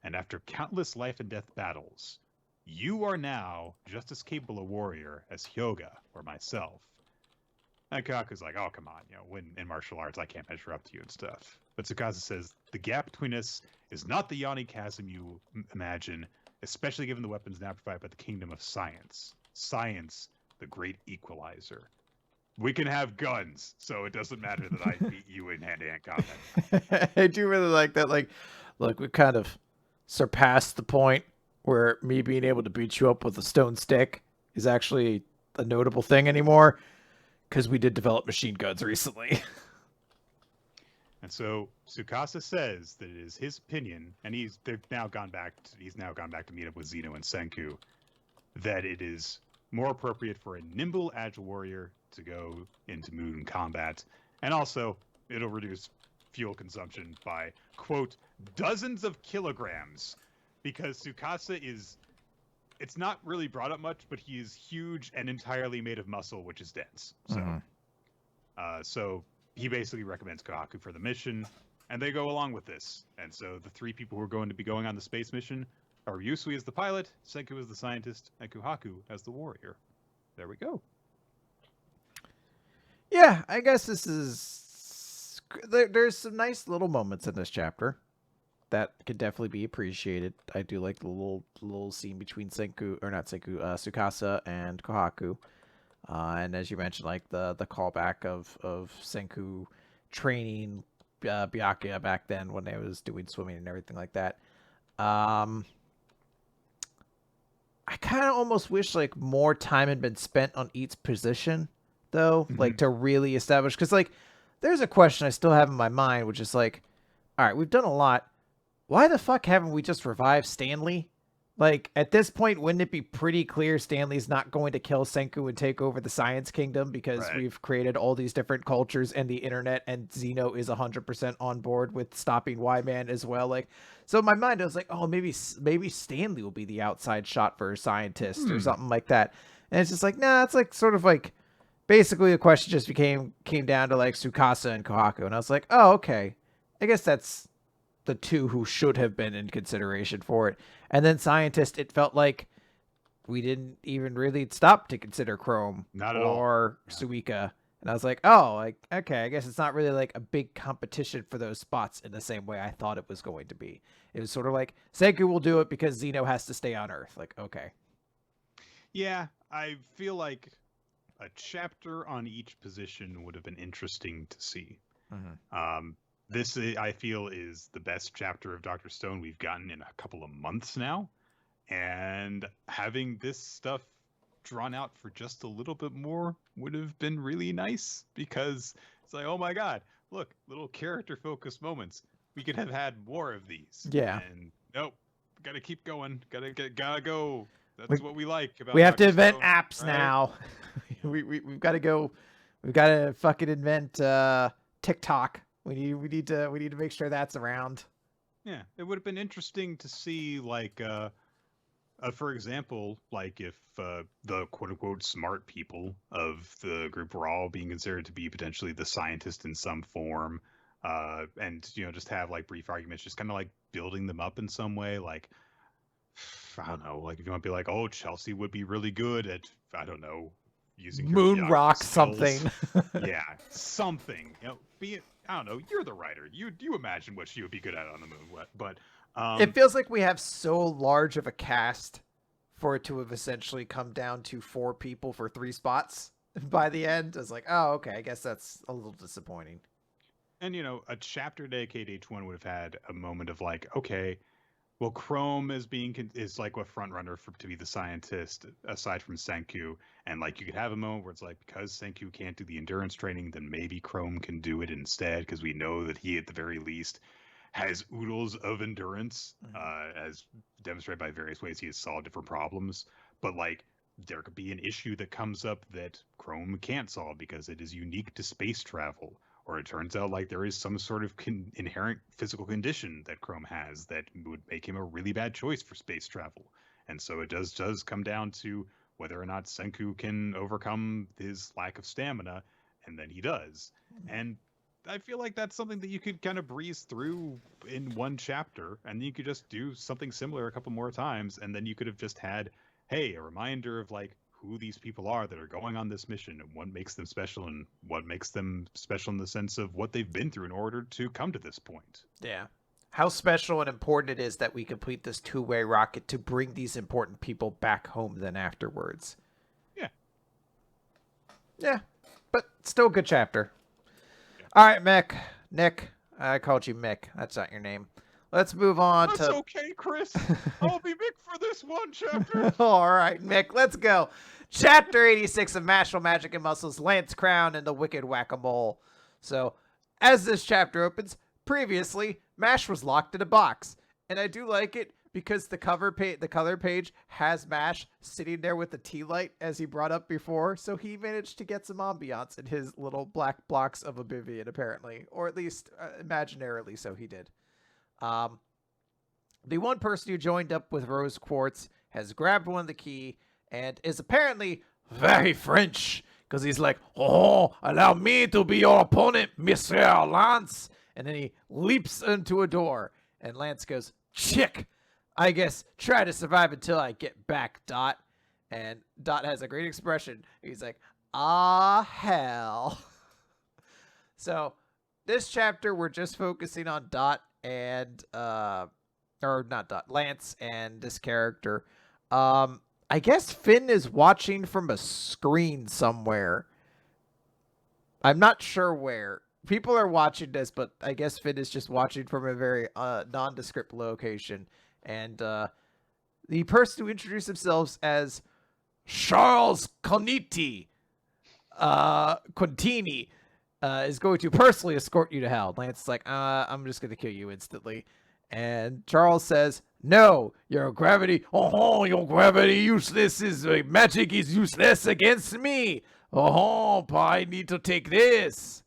And after countless life and death battles, you are now just as capable a warrior as Hyoga or myself. And Kaku's like, oh, come on, when in martial arts, I can't measure up to you and stuff. But Tsukasa says, the gap between us is not the yawning chasm you imagine, especially given the weapons now provided by the kingdom of science. Science, the great equalizer. We can have guns, so it doesn't matter that I beat you in hand-to-hand combat.
I do really like that. Like, look, we kind of surpassed the point where me being able to beat you up with a stone stick is actually a notable thing anymore. Because we did develop machine guns recently.
And so Tsukasa says that it is his opinion, and he's now gone back to meet up with Zeno and Senku, that it is more appropriate for a nimble, agile warrior to go into moon combat, and also it'll reduce fuel consumption by, quote, dozens of kilograms, because Tsukasa is, it's not really brought up much, but he is huge and entirely made of muscle, which is dense. So, so he basically recommends Kohaku for the mission, and they go along with this. And so the three people who are going to be going on the space mission are Ryusui as the pilot, Senku as the scientist, and Kohaku as the warrior. There we go.
Yeah, I guess this is... There's some nice little moments in this chapter that could definitely be appreciated. I do like the little scene between Tsukasa and Kohaku. And as you mentioned, like the callback of Senku training Byakuya back then when they was doing swimming and everything like that. I kind of almost wish like more time had been spent on each position, though, like to really establish. Because like, there's a question I still have in my mind, which is like, all right, we've done a lot. Why the fuck haven't we just revived Stanley? Like, at this point, wouldn't it be pretty clear Stanley's not going to kill Senku and take over the Science Kingdom because we've created all these different cultures and the internet, and Zeno is 100% on board with stopping Y-Man as well. Like, so in my mind, I was like, oh, maybe Stanley will be the outside shot for a scientist or something like that. And it's just like, nah, it's like sort of like, basically the question just came down to like Tsukasa and Kohaku. And I was like, oh, okay. I guess that's the two who should have been in consideration for it. And then scientist, it felt like we didn't even really stop to consider Chrome or Suika. And I was like, oh, like, okay, I guess it's not really like a big competition for those spots in the same way I thought it was going to be. It was sort of like Senku will do it because Zeno has to stay on Earth. Like, okay.
Yeah, I feel like a chapter on each position would have been interesting to see. This, I feel, is the best chapter of Dr. Stone we've gotten in a couple of months now. And having this stuff drawn out for just a little bit more would have been really nice, because it's like, oh my god, look, little character-focused moments. We could have had more of these.
Yeah.
And nope, gotta keep going. Gotta go. That's what we like about
We have
Dr.
to invent
Stone,
apps now. We've got to go. We've got to fucking invent TikTok. We need to make sure that's around.
Yeah, it would have been interesting to see, like, for example, like if the quote-unquote smart people of the group were all being considered to be potentially the scientist in some form, and, just have, like, brief arguments, just kind of, like, building them up in some way, like, I don't know, like, if you want to be like, oh, Chelsea would be really good at, I don't know, using her
moon rock
skills.
something.
Yeah, something. Be it, I don't know, you're the writer. You imagine what she would be good at on the moon, but
it feels like we have so large of a cast for it to have essentially come down to 4 people for 3 spots by the end. It's like, oh, okay, I guess that's a little disappointing.
And, a chapter dedicated to H1 would have had a moment of like, okay, well, Chrome is like a front runner to be the scientist aside from Senku, and like you could have a moment where it's like, because Senku can't do the endurance training, then maybe Chrome can do it instead, because we know that he at the very least has oodles of endurance, as demonstrated by various ways he has solved different problems. But like there could be an issue that comes up that Chrome can't solve because it is unique to space travel, or it turns out like there is some sort of inherent physical condition that Chrome has that would make him a really bad choice for space travel. And so it does come down to whether or not Senku can overcome his lack of stamina, and then he does. And I feel like that's something that you could kind of breeze through in one chapter, and you could just do something similar a couple more times, and then you could have just had, hey, a reminder of like who these people are that are going on this mission and what makes them special and what makes them special in the sense of what they've been through in order to come to this point.
Yeah. How special and important it is that we complete this two-way rocket to bring these important people back home then afterwards.
Yeah.
Yeah. But still a good chapter. Yeah. All right, Nick. I called you Mick. That's not your name. Let's move on
That's okay, Chris. I'll be Mick for this one chapter.
All right, Mick, let's go. Chapter 86 of Mashle, Magic and Muscles, Lance Crown, and the Wicked Whack-A-Mole. So, as this chapter opens, previously, Mash was locked in a box. And I do like it because the color page has Mash sitting there with the tea light, as he brought up before. So he managed to get some ambiance in his little black blocks of oblivion, apparently. Or at least, imaginarily so he did. The one person who joined up with Rose Quartz has grabbed one of the key and is apparently very French because he's like, "Oh, allow me to be your opponent, Monsieur Lance." And then he leaps into a door and Lance goes, "Chick, I guess try to survive until I get back, Dot." And Dot has a great expression. He's like, "Ah, hell." So this chapter, we're just focusing on Dot and or not Dot, Lance and this character. I guess Finn is watching from a screen somewhere. I'm not sure where. People are watching this, but I guess Finn is just watching from a very nondescript location. And the person who introduced themselves as Charles Contini is going to personally escort you to hell. Lance is like, I'm just going to kill you instantly. And Charles says, "No, your gravity, your gravity useless magic is useless against me. I need to take this."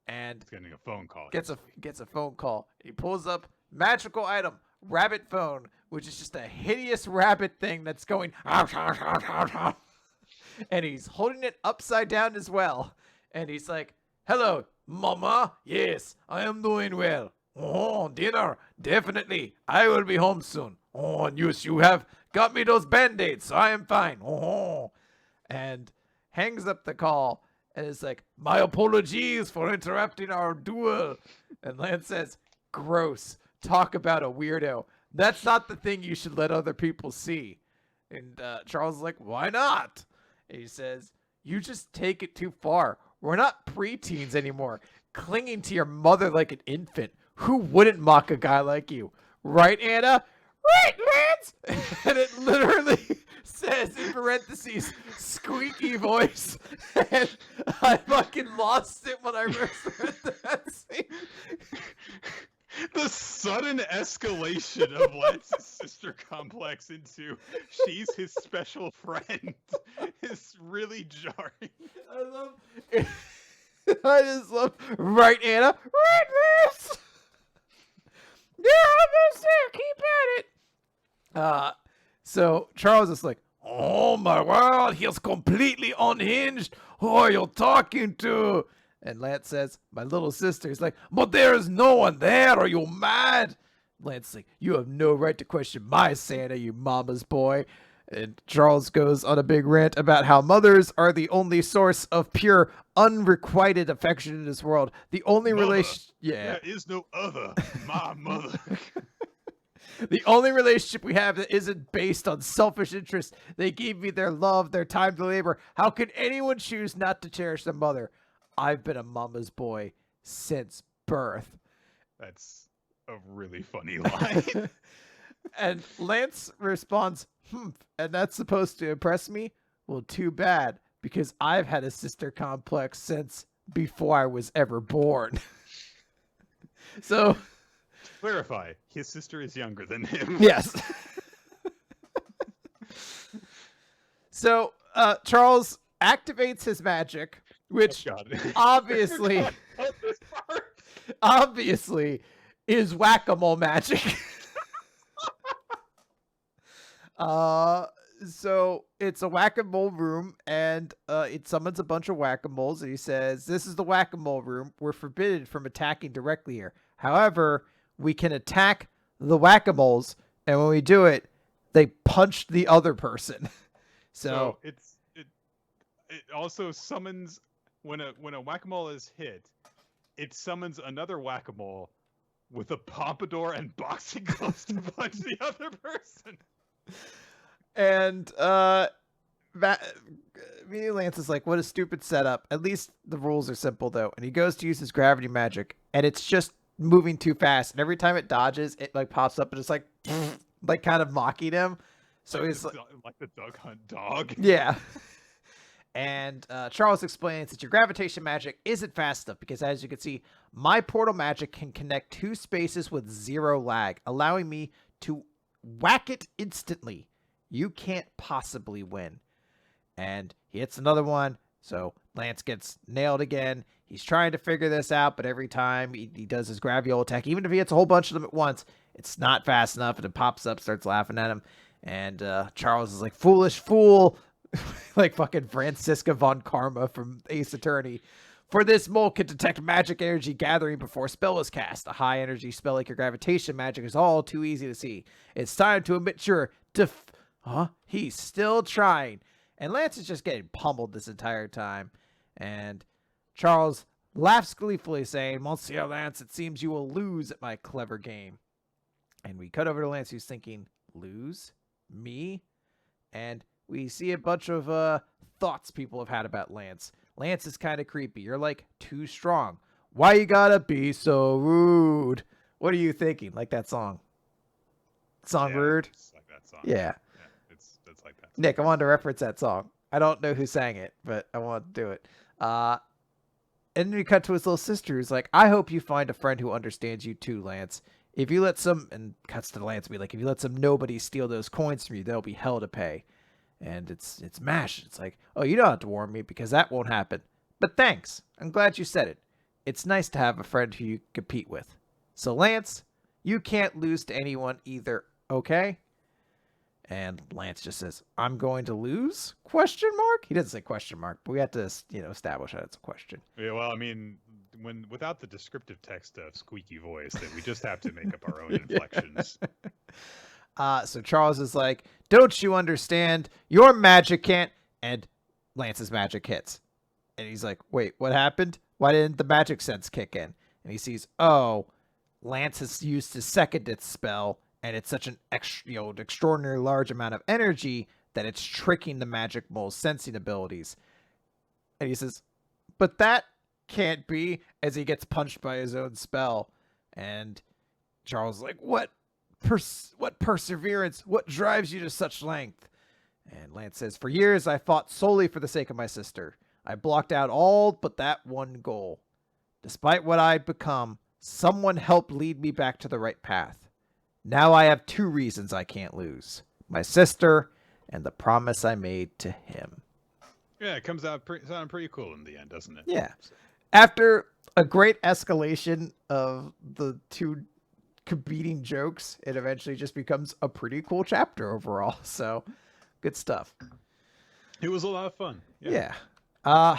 And
he's getting a phone call.
Gets a phone call. He pulls up magical item, rabbit phone, which is just a hideous rabbit thing that's going, and he's holding it upside down as well. And he's like, "Hello, Mama. Yes, I am doing well. Dinner. Definitely. I will be home soon. And yes, you have got me those band-aids, so I am fine." And hangs up the call and is like, "My apologies for interrupting our duel." And Lance says, "Gross. Talk about a weirdo. That's not the thing you should let other people see." And Charles is like, "Why not?" And he says, "You just take it too far. We're not preteens anymore. Clinging to your mother like an infant. Who wouldn't mock a guy like you? Right, Anna?" "Right, Lance!" And it literally says in parentheses, "Squeaky voice." And I fucking lost it when I first read that scene.
The sudden escalation of Lance's sister complex into she's his special friend is really jarring.
I just love, "Right, Anna?" "Right, Lance!" "Yeah, Mister, keep at it." So Charles is like, "Oh my word, he's completely unhinged. Who are you talking to?" And Lance says, "My little sister." He's like, "But there is no one there. Are you mad?" Lance is like, "You have no right to question my Santa, you mama's boy." And Charles goes on a big rant about how mothers are the only source of pure, unrequited affection in this world. The only relationship...
There is no other. My mother.
The only relationship we have that isn't based on selfish interest. They gave me their love, their time to labor. How could anyone choose not to cherish their mother? I've been a mama's boy since birth.
That's a really funny line.
And Lance responds, "And that's supposed to impress me? Well, too bad, because I've had a sister complex since before I was ever born." So...
clarify, his sister is younger than him.
Yes. So Charles activates his magic, which obviously obviously is whack-a-mole magic. So it's a whack-a-mole room, and it summons a bunch of whack-a-moles, and he says, "This is the whack-a-mole room. We're forbidden from attacking directly here. However, we can attack the whack-a-moles, and when we do it, they punch the other person." So
it also summons when a whack-a-mole is hit, it summons another whack-a-mole with a pompadour and boxing gloves to punch the other person.
And me, Lance is like, "What a stupid setup. At least the rules are simple, though." And he goes to use his gravity magic, and it's just moving too fast. And every time it dodges, it like pops up and it's like kind of mocking him. So he's
like the Duck Hunt dog.
Yeah. And Charles explains that your gravitation magic isn't fast enough because, as you can see, my portal magic can connect 2 spaces with 0 lag, allowing me to whack it instantly. You can't possibly win. And he hits another one, so Lance gets nailed again. He's trying to figure this out, but every time he does his graviola attack, even if he hits a whole bunch of them at once, it's not fast enough, and it pops up, starts laughing at him. And Charles is like, "Foolish fool," like fucking Franziska von Karma from Ace Attorney. "For this mole can detect magic energy gathering before a spell is cast. A high energy spell like your gravitation magic is all too easy to see. It's time to admit your He's still trying. And Lance is just getting pummeled this entire time. And Charles laughs gleefully, saying, "Monsieur Lance, it seems you will lose at my clever game." And we cut over to Lance, who's thinking, "Lose? Me?" And we see a bunch of thoughts people have had about Lance. Lance is kind of creepy. You're like too strong. Why you gotta be so rude? What are you thinking? Like that song? Rude?
It's like that song.
Yeah.
It's like that song.
Nick, I wanted to reference that song. I don't know who sang it, but I wanted to do it. And then we cut to his little sister, who's like, "I hope you find a friend who understands you too, Lance. If you let some," and cuts to Lance, be like, "If you let some nobody steal those coins from you, there'll be hell to pay." And it's Mash. It's like, "Oh, you don't have to warn me because that won't happen. But thanks. I'm glad you said it. It's nice to have a friend who you compete with. So Lance, you can't lose to anyone either, okay?" And Lance just says, "I'm going to lose? Question mark?" He doesn't say question mark, but we have to, establish that it's a question.
Yeah, well, I mean, without the descriptive text of Squeaky voice, that we just have to make up our own inflections.
So Charles is like, "Don't you understand? Your magic can't..." And Lance's magic hits. And he's like, "Wait, what happened? Why didn't the magic sense kick in?" And he sees, Lance has used his second death spell, and it's such an extraordinarily large amount of energy that it's tricking the magic mole's sensing abilities. And he says, "But that can't be," as he gets punched by his own spell. And Charles is like, what perseverance? What drives you to such length?" And Lance says, "For years, I fought solely for the sake of my sister. I blocked out all but that one goal. Despite what I'd become, someone helped lead me back to the right path. Now I have 2 reasons I can't lose. My sister and the promise I made to him."
Yeah, it comes out sounding pretty cool in the end, doesn't it?
Yeah. After a great escalation of the 2 competing jokes, it eventually just becomes a pretty cool chapter overall. So, good stuff.
It was a lot of fun.
Yeah. All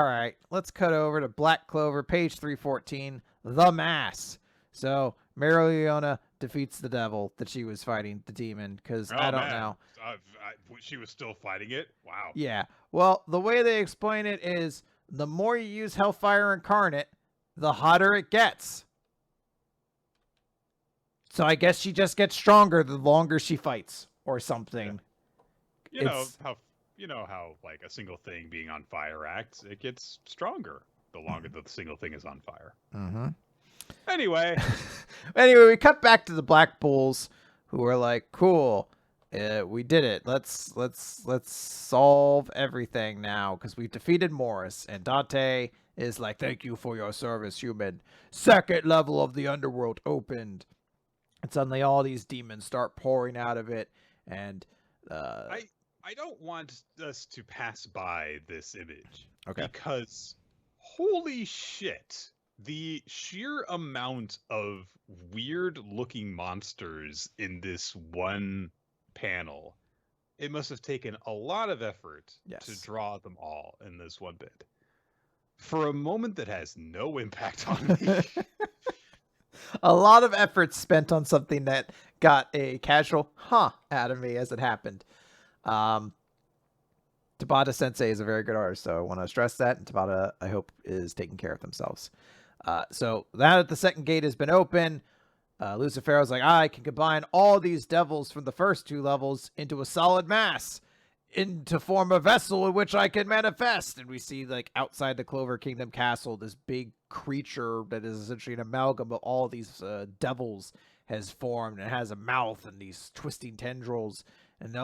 right. Let's cut over to Black Clover, page 314, The Mass. So, Marileona defeats the devil that she was fighting, the demon, because I don't know.
She was still fighting it? Wow.
Yeah. Well, the way they explain it is the more you use Hellfire Incarnate, the hotter it gets. So I guess she just gets stronger the longer she fights or something.
Yeah. You know how like a single thing being on fire acts, it gets stronger the longer the single thing is on fire.
Mm-hmm.
Anyway,
we cut back to the Black Bulls, who are like, "Cool, we did it. Let's solve everything now because we defeated Morris." And Dante is like, "Thank you for your service, human. Second level of the underworld opened." And suddenly all these demons start pouring out of it. And
I I don't want us to pass by this image.
Okay.
Because holy shit, the sheer amount of weird looking monsters in this one panel, it must have taken a lot of effort to draw them all in this one bit. For a moment that has no impact on me.
A lot of effort spent on something that got a casual out of me as it happened. Tabata Sensei is a very good artist, so I want to stress that. And Tabata, I hope, is taking care of themselves. So now that the second gate has been open, Lucifero's like, I can combine all these devils from the first 2 levels into a solid mass, to form a vessel in which I can manifest. And we see, like, outside the Clover Kingdom castle, this big creature that is essentially an amalgam of all these devils has formed, and has a mouth and these twisting tendrils. And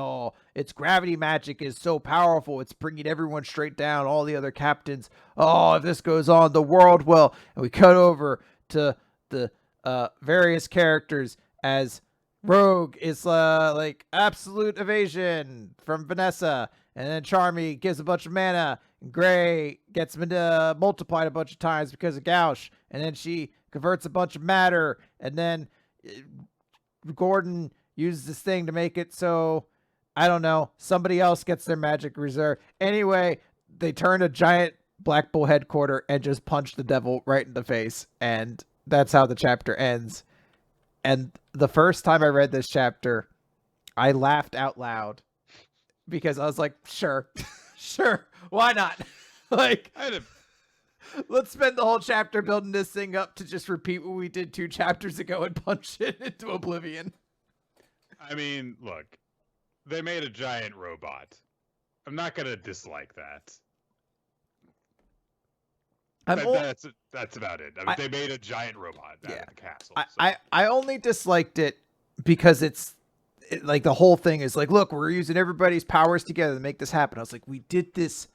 its gravity magic is so powerful, it's bringing everyone straight down, all the other captains. If this goes on, the world will. And we cut over to the various characters as Rogue is like absolute evasion from Vanessa, and then Charmy gives a bunch of mana, and Gray gets multiplied a bunch of times because of Gauche, and then she converts a bunch of matter, and then Gordon uses this thing to make it so, I don't know, somebody else gets their magic reserve. Anyway, they turn a giant Black Bull headquarter and just punch the devil right in the face, and that's how the chapter ends. And the first time I read this chapter, I laughed out loud because I was like, sure, why not? Like, let's spend the whole chapter building this thing up to just repeat what we did 2 chapters ago and punch it into oblivion.
I mean, look, they made a giant robot. I'm not going to dislike that. That's about it. I mean, they made a giant robot out of the castle.
I only disliked it because it's like the whole thing is like, look, we're using everybody's powers together to make this happen. I was like, we did this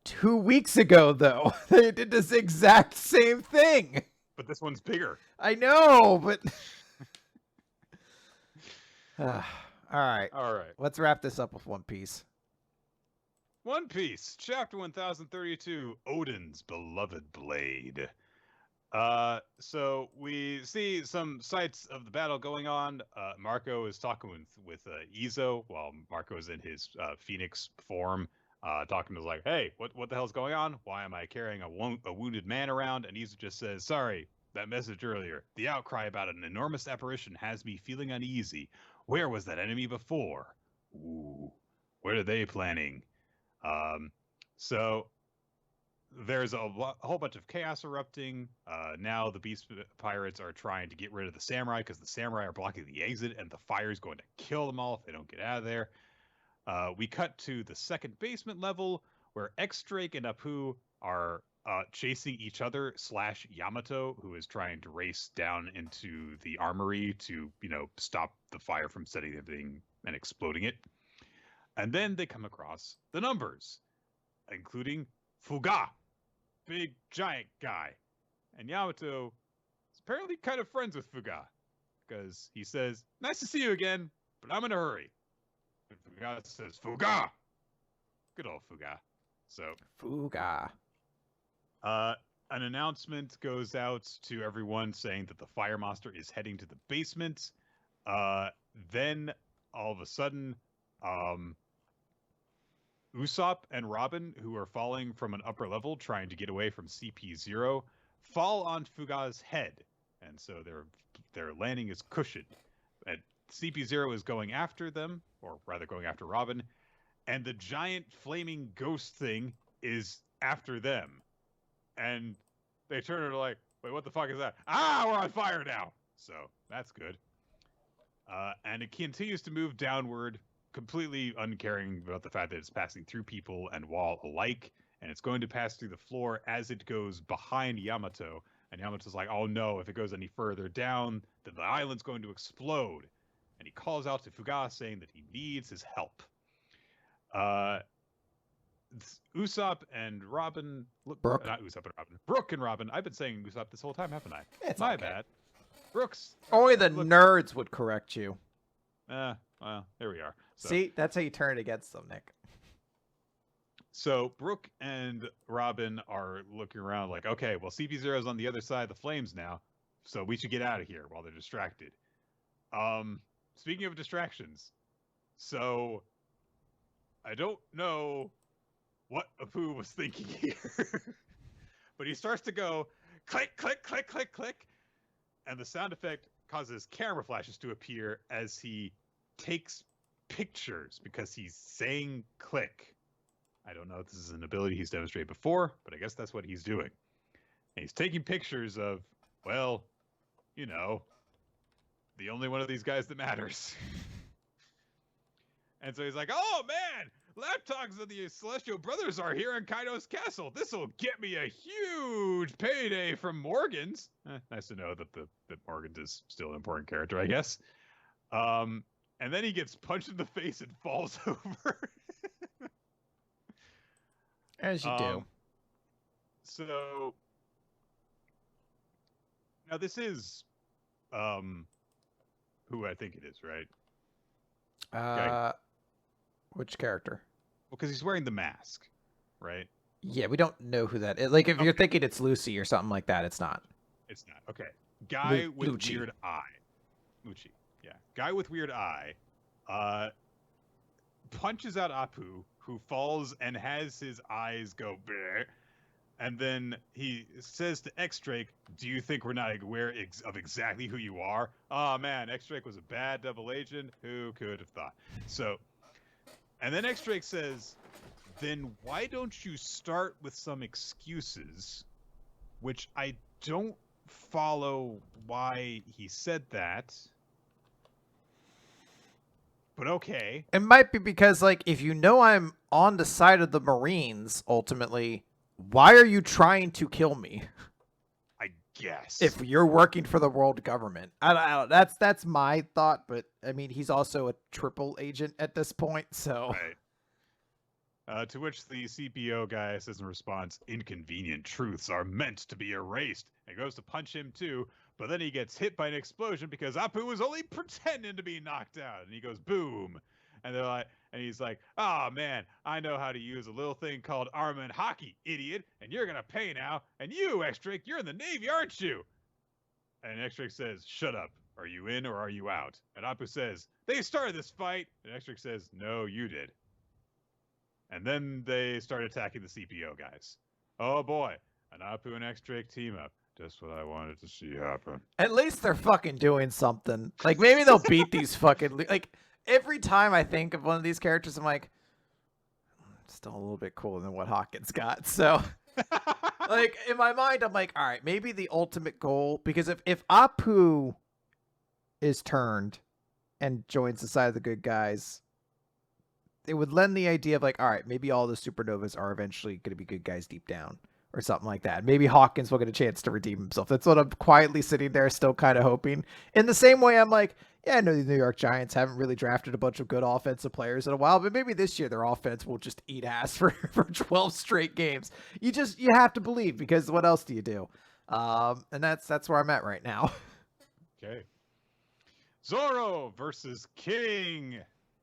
2 weeks ago, though. They did this exact same thing.
But this one's bigger.
I know, but... All right. Let's wrap this up with One Piece.
One Piece, Chapter 1032, Odin's Beloved Blade. So we see some sights of the battle going on. Marco is talking with Izo while Marco is in his Phoenix form, talking to like, hey, what the hell's going on? Why am I carrying a wounded man around? And Izo just says, sorry, that message earlier. The outcry about an enormous apparition has me feeling uneasy. Where was that enemy before? Ooh, what are they planning? So there's a whole bunch of chaos erupting. Now the Beast Pirates are trying to get rid of the samurai because the samurai are blocking the exit, and the fire is going to kill them all if they don't get out of there. We cut to the second basement level where X-Drake and Apu are chasing each other / Yamato, who is trying to race down into the armory to, stop the fire from setting everything and exploding it. And then they come across the numbers, including Fuga, big giant guy. And Yamato is apparently kind of friends with Fuga, because he says, nice to see you again, but I'm in a hurry. And Fuga says, Fuga! Good old Fuga. So
Fuga.
An announcement goes out to everyone saying that the fire monster is heading to the basement. Then all of a sudden, Usopp and Robin, who are falling from an upper level trying to get away from CP0, fall on Fuga's head, and so their landing is cushioned. And CP0 is going after them, or rather going after Robin, and the giant flaming ghost thing is after them. And they turn and are like, wait, what the fuck is that? We're on fire now! So, that's good. And it continues to move downward, completely uncaring about the fact that it's passing through people and wall alike, and it's going to pass through the floor as it goes behind Yamato. And Yamato's like, oh no, if it goes any further down, then the island's going to explode. And he calls out to Fuga saying that he needs his help. Usopp and Robin...
Brooke.
Not Usopp and Robin. Brooke and Robin. I've been saying Usopp this whole time, haven't I?
It's
My
okay.
bad. Brooks.
Only the nerds would correct you.
Well, there we are. So,
See, that's how you turn it against them, Nick.
So Brooke and Robin are looking around like, okay, well, CP0's on the other side of the flames now, so we should get out of here while they're distracted. Speaking of distractions, so I don't know what Apu was thinking here, but he starts to go click, click, click, click, click, and the sound effect causes camera flashes to appear as he takes pictures because he's saying click. I don't know if this is an ability he's demonstrated before, but I guess that's what he's doing. And he's taking pictures of, well, you know, the only one of these guys that matters. And so he's like, oh man, lapdogs of the Celestial Brothers are here in Kaido's castle. This'll get me a huge payday from Morgans. Nice to know that Morgans is still an important character, I guess. And then he gets punched in the face and falls over.
As you do.
So now this is who I think it is, right? Okay.
Which character?
Well, because he's wearing the mask, right?
Yeah, we don't know who that is. Like, if you're thinking it's Lucy or something like that, it's not.
It's not. Okay. Guy with
Lucci.
weird eye. Lucci. Yeah. Guy with weird eye punches out Apu, who falls and has his eyes go bleh. And then he says to X-Drake, do you think we're not aware of exactly who you are? Oh man, X-Drake was a bad double agent. Who could have thought? So, and then X-Drake says, then why don't you start with some excuses? Which I don't follow why he said that. But okay.
It might be because, like, if you know I'm on the side of the Marines, ultimately, why are you trying to kill me?
I guess.
If you're working for the world government. I don't, that's my thought, but, I mean, he's also a triple agent at this point, so...
Right. To which the CPO guy says in response, inconvenient truths are meant to be erased, and goes to punch him too, but then he gets hit by an explosion because Apu was only pretending to be knocked out, and he goes boom, and they're like, and he's like, oh man, I know how to use a little thing called armament hockey, idiot, and you're gonna pay now, and you, X-Drake, you're in the Navy, aren't you? And X-Drake says, shut up, are you in or are you out? And Apu says, they started this fight, and X-Drake says, no, you did. And then they start attacking the CPO guys. Oh boy, an Apu and X-Drake team up. Just what I wanted to see happen.
At least they're fucking doing something. Like, maybe they'll beat these fucking... Like, every time I think of one of these characters, I'm like, still a little bit cooler than what Hawkins got. So, like, in my mind, I'm like, all right, maybe the ultimate goal... Because if Apu is turned and joins the side of the good guys, it would lend the idea of, like, all right, maybe all the supernovas are eventually going to be good guys deep down. Or something like that. Maybe Hawkins will get a chance to redeem himself. That's what I'm quietly sitting there still kind of hoping. In the same way, I'm like, yeah, I know the New York Giants haven't really drafted a bunch of good offensive players in a while, but maybe this year their offense will just eat ass for 12 straight games. You have to believe, because what else do you do? And that's where I'm at right now.
Okay. Zoro versus King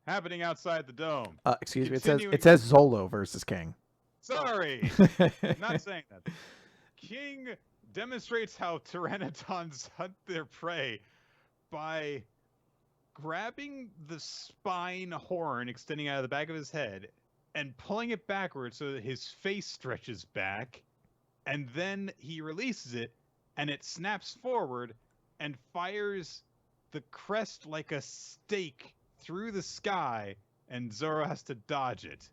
happening outside the dome.
Excuse me. It says Zolo versus King.
Sorry, not saying that. King demonstrates how pteranodons hunt their prey by grabbing the spine horn extending out of the back of his head and pulling it backwards so that his face stretches back, and then he releases it and it snaps forward and fires the crest like a stake through the sky, and Zoro has to dodge it.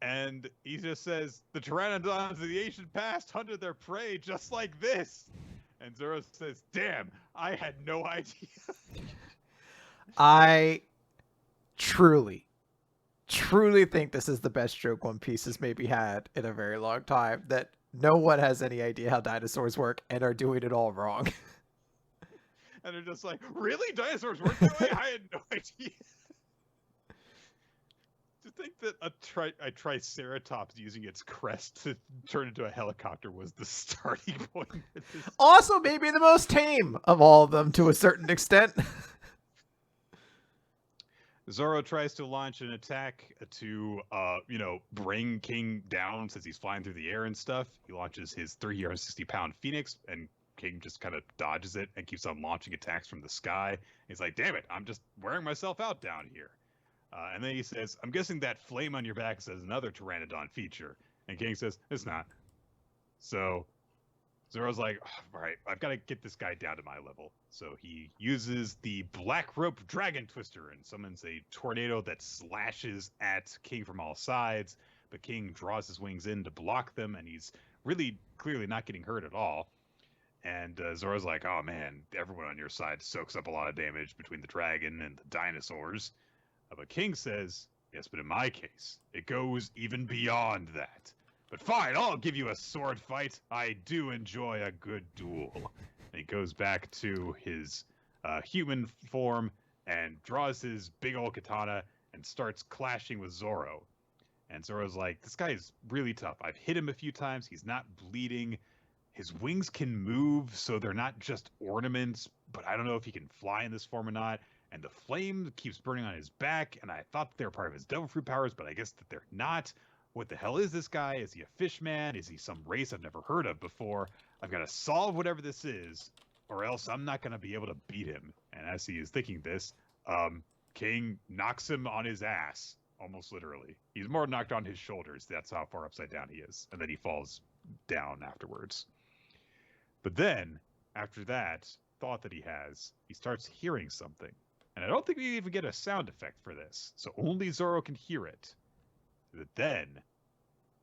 And he just says, the pteranodons of the ancient past hunted their prey just like this. And Zoro says, damn, I had no idea.
I truly think this is the best joke One Piece has maybe had in a very long time. That no one has any idea how dinosaurs work and are doing it all wrong.
And they're just like, really? Dinosaurs work that way? I had no idea. To think that a triceratops using its crest to turn into a helicopter was the starting point.
Also, maybe the most tame of all of them to a certain extent.
Zoro tries to launch an attack to, bring King down since he's flying through the air and stuff. He launches his 360-pound Phoenix, and King just kind of dodges it and keeps on launching attacks from the sky. He's like, damn it, I'm just wearing myself out down here. And then he says, I'm guessing that flame on your back says another Pteranodon feature. And King says, it's not. So Zoro's like, all right, I've got to get this guy down to my level. So he uses the Black Rope Dragon Twister and summons a tornado that slashes at King from all sides. But King draws his wings in to block them, and he's really clearly not getting hurt at all. And Zoro's like, oh man, everyone on your side soaks up a lot of damage between the dragon and the dinosaurs. But King says, yes, but in my case, it goes even beyond that. But fine, I'll give you a sword fight. I do enjoy a good duel. And he goes back to his human form and draws his big old katana and starts clashing with Zoro. And Zoro's like, this guy is really tough. I've hit him a few times. He's not bleeding. His wings can move, so they're not just ornaments, but I don't know if he can fly in this form or not. And the flame keeps burning on his back, and I thought they were part of his devil fruit powers, but I guess that they're not. What the hell is this guy? Is he a fish man? Is he some race I've never heard of before? I've got to solve whatever this is, or else I'm not going to be able to beat him. And as he is thinking this, King knocks him on his ass, almost literally. He's more knocked on his shoulders. That's how far upside down he is. And then he falls down afterwards. But then, after that thought that he has, he starts hearing something. And I don't think we even get a sound effect for this, so only Zoro can hear it. But then,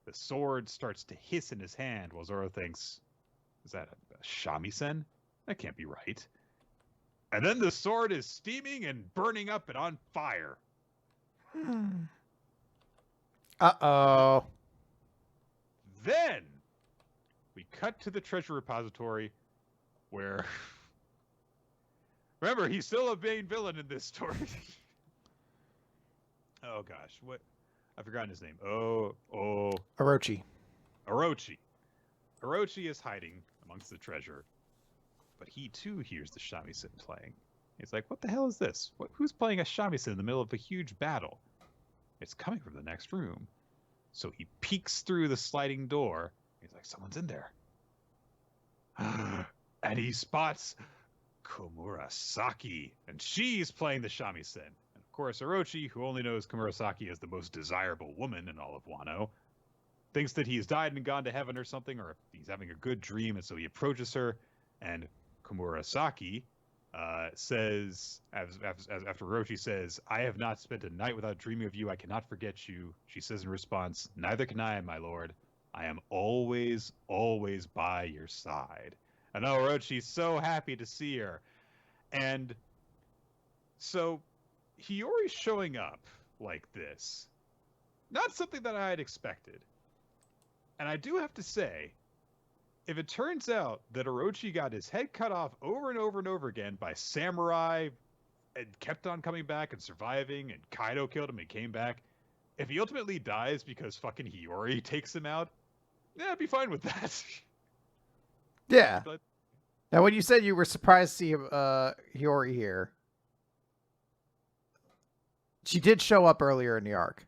the sword starts to hiss in his hand while Zoro thinks, is that a shamisen? That can't be right. And then the sword is steaming and burning up and on fire.
Uh-oh.
Then, we cut to the treasure repository where... Remember, he's still a main villain in this story. Oh gosh, what? I've forgotten his name.
Orochi.
Orochi. Orochi is hiding amongst the treasure, but he too hears the shamisen playing. He's like, what the hell is this? Who's playing a shamisen in the middle of a huge battle? It's coming from the next room. So he peeks through the sliding door. He's like, someone's in there. And he spots Komurasaki, and she's playing the shamisen. And of course, Orochi, who only knows Komurasaki as the most desirable woman in all of Wano, thinks that he's died and gone to heaven or something, or he's having a good dream, and so he approaches her, and Komurasaki says, after Orochi says, I have not spent a night without dreaming of you, I cannot forget you, she says in response, neither can I, my lord. I am always, always by your side. And Orochi's so happy to see her. And so Hiyori's showing up like this. Not something that I had expected. And I do have to say, if it turns out that Orochi got his head cut off over and over and over again by samurai and kept on coming back and surviving, and Kaido killed him and came back, if he ultimately dies because fucking Hiyori takes him out, yeah, I'd be fine with that.
Yeah.
But
now, when you said you were surprised to see Hiyori here, she did show up earlier in the arc.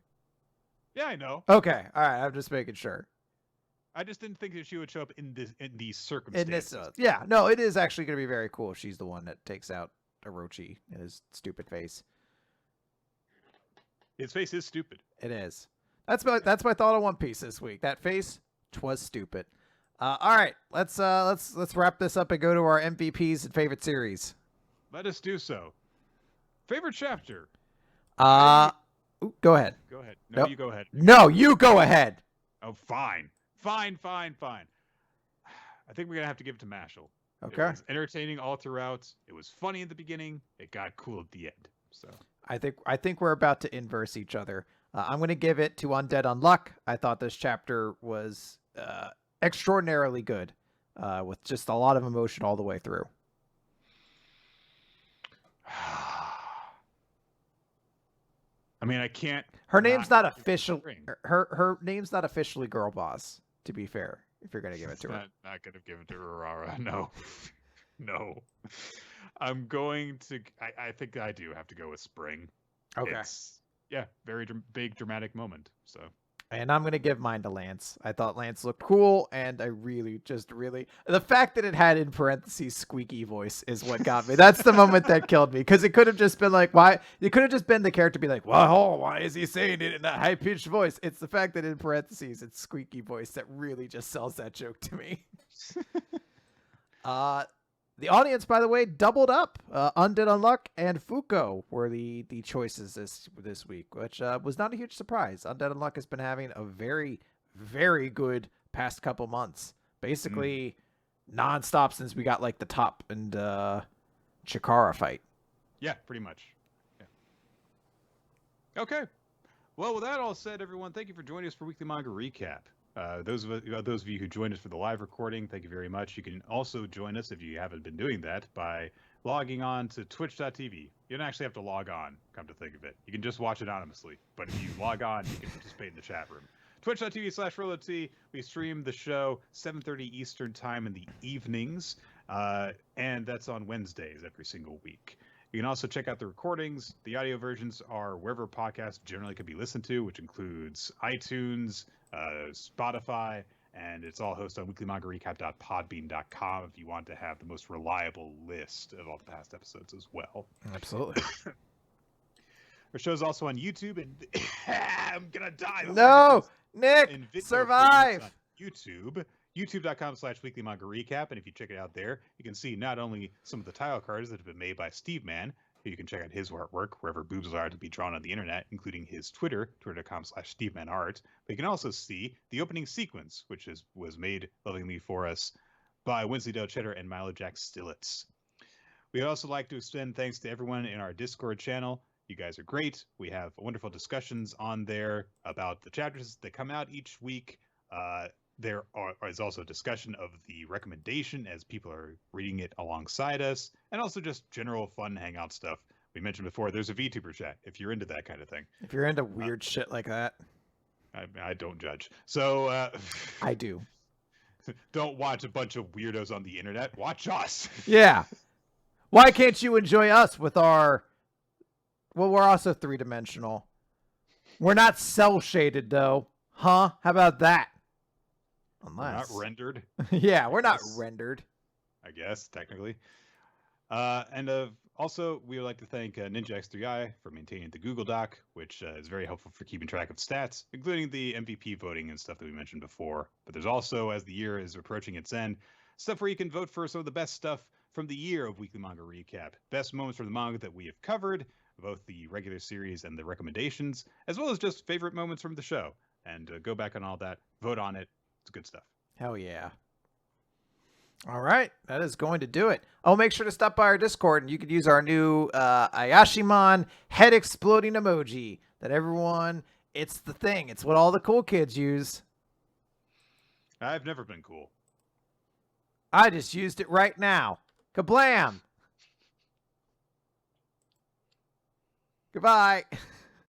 yeah, I know.
Okay, all right. I'm just making sure.
I just didn't think that she would show up in these circumstances.
Yeah, no, it is actually going to be very cool. She's the one that takes out Orochi in his stupid face.
His face is stupid.
It is. That's my thought on One Piece this week. That face, 'twas stupid. All right, let's wrap this up and go to our MVPs and favorite series.
Let us do so. Favorite chapter?
Go ahead.
Go ahead. No,
Nope.
you go ahead.
No, you go ahead.
Oh, fine. Fine. I think we're going to have to give it to Mashle.
Okay.
It was entertaining all throughout. It was funny at the beginning. It got cool at the end. So
I think we're about to inverse each other. I'm going to give it to Undead Unluck. I thought this chapter was extraordinarily good, with just a lot of emotion all the way through.
I mean, I can't.
Her name's not official.
Spring.
Her name's not officially Girl Boss. To be fair, if you're going to give it to her,
Not going to give it to Urara. No, no. I'm going to. I think I do have to go with Spring.
Okay.
It's very big dramatic moment. So.
And I'm going to give mine to Lance. I thought Lance looked cool, and I really, the fact that it had in parentheses squeaky voice is what got me. That's the moment that killed me, because it could have just been like, why? It could have just been the character be like, well, why is he saying it in that high-pitched voice? It's the fact that in parentheses it's squeaky voice that really just sells that joke to me. The audience, by the way, doubled up. Undead Unluck and Fuko were the choices this week, which was not a huge surprise. Undead Unluck has been having a very, very good past couple months. Basically, nonstop since we got like the Top and Chikara fight.
Yeah, pretty much. Yeah. Okay. Well, with that all said, everyone, thank you for joining us for Weekly Manga Recap. Those of you who joined us for the live recording, thank you very much. You can also join us, if you haven't been doing that, by logging on to twitch.tv. You don't actually have to log on, come to think of it. You can just watch anonymously. But if you log on, you can participate in the chat room. Twitch.tv/RoloT. We stream the show 7:30 Eastern Time in the evenings, and that's on Wednesdays every single week. You can also check out the recordings. The audio versions are wherever podcasts generally can be listened to, which includes iTunes, Spotify, and it's all hosted on weeklymangarecap.podbean.com if you want to have the most reliable list of all the past episodes as well.
Absolutely.
Our show's also on YouTube, and I'm gonna die.
No, Nick, survive.
On YouTube. YouTube.com/Weekly Manga Recap, and if you check it out there, you can see not only some of the title cards that have been made by Steve Man, who you can check out his artwork wherever boobs are to be drawn on the internet, including his Twitter, twitter.com/SteveManArt, but you can also see the opening sequence, which was made lovingly for us by Winsley Del Cheddar and Milo Jack Stillitz. We'd also like to extend thanks to everyone in our Discord channel. You guys are great. We have wonderful discussions on there about the chapters that come out each week. There is also a discussion of the recommendation as people are reading it alongside us, and also just general fun hangout stuff. We mentioned before, there's a VTuber chat if you're into that kind of thing.
If you're into weird shit like that.
I don't judge. So
I do.
Don't watch a bunch of weirdos on the internet. Watch us.
Yeah. Why can't you enjoy us with our... Well, we're also three-dimensional. We're not cel-shaded, though. Huh? How about that? Unless...
We're not rendered.
Yeah, we're not rendered.
I guess, technically. Also, we would like to thank NinjaX3i for maintaining the Google Doc, which is very helpful for keeping track of stats, including the MVP voting and stuff that we mentioned before. But there's also, as the year is approaching its end, stuff where you can vote for some of the best stuff from the year of Weekly Manga Recap. Best moments from the manga that we have covered, both the regular series and the recommendations, as well as just favorite moments from the show. And go back on all that, vote on it. It's good stuff.
Hell yeah. All right, that is going to do it. Oh, make sure to stop by our Discord, and you could use our new Ayashimon head exploding emoji that everyone, it's the thing. It's what all the cool kids use.
I've never been cool.
I just used it right now. Kablam! Goodbye.